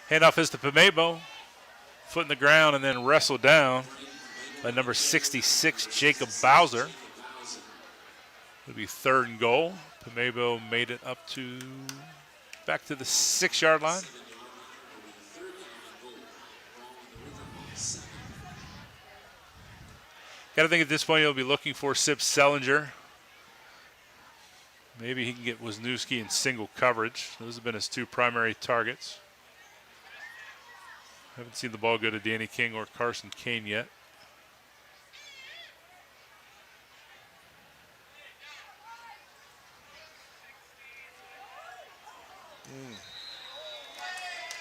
Handoff is to Pamebo. Foot in the ground and then wrestled down by number 66, Jacob Bowser. It'll be 3rd and goal. Pamebo made it up to back to the 6-yard line. Got to think at this point he'll be looking for Sip Sellinger. Maybe he can get Wisniewski in single coverage. Those have been his 2 primary targets. Haven't seen the ball go to Danny King or Carson Kane yet.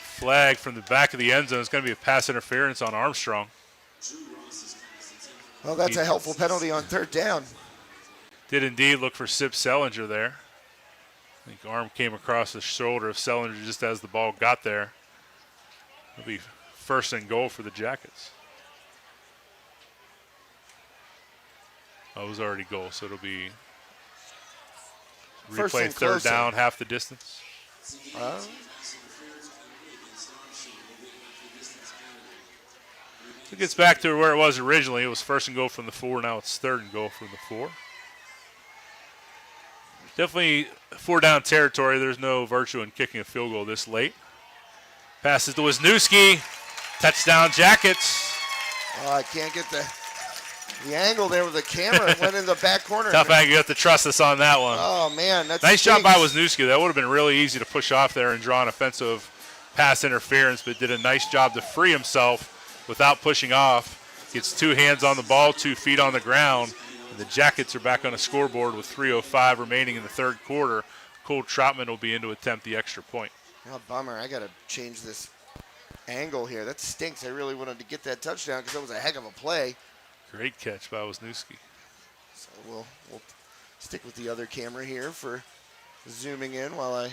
Flag from the back of the end zone. It's going to be a pass interference on Armstrong. Well, that's a helpful penalty on 3rd down. Did indeed look for Sip Sellinger there. I think arm came across the shoulder of Sellinger just as the ball got there. It'll be 1st and goal for the Jackets. Oh, it was already goal, so it'll be replay 3rd down, half the distance. It gets back to where it was originally. It was 1st and goal from the 4. Now it's 3rd and goal from the 4. Definitely 4-down territory. There's no virtue in kicking a field goal this late. Passes to Wisniewski. Touchdown Jackets. Oh, I can't get the angle there with the camera. It went in the back corner. Tough angle. You have to trust us on that one. Oh, man. That's nice job by Wisniewski. That would have been really easy to push off there and draw an offensive pass interference, but did a nice job to free himself without pushing off. Gets 2 hands on the ball, 2 feet on the ground. And the Jackets are back on the scoreboard with 3:05 remaining in the 3rd quarter. Cole Troutman will be in to attempt the extra point. Oh, bummer. I got to change this angle here. That stinks. I really wanted to get that touchdown because that was a heck of a play. Great catch by Wisniewski. So we'll stick with the other camera here for zooming in while I...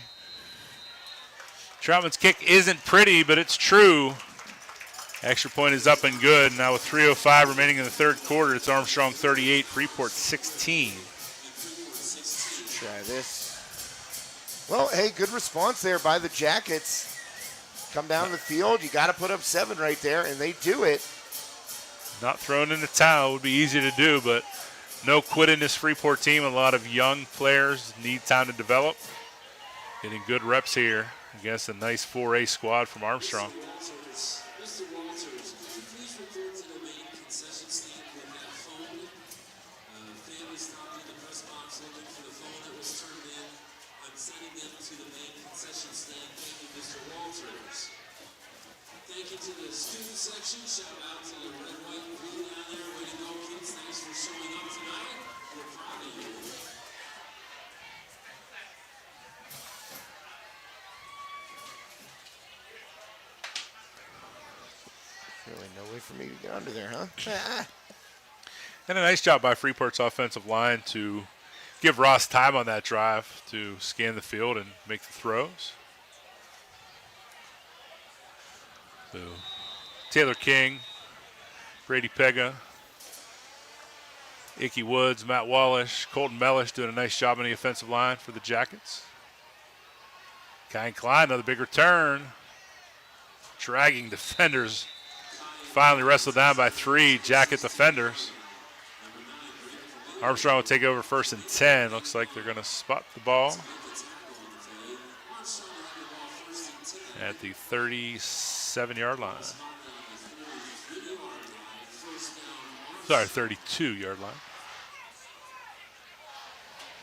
Troutman's kick isn't pretty, but it's true. Extra point is up and good. Now with 3:05 remaining in the 3rd quarter, it's Armstrong 38, Freeport 16. Try this. Well, hey, good response there by the Jackets. Come down the field, you got to put up 7 right there, and they do it. Not thrown in the towel would be easy to do, but no quit in this Freeport team. A lot of young players need time to develop. Getting good reps here against a nice 4A squad from Armstrong. Really no way for me to get under there, huh? And a nice job by Freeport's offensive line to give Ross time on that drive to scan the field and make the throws. So Taylor King, Brady Pega, Icky Woods, Matt Wallish, Colton Mellish doing a nice job on the offensive line for the Jackets. Kyan Klein, another big return. Dragging defenders. Finally wrestled down by 3 Jacket defenders. Armstrong will take over 1st and 10. Looks like they're going to spot the ball. at the 37-yard line. Sorry, 32-yard line.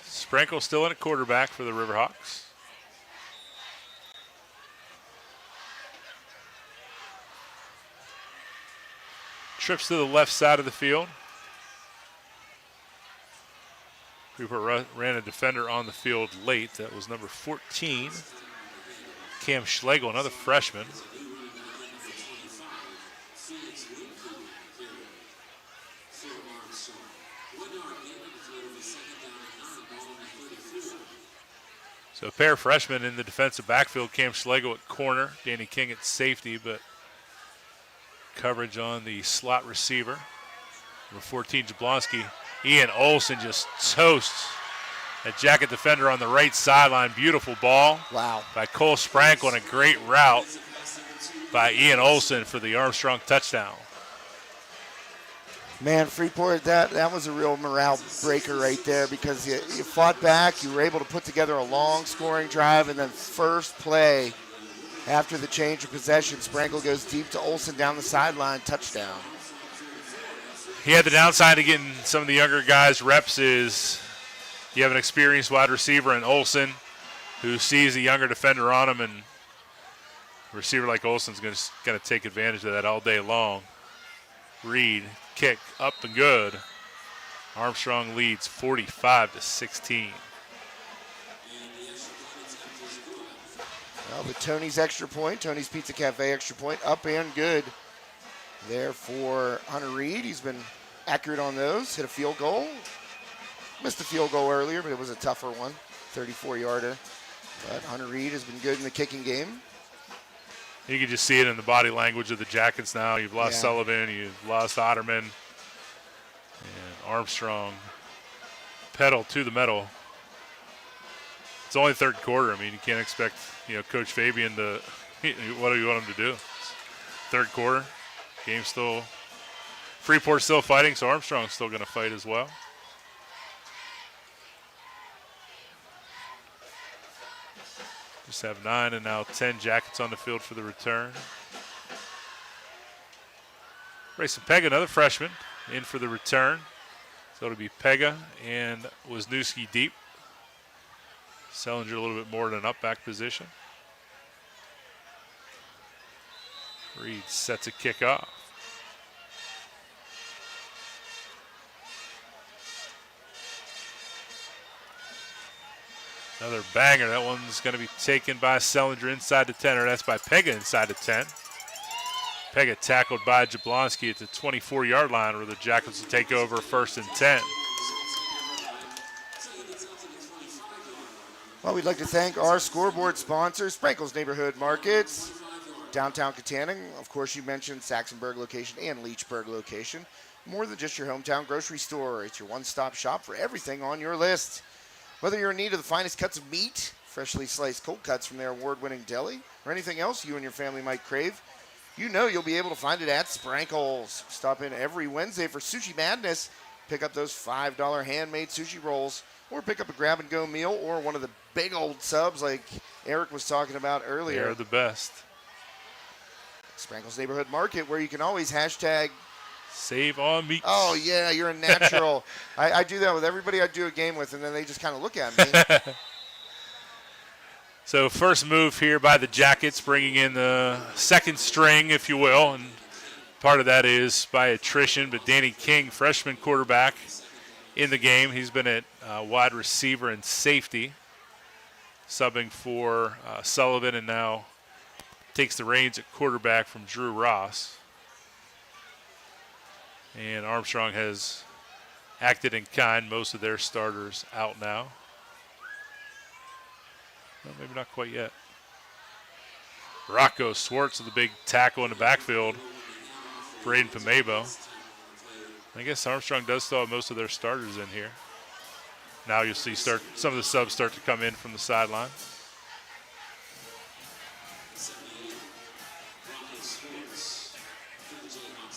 Sprinkle still in at quarterback for the Riverhawks. Trips to the left side of the field. Freeport ran a defender on the field late. That was number 14, Cam Schlegel, another freshman. So a pair of freshmen in the defensive backfield. Cam Schlegel at corner, Danny King at safety, but coverage on the slot receiver. Number 14, Jablonski. Ian Olson just toasts a Jacket defender on the right sideline. Beautiful ball. Wow. By Cole Sprankle, and a great route by Ian Olson for the Armstrong touchdown. Man, Freeport, that was a real morale breaker right there, because you fought back, you were able to put together a long scoring drive, and then first play after the change of possession, Sprankle goes deep to Olson down the sideline, touchdown. He had the downside of getting some of the younger guys reps is you have an experienced wide receiver in Olson who sees a younger defender on him, and a receiver like Olson's going to take advantage of that all day long. Reed, kick, up and good. Armstrong leads 45-16. Well, the Tony's extra point, Tony's Pizza Cafe extra point, up and good there for Hunter Reed. He's been accurate on those, hit a field goal. Missed a field goal earlier, but it was a tougher one, 34-yarder. But Hunter Reed has been good in the kicking game. You can just see it in the body language of the Jackets now. You've lost Sullivan, you've lost Otterman, and Armstrong pedal to the metal. It's only third quarter. I mean, you can't expect, Coach Fabian to, what do you want him to do? Third quarter, game still, Freeport's still fighting, so Armstrong's still going to fight as well. Just have 9 and now 10 Jackets on the field for the return. Grayson Pega, another freshman, in for the return. So it'll be Pega and Wisniewski deep. Sellinger a little bit more in an up back position. Reed sets a kick off. Another banger. That one's going to be taken by Sellinger inside the 10, or that's by Pega inside the 10. Pega tackled by Jablonski at the 24-yard line, where the Jackets will take over 1st and 10. Well, we'd like to thank our scoreboard sponsor, Sprinkles Neighborhood Markets, downtown Katanning. Of course, you mentioned Saxonburg location and Leechburg location. More than just your hometown grocery store. It's your one-stop shop for everything on your list. Whether you're in need of the finest cuts of meat, freshly sliced cold cuts from their award-winning deli, or anything else you and your family might crave, you'll be able to find it at Sprinkles. Stop in every Wednesday for Sushi Madness. Pick up those $5 handmade sushi rolls, or pick up a grab-and-go meal, or one of the big old subs like Eric was talking about earlier. They're the best. Sprinkles Neighborhood Market, where you can always hashtag Save on meats. Oh, yeah, you're a natural. I do that with everybody I do a game with, and then they just kind of look at me. So first move here by the Jackets, bringing in the second string, if you will, and part of that is by attrition, but Danny King, freshman quarterback in the game. He's been at wide receiver and safety, subbing for Sullivan, and now takes the reins at quarterback from Drew Ross. And Armstrong has acted in kind. Most of their starters out now. Well, maybe not quite yet. Rocco Swartz with a big tackle in the backfield. Braden Pamebo. I guess Armstrong does still have most of their starters in here. Now you'll see some of the subs start to come in from the sideline.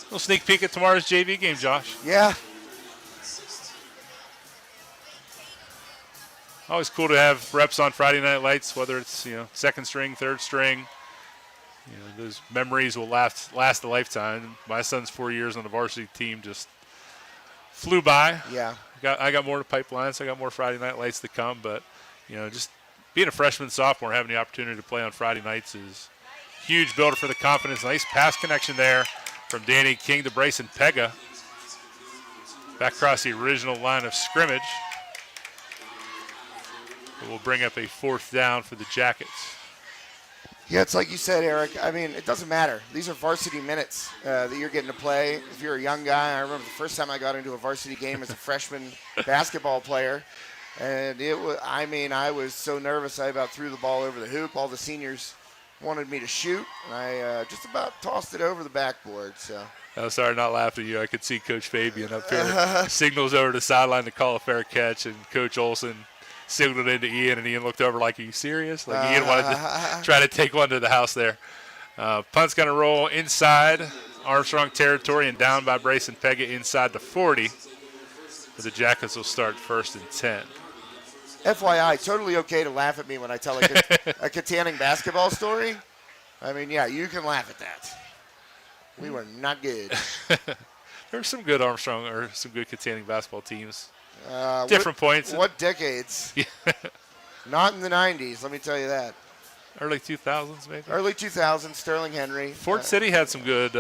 A little sneak peek at tomorrow's JV game, Josh. Yeah. Always cool to have reps on Friday Night Lights, whether it's second string, third string, those memories will last a lifetime. My son's 4 years on the varsity team just flew by. Yeah. I got more to pipeline, so I got more Friday night lights to come. But, just being a freshman, sophomore, having the opportunity to play on Friday nights is huge builder for the confidence. Nice pass connection there from Danny King to Bryson Pega. Back across the original line of scrimmage. It will bring up a 4th down for the Jackets. Yeah, it's like you said, Eric. I mean, it doesn't matter. These are varsity minutes that you're getting to play. If you're a young guy, I remember the first time I got into a varsity game as a freshman basketball player. And I was so nervous I about threw the ball over the hoop. All the seniors wanted me to shoot, and I just about tossed it over the backboard. So. I'm sorry, not laughing at you. I could see Coach Fabian up here. Signals over the sideline to call a fair catch, and Coach Olson signaled into Ian, and Ian looked over like, are you serious? Like Ian wanted to try to take one to the house there. Punt's going to roll inside Armstrong territory and down by Bryson Pega inside the 40. But the Jackets will start 1st and 10. FYI, totally okay to laugh at me when I tell a Katanning basketball story. I mean, yeah, you can laugh at that. We were not good. There were some good Armstrong or some good Katanning basketball teams. Different points. What decades? Not in the 90s, let me tell you that. Early 2000s, maybe? Early 2000s, Sterling Henry. Fort City had some good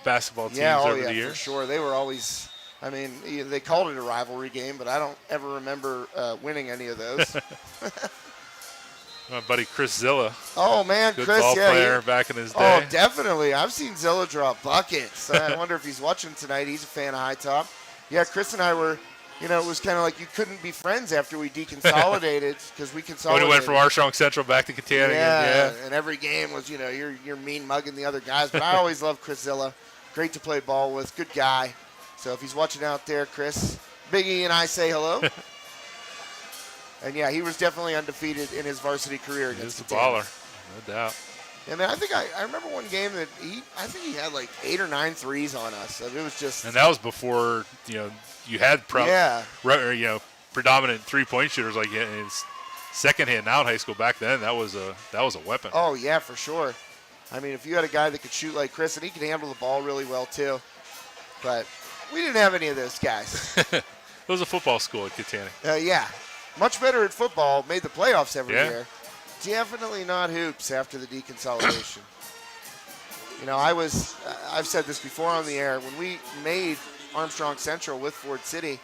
basketball teams over the years. For sure. They were always, they called it a rivalry game, but I don't ever remember winning any of those. My buddy Chris Zilla. Oh, man, good Chris, ball player back in his day. Oh, definitely. I've seen Zilla draw buckets. I wonder if he's watching tonight. He's a fan of High Top. Yeah, Chris and I were, it was kind of like you couldn't be friends after we deconsolidated because we consolidated. When we went from Armstrong Central back to Katanning. Yeah, and every game was, you're mean mugging the other guys. But I always loved Chris Zilla. Great to play ball with. Good guy. So if he's watching out there, Chris, Big E and I say hello. And, yeah, he was definitely undefeated in his varsity career. He's a baller, no doubt. And then I remember one game that I think he had like 8 or 9 threes on us. It was just. And that was before, you had predominant 3-point shooters like in his second hand now in high school. Back then, that was a weapon. Oh, yeah, for sure. I mean, if you had a guy that could shoot like Chris, and he could handle the ball really well too. But we didn't have any of those guys. It was a football school at Katanning. Yeah. Much better at football, made the playoffs every year. Definitely not hoops after the deconsolidation. I've said this before on the air, when we made Armstrong Central with Ford City,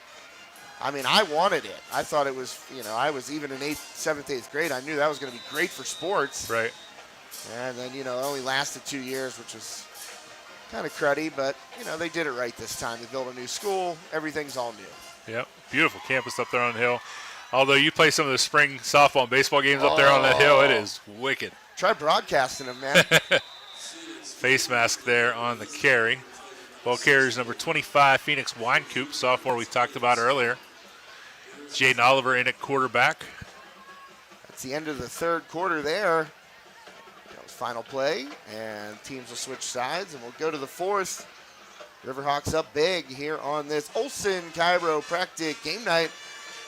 I wanted it. I thought it was, I was even in 8th, 7th, 8th grade. I knew that was going to be great for sports. Right. And then, it only lasted 2 years, which was kind of cruddy, but, they did it right this time. They built a new school. Everything's all new. Yep. Beautiful campus up there on the hill. Although you play some of the spring softball and baseball games up there on that hill, it is wicked. Try broadcasting them, man. Face mask there on the carry. Ball carriers number 25, Phoenix Winecoop, sophomore we talked about earlier. Jaden Oliver in at quarterback. That's the end of the 3rd quarter there. That was final play, and teams will switch sides, and we'll go to the 4th. Riverhawks up big here on this Olson Chiropractic game night.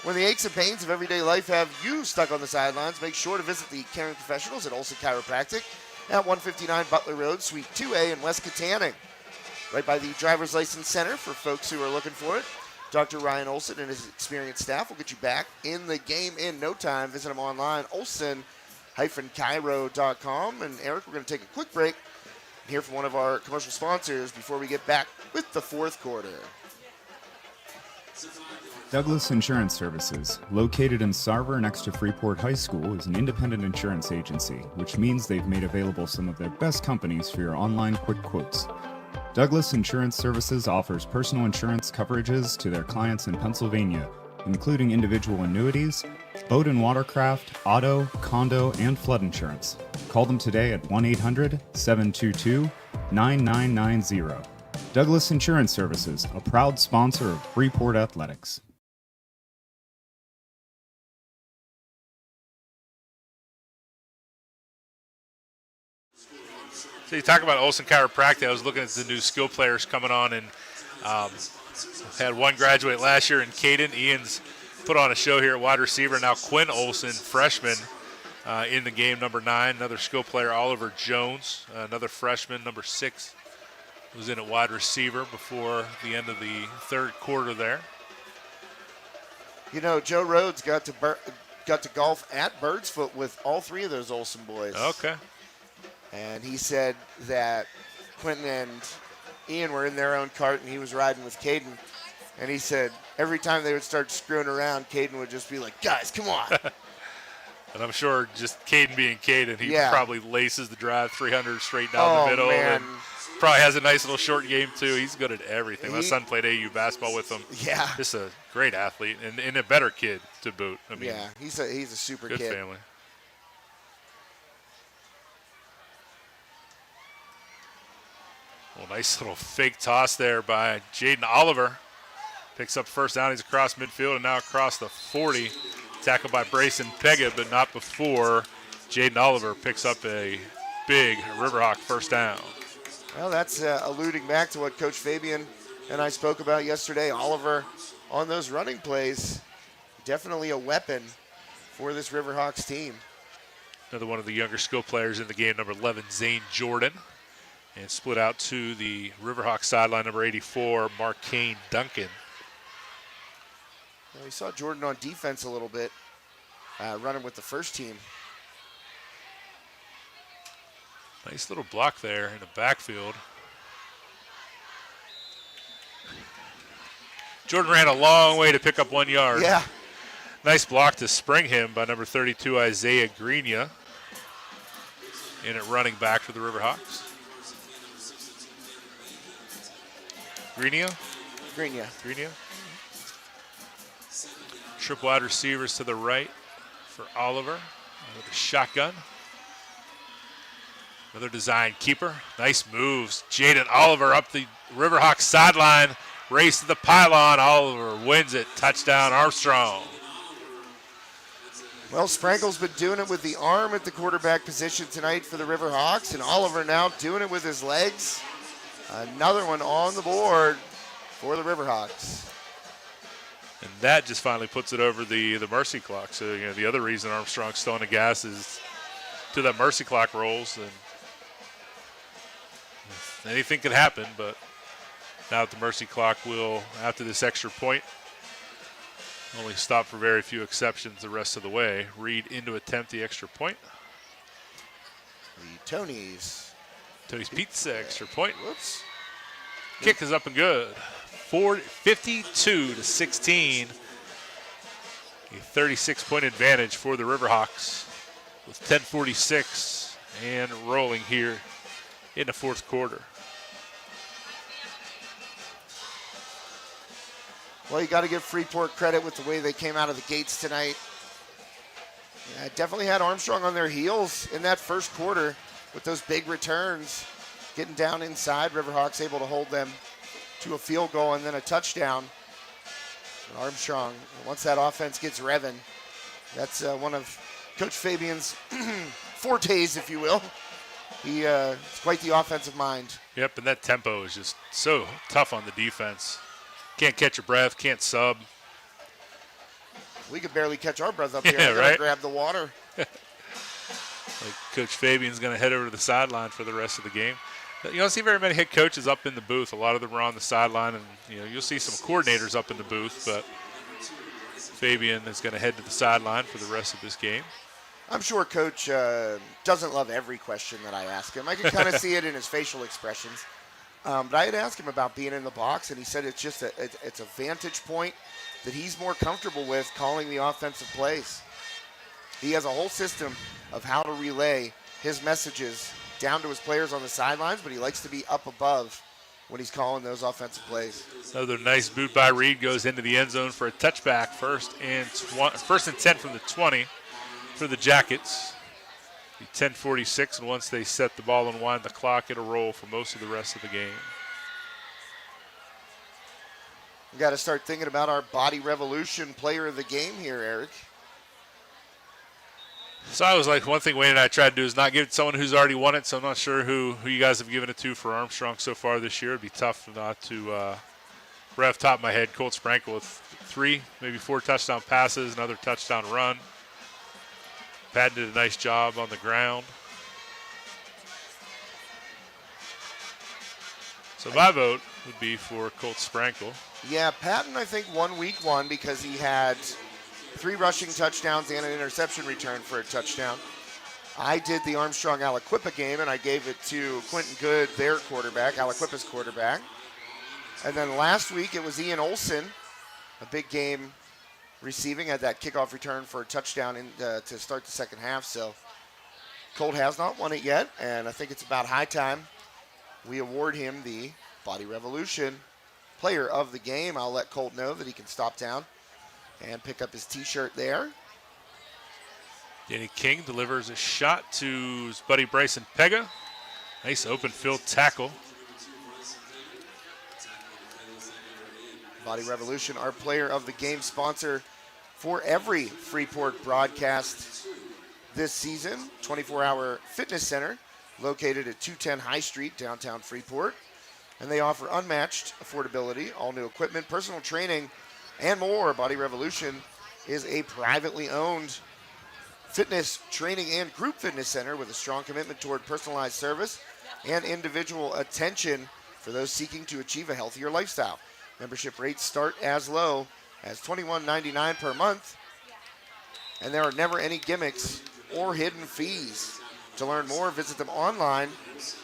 When the aches and pains of everyday life have you stuck on the sidelines, make sure to visit the caring professionals at Olson Chiropractic at 159 Butler Road, Suite 2A in West Katanning. Right by the Driver's License Center for folks who are looking for it. Dr. Ryan Olson and his experienced staff will get you back in the game in no time. Visit them online, olson-chiro.com. And Eric, we're going to take a quick break and hear from one of our commercial sponsors before we get back with the 4th quarter. Douglas Insurance Services, located in Sarver next to Freeport High School, is an independent insurance agency, which means they've made available some of their best companies for your online quick quotes. Douglas Insurance Services offers personal insurance coverages to their clients in Pennsylvania, including individual annuities, boat and watercraft, auto, condo, and flood insurance. Call them today at 1-800-722-9990. Douglas Insurance Services, a proud sponsor of Freeport Athletics. So you talk about Olson Chiropractic. I was looking at the new skill players coming on, and had one graduate last year in Caden. Ian's put on a show here at wide receiver. Now Quinn Olson, freshman, in the game, number 9, another skill player, Oliver Jones, another freshman, number 6, was in at wide receiver before the end of the third quarter there. You know, Joe Rhodes got to golf at Birdsfoot with all 3 of those Olsen boys. Okay. And he said that Quentin and Ian were in their own cart and he was riding with Caden. And he said every time they would start screwing around, Caden would just be like, guys, come on. And I'm sure just Caden being Caden, he probably laces the drive 300 straight down the middle. Man. And probably has a nice little short game, too. He's good at everything. My son played AU basketball with him. Yeah. Just a great athlete and a better kid to boot. I mean, yeah, he's a super good kid. family. Well, nice little fake toss there by Jaden Oliver. Picks up first down. He's across midfield and now across the 40. Tackled by Brayson Pega, but not before Jaden Oliver picks up a big Riverhawk first down. Well, that's alluding back to what Coach Fabian and I spoke about yesterday. Oliver on those running plays, definitely a weapon for this Riverhawks team. Another one of the younger skill players in the game, number 11, Zane Jordan. And split out to the Riverhawks sideline, number 84, Marcane Duncan. Well, we saw Jordan on defense a little bit, running with the first team. Nice little block there in the backfield. Jordan ran a long way to pick up 1 yard. Yeah. Nice block to spring him by number 32, Isaiah Greenia. In at running back for the Riverhawks. Greenia. Trip wide receivers to the right for Oliver with a shotgun. Another design keeper. Nice moves. Jaden Oliver up the Riverhawks sideline. Race to the pylon. Oliver wins it. Touchdown Armstrong. Well, Sprankle's been doing it with the arm at the quarterback position tonight for the Riverhawks, and Oliver now doing it with his legs. Another one on the board for the Riverhawks. And that just finally puts it over the mercy clock. So, you know, the other reason Armstrong's still on the gas is till that mercy clock rolls. And anything could happen, but now that the mercy clock will, after this extra point, only stop for very few exceptions the rest of the way. Reed in to attempt the extra point. The Tony's Pizza extra point. Whoops. Kick is up and good. 52-16. A 36-point advantage for the Riverhawks with 10:46 and rolling here in the fourth quarter. Well, you got to give Freeport credit with the way they came out of the gates tonight. Yeah, definitely had Armstrong on their heels in that first quarter with those big returns, getting down inside. Riverhawks able to hold them to a field goal and then a touchdown. And Armstrong, once that offense gets revving, that's one of Coach Fabian's fortes, if you will. He's quite the offensive mind. Yep, and that tempo is just so tough on the defense. Can't catch your breath, can't sub. We could barely catch our breath up here. Yeah, right? Grab the water. Like Coach Fabian's going to head over to the sideline for the rest of the game. You don't see very many head coaches up in the booth. A lot of them are on the sideline, and you'll see some coordinators up in the booth, but Fabian is going to head to the sideline for the rest of this game. I'm sure Coach doesn't love every question that I ask him. I can kind of see it in his facial expressions. But I had asked him about being in the box, and he said it's just it's a vantage point that he's more comfortable with calling the offensive plays. He has a whole system of how to relay his messages down to his players on the sidelines, but he likes to be up above when he's calling those offensive plays. Another nice boot by Reed goes into the end zone for a touchback. First and 10 from the 20 for the Jackets. The 10:46, and once they set the ball and wind the clock, it'll roll for most of the rest of the game. We got to start thinking about our Body Revolution player of the game here, Eric. So I was like, one thing Wayne and I tried to do is not give it to someone who's already won it, so I'm not sure who you guys have given it to for Armstrong so far this year. It'd be tough not to rev top of my head. Colt Sprankle with 3, maybe 4 touchdown passes, another touchdown run. Patton did a nice job on the ground. So my vote would be for Colt Sprankle. Yeah, Patton, I think, won week one because he had 3 rushing touchdowns and an interception return for a touchdown. I did the Armstrong Aliquippa game, and I gave it to Quentin Good, their quarterback, Aliquippa's quarterback. And then last week it was Ian Olson, a big game receiving, had that kickoff return for a touchdown to start the second half. So Colt has not won it yet, and I think it's about high time we award him the Body Revolution Player of the Game. I'll let Colt know that he can stop down and pick up his T-shirt there. Danny King delivers a shot to his buddy Bryson Pega. Nice open field tackle. Body Revolution, our Player of the Game sponsor for every Freeport broadcast this season. 24-hour fitness center located at 210 High Street, downtown Freeport. And they offer unmatched affordability, all new equipment, personal training, and more. Body Revolution is a privately owned fitness training and group fitness center with a strong commitment toward personalized service and individual attention for those seeking to achieve a healthier lifestyle. Membership rates start as low as $21.99 per month, and there are never any gimmicks or hidden fees. To learn more, visit them online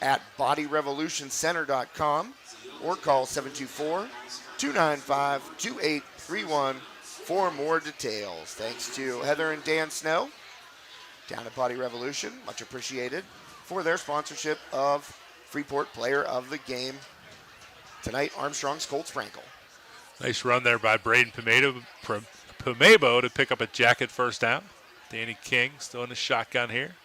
at bodyrevolutioncenter.com or call 724-295-2831 for more details. Thanks to Heather and Dan Snow down at Body Revolution. Much appreciated for their sponsorship of Freeport Player of the Game tonight, Armstrong's Colt Sprankle. Nice run there by Braden Pumebo to pick up a jacket first down. Danny King still in the shotgun here.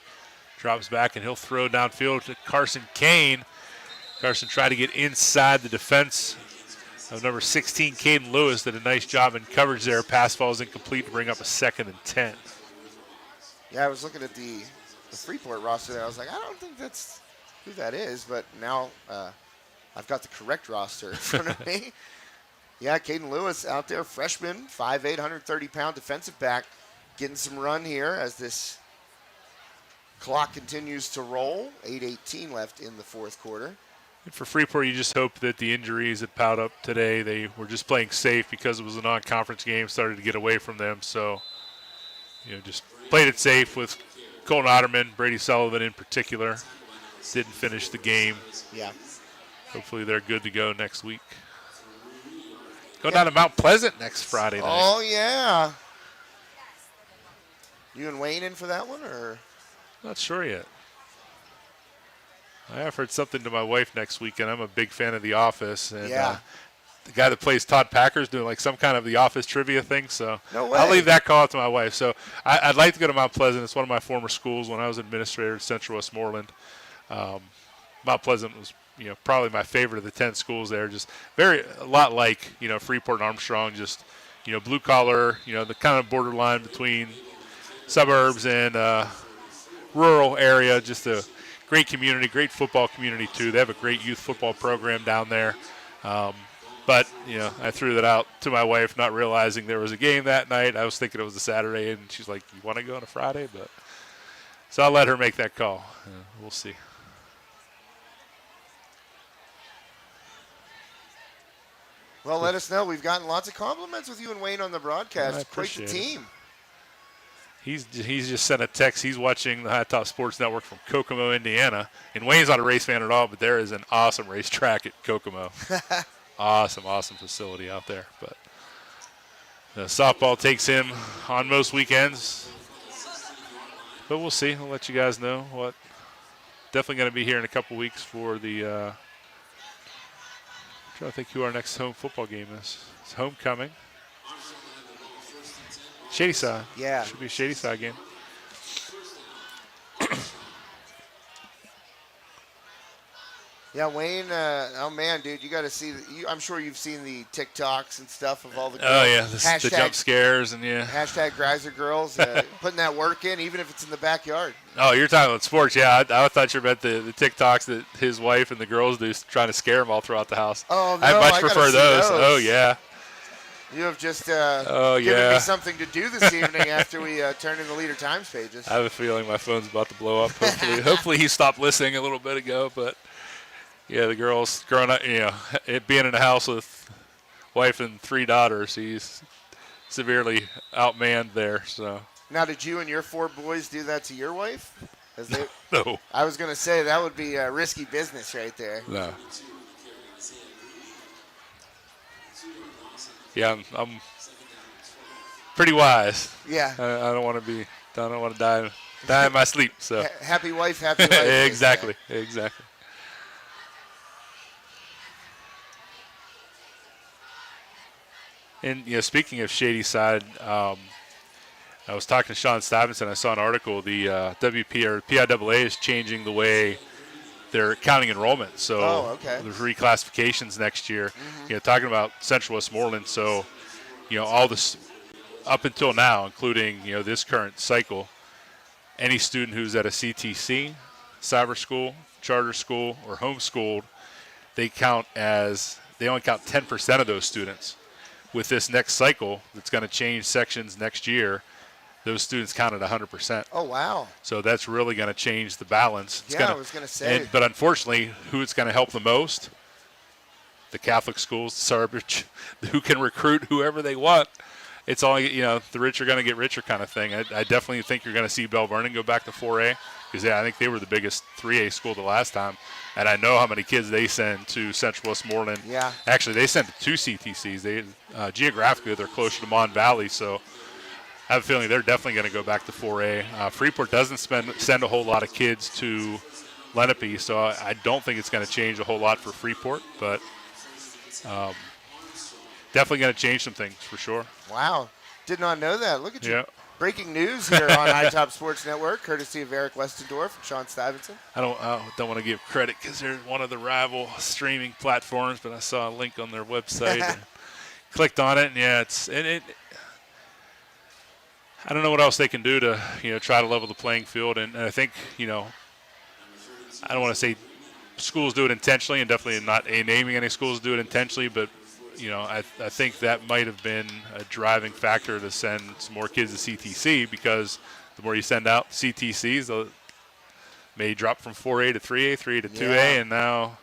Drops back, and he'll throw downfield to Carson Kane. Carson tried to get inside the defense of number 16, Caden Lewis. Did a nice job in coverage there. Pass falls incomplete to bring up a 2nd and 10. Yeah, I was looking at the Freeport roster there. I was like, I don't think that's who that is, but now I've got the correct roster in front of me. Yeah, Caden Lewis out there, freshman, 5'8", 130-pound defensive back, getting some run here as this clock continues to roll. 8:18 left in the fourth quarter. And for Freeport, you just hope that the injuries that piled up today, they were just playing safe because it was a non-conference game, started to get away from them. So, just played it safe with Colton Otterman, Brady Sullivan in particular. Didn't finish the game. Yeah. Hopefully they're good to go next week. Go down to Mount Pleasant next Friday night. Oh, yeah. You and Wayne in for that one, or? Not sure yet. I offered something to my wife next weekend. I'm a big fan of The Office. And, yeah. The guy that plays Todd Packer's doing like some kind of The Office trivia thing. So no way. I'll leave that call out to my wife. So I'd like to go to Mount Pleasant. It's one of my former schools when I was administrator at Central Westmoreland. Mount Pleasant was, probably my favorite of the 10 schools there. Just a lot like, Freeport and Armstrong, just, blue collar, the kind of borderline between suburbs and rural area. Just a great community, great football community too. They have a great youth football program down there. But, I threw that out to my wife, not realizing there was a game that night. I was thinking it was a Saturday, and she's like, you want to go on a Friday? So I'll let her make that call. We'll see. Well, let us know. We've gotten lots of compliments with you and Wayne on the broadcast. Quite the team. He's just sent a text. He's watching the High Top Sports Network from Kokomo, Indiana. And Wayne's not a race fan at all, but there is an awesome racetrack at Kokomo. Awesome facility out there. But softball takes him on most weekends. But we'll see. I'll let you guys know what. Definitely going to be here in a couple weeks for the. I'm trying to think who our next home football game is. It's homecoming. Shadyside. Yeah. Should be a Shadyside game. Yeah, Wayne, oh man, dude, you got to see, I'm sure you've seen the TikToks and stuff of all the girls. Oh, yeah, the jump scares and Hashtag Greiser girls, putting that work in, even if it's in the backyard. Oh, you're talking about sports. Yeah, I thought you meant the TikToks that his wife and the girls do trying to scare him all throughout the house. Oh, no, I much prefer those. Oh, yeah. You have just Oh, given yeah. me something to do this evening after we turn in the leader times pages. I have a feeling my phone's about to blow up. Hopefully he stopped listening a little bit ago. But, yeah, the girl's growing up, being in a house with wife and 3 daughters, he's severely outmanned there. So Now, did you and your 4 boys do that to your wife? No. I was going to say that would be a risky business right there. No. Yeah, I'm pretty wise. Yeah. I don't want to die in my sleep. So Happy wife, happy life. exactly. And speaking of shady side, I was talking to Sean Stuyvesant. I saw an article. The PIAA is changing the way they're counting enrollment. So there's reclassifications next year. Talking about Central Westmoreland. So all this up until now, including this current cycle, any student who's at a CTC, cyber school, charter school, or homeschooled, they only count 10% of those students. With this next cycle, that's going to change sections next year, those students counted 100%. Oh, wow. So that's really going to change the balance. I was going to say. But unfortunately, who it's going to help the most? The Catholic schools, Sarbridge, who can recruit whoever they want. It's all, the rich are going to get richer kind of thing. I definitely think you're going to see Bell Vernon go back to 4A because, I think they were the biggest 3A school the last time. And I know how many kids they send to Central Westmoreland. Yeah. Actually, they send to 2 CTCs. Geographically, they're closer to Mon Valley, so I have a feeling they're definitely going to go back to 4A. Freeport doesn't send a whole lot of kids to Lenape, so I don't think it's going to change a whole lot for Freeport, but definitely going to change some things for sure. Wow. Did not know that. Look at you. Yeah. Breaking news here on iTop Sports Network, courtesy of Eric Westendorf and Sean Stuyvesant. I don't want to give credit because they're one of the rival streaming platforms, but I saw a link on their website and clicked on it, and I don't know what else they can do to try to level the playing field, and I think I don't want to say schools do it intentionally, and definitely not naming any schools do it intentionally, but I think that might have been a driving factor to send some more kids to CTC because the more you send out CTCs, they may drop from 4A to 3A, 3A to 2A, and now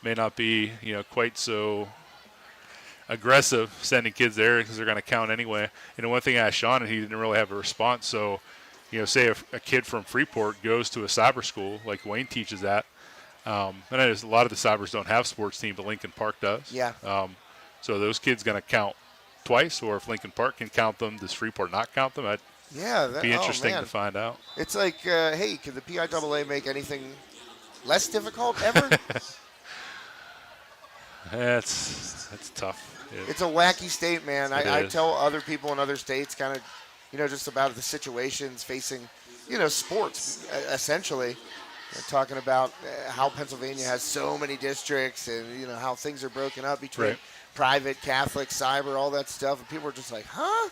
may not be quite so aggressive sending kids there because they're going to count anyway. One thing I asked Sean, and he didn't really have a response. So, say a kid from Freeport goes to a cyber school like Wayne teaches at, and a lot of the cybers don't have sports team, but Lincoln Park does. Yeah. So those kids going to count twice, or if Lincoln Park can count them, does Freeport not count them? That'd be interesting to find out. It's like, hey, could the PIAA make anything less difficult ever? That's tough. It's a wacky state, man. I tell other people in other states kind of, just about the situations facing, sports, essentially. Talking about how Pennsylvania has so many districts and, how things are broken up between private, Catholic, cyber, all that stuff. And people are just like, huh?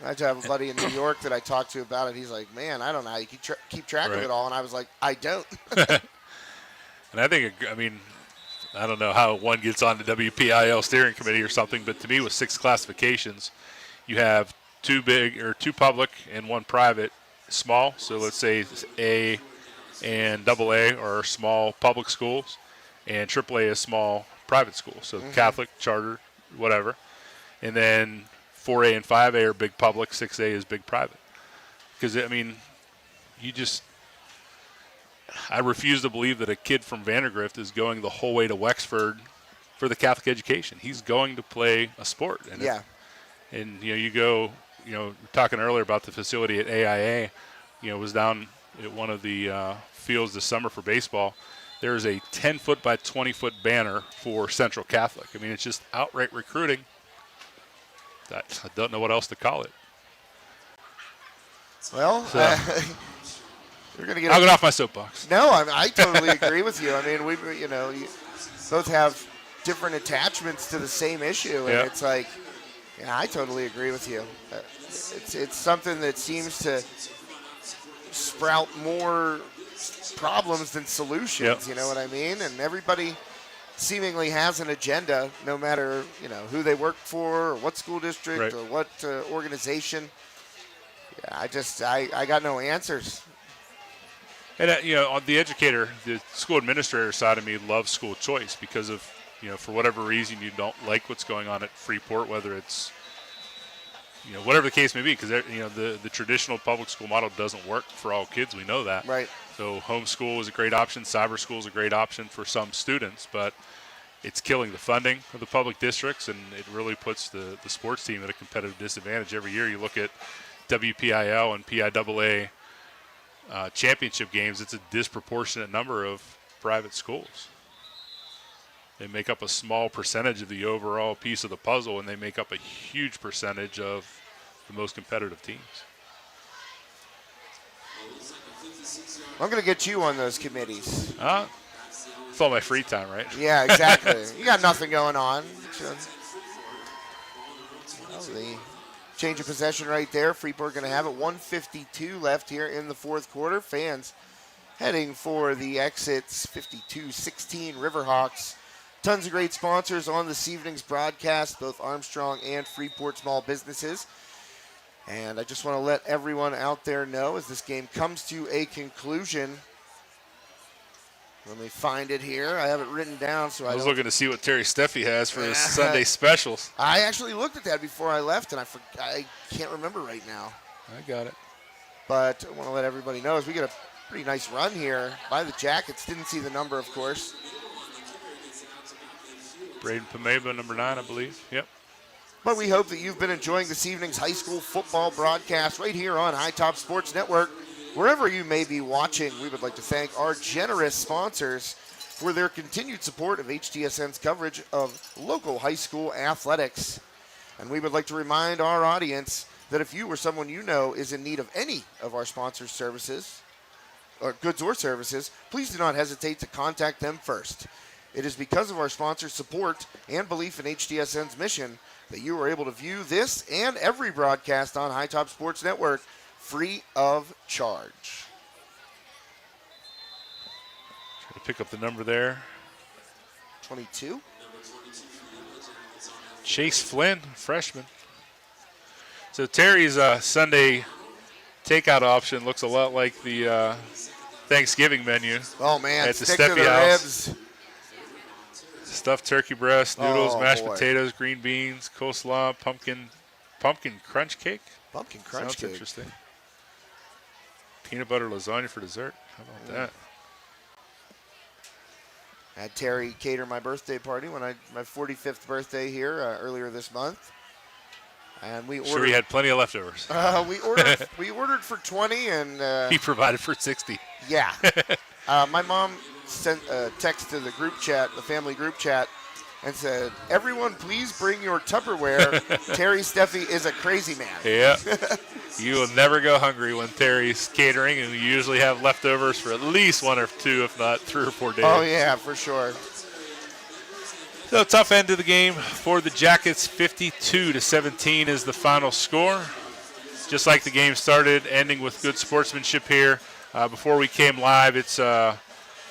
I have a buddy in New York that I talked to about it. He's like, man, I don't know how you keep track of it all. And I was like, I don't. And I think, I don't know how one gets on the WPIAL steering committee or something, but to me with 6 classifications, you have 2 public and 1 private, small. So let's say A and AA are small public schools, and AAA is small private schools. So Catholic, charter, whatever. And then 4A and 5A are big public, 6A is big private. Because, I refuse to believe that a kid from Vandergrift is going the whole way to Wexford for the Catholic education. He's going to play a sport. And you go, talking earlier about the facility at AIA, was down at one of the fields this summer for baseball. There's a 10-foot by 20-foot banner for Central Catholic. It's just outright recruiting. I don't know what else to call it. Well, we're gonna get. I'll get off my soapbox. No, I totally agree with you. We both have different attachments to the same issue, and it's like, I totally agree with you. It's something that seems to sprout more problems than solutions. You know what I mean? And everybody seemingly has an agenda, no matter who they work for, or what school district, Right. or what organization. Yeah, I got no answers. And on the educator, the school administrator side of me loves school choice because of for whatever reason you don't like what's going on at Freeport, whether it's whatever the case may be, because the traditional public school model doesn't work for all kids. We know that. Right. So homeschool is a great option. Cyber school is a great option for some students, but it's killing the funding of the public districts, and it really puts the sports team at a competitive disadvantage. Every year you look at WPIAL and PIAA championship games, it's a disproportionate number of private schools. They make up a small percentage of the overall piece of the puzzle, and they make up a huge percentage of the most competitive teams. I'm going to get you on those committees. It's all my free time, right? Yeah, exactly. You got nothing going on. The change of possession right there. Freeport going to have it. 1:52 left here in the fourth quarter. Fans heading for the exits. 52-16 Riverhawks. Tons of great sponsors on this evening's broadcast, both Armstrong and Freeport small businesses. And I just want to let everyone out there know as this game comes to a conclusion. Let me find it here. I have it written down so I was looking to see what Terry Steffi has for his Sunday specials. I actually looked at that before I left, and I can't remember right now. I got it. But I want to let everybody know as we get a pretty nice run here by the Jackets. Didn't see the number, of course. Braden Pameba, number 9, I believe. Yep. But we hope that you've been enjoying this evening's high school football broadcast right here on High Top Sports Network. Wherever you may be watching, we would like to thank our generous sponsors for their continued support of HTSN's coverage of local high school athletics. And we would like to remind our audience that if you or someone you know is in need of any of our sponsors' services, or goods or services, please do not hesitate to contact them first. It is because of our sponsors' support and belief in HTSN's mission that you are able to view this and every broadcast on High Top Sports Network free of charge. Try to pick up the number there. 22. Chase Flynn, freshman. So Terry's Sunday takeout option looks a lot like the Thanksgiving menu. Oh, man, at the stick to Steffi the House. ribs. Stuffed turkey breast, noodles, mashed boy. potatoes, green beans, coleslaw, pumpkin crunch cake. Pumpkin crunch Sounds cake. interesting. Peanut butter lasagna for dessert. How about that? Had Terry cater my birthday party when my 45th birthday here earlier this month, and we ordered. Sure, he had plenty of leftovers. We ordered for 20, and he provided for 60. Yeah. My mom sent a text to the group chat, the family group chat, and said, "Everyone, please bring your Tupperware. Terry Steffi is a crazy man." Yeah. You will never go hungry when Terry's catering, and we usually have leftovers for at least 1 or 2, if not 3 or 4 days. Oh, yeah, for sure. So tough end of the game for the Jackets. 52-17 is the final score. Just like the game started, ending with good sportsmanship here. Before we came live, it's a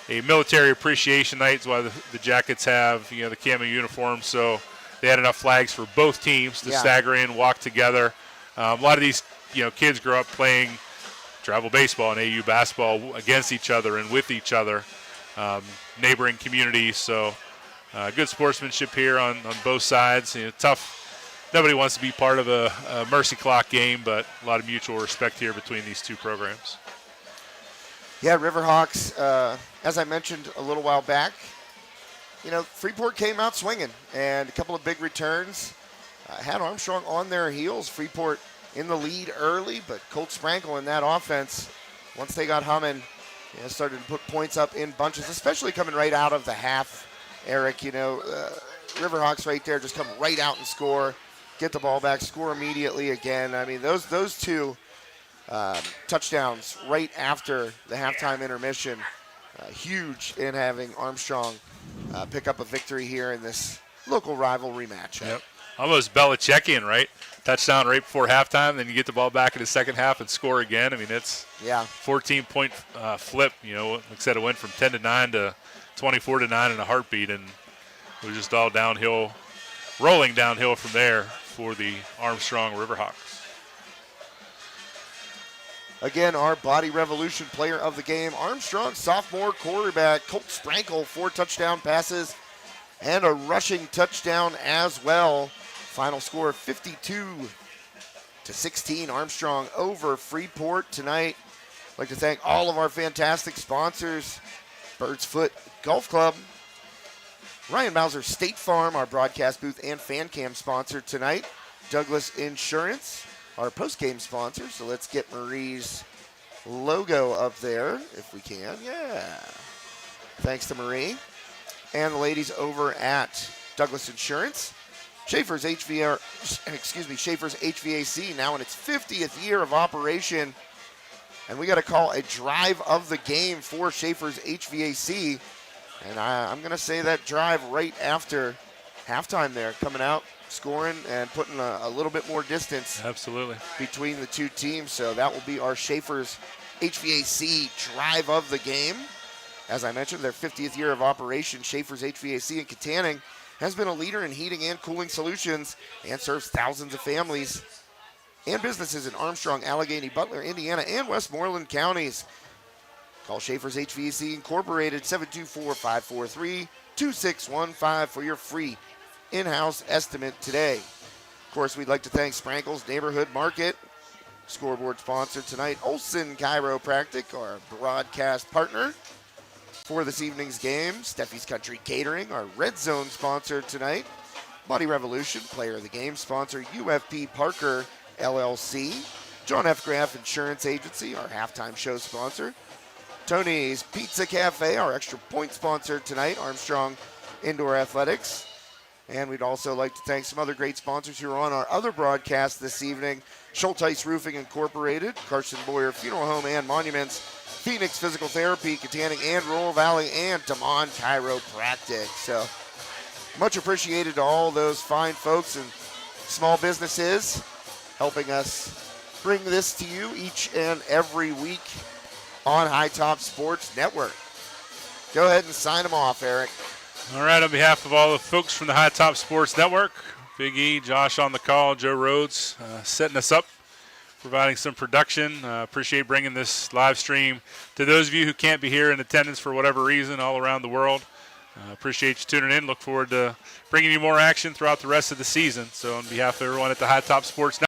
military appreciation night. It's why the Jackets have the camo uniforms. So they had enough flags for both teams to stagger in, walk together. A lot of these kids grow up playing travel baseball and AU basketball against each other and with each other, neighboring communities. So good sportsmanship here on both sides. Tough. Nobody wants to be part of a mercy clock game, but a lot of mutual respect here between these two programs. Yeah, Riverhawks, as I mentioned a little while back, Freeport came out swinging, and a couple of big returns had Armstrong on their heels. Freeport in the lead early, but Colt Sprankle in that offense, once they got humming, started to put points up in bunches, especially coming right out of the half, Eric. Riverhawks right there just come right out and score, get the ball back, score immediately again. I mean, those two touchdowns right after the halftime intermission, huge in having Armstrong pick up a victory here in this local rivalry matchup. Yep. Almost Belichickian, right? Touchdown right before halftime, then you get the ball back in the second half and score again. I mean, it's 14-point flip. Like I said, it went from 10-9 to 24-9 in a heartbeat, and It was just all downhill, rolling downhill from there for the Armstrong Riverhawks. Again, our Body Revolution player of the game, Armstrong sophomore quarterback Colt Sprankle, 4 touchdown passes and a rushing touchdown as well. Final score 52-16. Armstrong over Freeport tonight. I'd like to thank all of our fantastic sponsors, Bird's Foot Golf Club, Ryan Bowser State Farm, our broadcast booth and fan cam sponsor tonight, Douglas Insurance, our post-game sponsor. So let's get Marie's logo up there if we can. Yeah. Thanks to Marie. And the ladies over at Douglas Insurance. Schaefer's HVAC now in its 50th year of operation. And we got to call a drive of the game for Schaefer's HVAC. And I'm going to say that drive right after halftime there, coming out, scoring, and putting a little bit more distance Absolutely. between the two teams. So that will be our Schaefer's HVAC drive of the game. As I mentioned, their 50th year of operation, Schaefer's HVAC in Katanning has been a leader in heating and cooling solutions and serves thousands of families and businesses in Armstrong, Allegheny, Butler, Indiana, and Westmoreland counties. Call Schaefer's HVAC Incorporated, 724-543-2615 for your free in-house estimate today. Of course, we'd like to thank Sprankle's Neighborhood Market, scoreboard sponsor tonight, Olson Chiropractic, our broadcast partner for this evening's game, Steffi's Country Catering, our Red Zone sponsor tonight, Body Revolution, player of the game sponsor, UFP Parker LLC, John F. Graff Insurance Agency, our halftime show sponsor, Tony's Pizza Cafe, our extra point sponsor tonight, Armstrong Indoor Athletics. And we'd also like to thank some other great sponsors who are on our other broadcast this evening, Schulteis Roofing Incorporated, Carson Boyer Funeral Home and Monuments, Phoenix Physical Therapy, Katanning and Rural Valley, and Damon Chiropractic. So much appreciated to all those fine folks and small businesses helping us bring this to you each and every week on High Top Sports Network. Go ahead and sign them off, Eric. All right, on behalf of all the folks from the High Top Sports Network, Big E, Josh on the call, Joe Rhodes setting us up, providing some production. Appreciate bringing this live stream to those of you who can't be here in attendance for whatever reason all around the world. Appreciate you tuning in. Look forward to bringing you more action throughout the rest of the season. So on behalf of everyone at the High Top Sports Network,